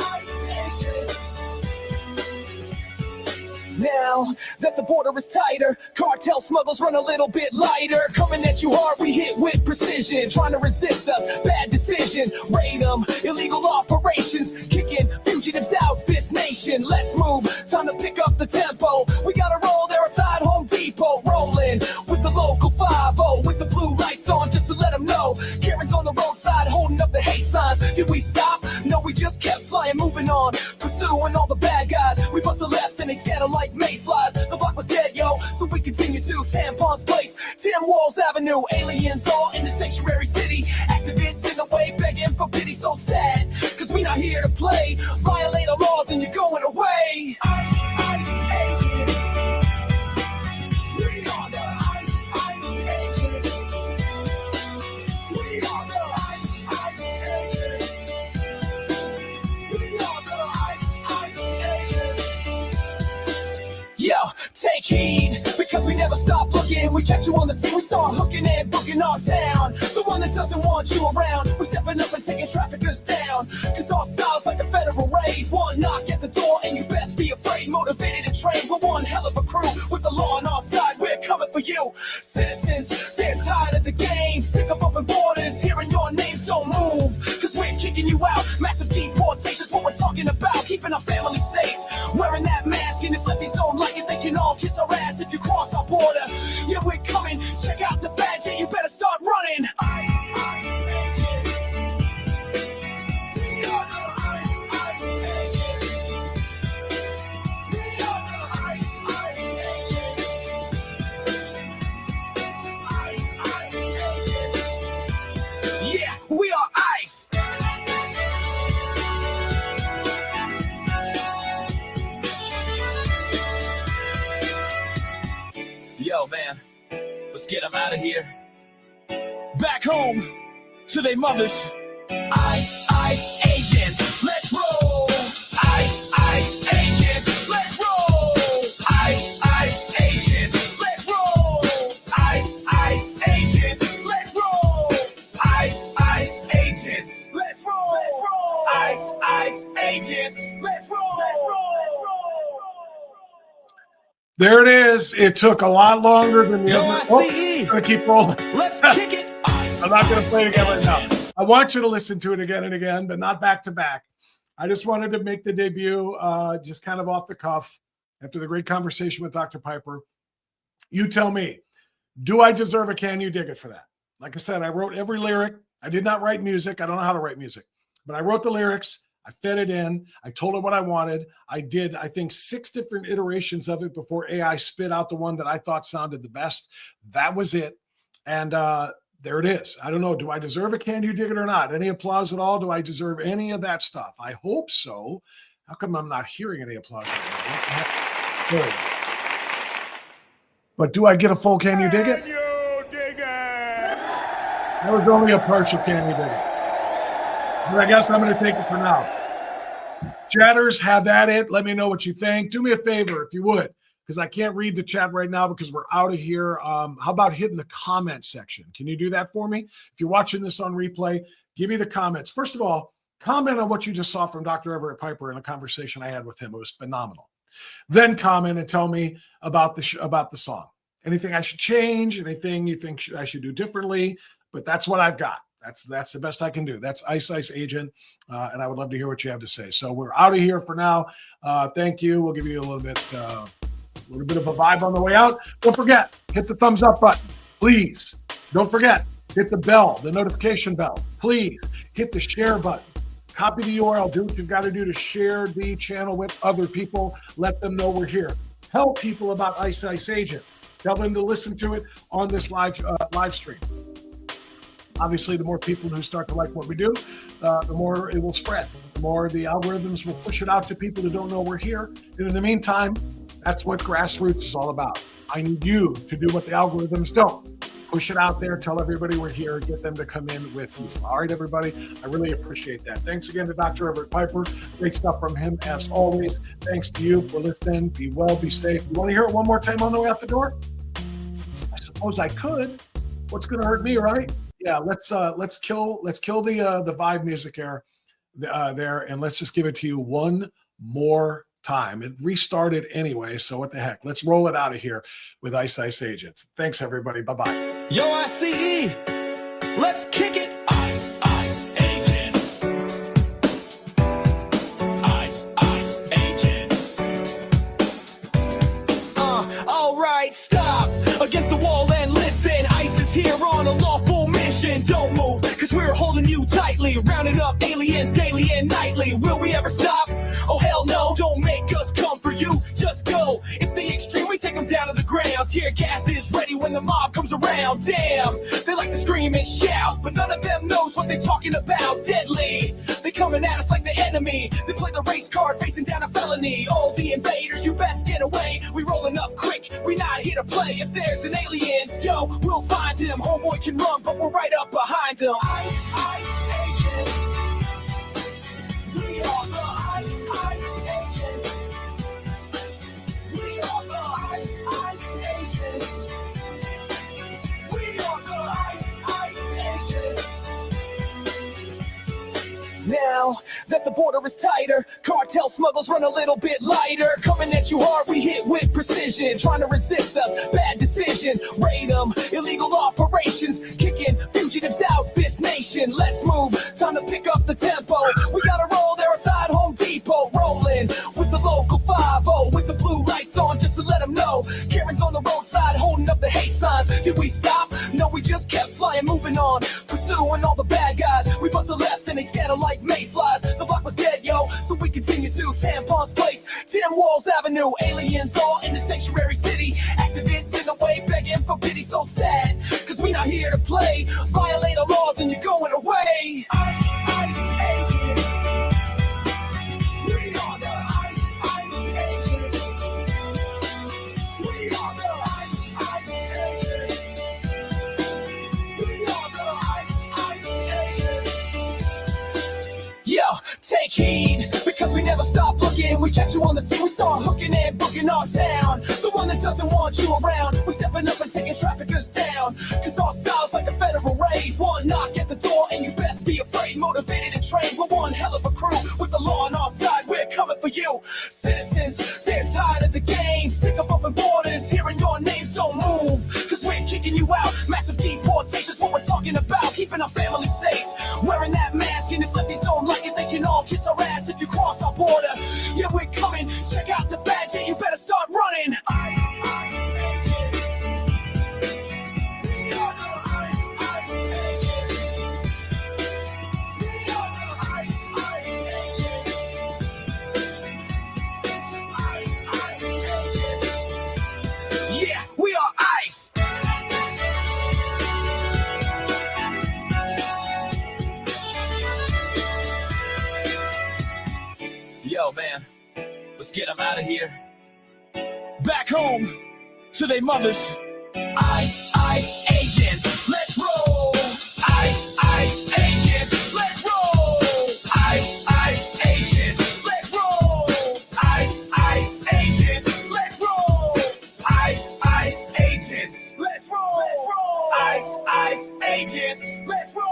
ice agents. Now that the border is tighter, cartel smugglers run a little bit lighter. Coming at you hard, we hit with precision. Trying to resist us, bad decision. Raid them, illegal operations. Kicking fugitives out this nation. Let's move, time to pick up the tempo. We gotta roll there outside Home Depot. Rolling with the local 5-0. With the blue lights on just to let them know. Karen's on the roadside holding up the hate signs. Did we stop? No, we just kept flying, moving on. Pursuing all the bad guys. We bust a left and they scatter like mayflies. The block was dead, yo, so we continue to Tampon's Place, Tim Walls Avenue. Aliens all in the sanctuary city. Activists in the way begging for pity. So sad, cause we not here to play. Violate our laws and you're going away. Ice agents. We are the ice agents. We are the ice agents. We are the ice agents. Yo, take heed, because we never stop looking. We catch you on the scene, we start hooking and booking our town. The one that doesn't want you around. We're stepping up and taking traffickers down. Cause our style's like a federal raid. One knock at the door and you best be afraid. Motivated and trained, we're one hell of a crew. With the law on our side, we're coming for you. Citizens, they're tired of the game. Sick of open borders, hearing your names, don't move. Cause we're kicking you out. Massive deportation's what we're talking about. Keeping our family safe, wearing that mask. And if lefties don't like it, they can all kiss our ass if you cross our border. Yeah, we're coming, check out the badge and you better start running. Ice agents. We are the ice agents. We are the ice agents. Ice agents. Yeah, we are ice. Yo, man, let's get them out of here. Back home to their mothers. Ice agents, let's roll. Ice agents, let's roll. Ice agents, let's roll. Ice agents, let's roll. Ice agents, let's roll. Ice agents, let's roll. There it is. It took a lot longer than the Yo, other. ICE. I'm going to keep rolling. Let's kick it. I'm not going to play it again right now. I want you to listen to it again and again, but not back to back. I just wanted to make the debut just kind of off the cuff after the great conversation with Dr. Piper. You tell me, do I deserve a Can You Dig It for that? Like I said, I wrote every lyric. I did not write music. I don't know how to write music, but I wrote the lyrics. I fed it in. I told it what I wanted. I did, I think, 6 different iterations of it before AI spit out the one that I thought sounded the best. That was it. And there it is. I don't know. Do I deserve a Can You Dig It or not? Any applause at all? Do I deserve any of that stuff? I hope so. How come I'm not hearing any applause right now? But do I get a full Can You Dig It? Can you dig it? That was only a partial Can You Dig It. But I guess I'm going to take it for now. Chatters, have at it. Let me know what you think. Do me a favor, if you would, because I can't read the chat right now because we're out of here. How about hitting the comment section? Can you do that for me? If you're watching this on replay, give me the comments. First of all, comment on what you just saw from Dr. Everett Piper in a conversation I had with him. It was phenomenal. Then comment and tell me about the song. Anything I should change, anything you think I should do differently, but that's what I've got. That's the best I can do. That's Ice Agent, and I would love to hear what you have to say. So we're out of here for now. Thank you. We'll give you a little bit of a vibe on the way out. Don't forget, hit the thumbs up button, please. Don't forget, hit the bell, the notification bell. Please hit the share button. Copy the URL. Do what you've got to do to share the channel with other people. Let them know we're here. Tell people about Ice Agent. Tell them to listen to it on this live stream. Obviously, the more people who start to like what we do, the more it will spread. The more the algorithms will push it out to people who don't know we're here. And in the meantime, that's what grassroots is all about. I need you to do what the algorithms don't. Push it out there, tell everybody we're here, get them to come in with you. All right, everybody, I really appreciate that. Thanks again to Dr. Everett Piper. Great stuff from him as always. Thanks to you for listening. Be well, be safe. You want to hear it one more time on the way out the door? I suppose I could. What's going to hurt me, right? Yeah, let's kill the vibe music there, and let's just give it to you one more time. It restarted anyway, so what the heck? Let's roll it out of here with Ice Agents. Thanks, everybody. Bye-bye. Yo, ICE, let's kick it. Ice Agents. Ice Agents. All right, stop against the wall and listen. ICE is here on a lawful mission. Don't move, cause we're holding you tightly, rounding up aliens daily and nightly. Will we ever stop? Oh hell no, don't make us come for you, just go. If they extreme, we take them down to the ground. Tear gas is ready when the mob comes around. Damn, they like to scream and shout, but none of them knows what they're talking about. Deadly, they coming at us like the enemy. They play the race card, facing down a felony. All the invaders, you best get away. We rolling up quick, we not here to play. If there's an alien, yo, we'll find him. Homeboy can run, but we're right up behind him. Ice Agents. We are the Ice Agents. We are the Ice Agents. We are the Ice Agents. Now that the border is tighter, cartel smuggles run a little bit lighter. Coming at you hard, we hit with precision. Trying to resist us, bad decision. Raid them, illegal operations. Kicking fugitives out this nation. Let's move, time to pick up the tempo. We gotta roll there outside Home Depot. Rolling with the local 5-0. With the blue lights on just to let them know. Karen's on the roadside holding up the hate signs. Did we stop? No, we just kept flying, moving on. Pursuing all the bad guys. We must have left and they scatter like mayflies. The block was dead, yo, so we continue to Tampon's Place, Tim Walls Avenue. Aliens all in the sanctuary city. Activists in the way begging for pity. So sad, cause we not here to play. Violate our laws and you're going away. Ice Agents. We are the Ice Agents. We are the Ice Agents. We are the Ice Agents. Yo, take heed, because we never stop looking. We catch you on the scene, we start hooking and booking our town. The one that doesn't want you around. We're stepping up and taking traffickers down. Cause our style's like a federal raid. One knock at the door and you best be afraid. Motivated and trained, we're one hell of a crew. With the law on our side, we're coming for you. Citizens, they're tired of the game. Sick of open borders, hearing your names, don't move. Cause we're kicking you out. Massive deportation's what we're talking about. Keeping our family safe, wearing that mask. And if lefties don't like it, they can all kiss our ass if you cross our border. Yeah, we're coming, check out the badge and you better start running. Ice Agents. We are the Ice Agents. We are the Ice Agents. Ice Agents. Yeah, we are Ice. Yo, man, let's get them out of here. Back home to their mothers. Ice Agents, let's roll. Ice Agents, let's roll. Ice Agents, let's roll. Ice Agents, let's roll. Ice Agents, let's roll. Ice Agents, let's roll.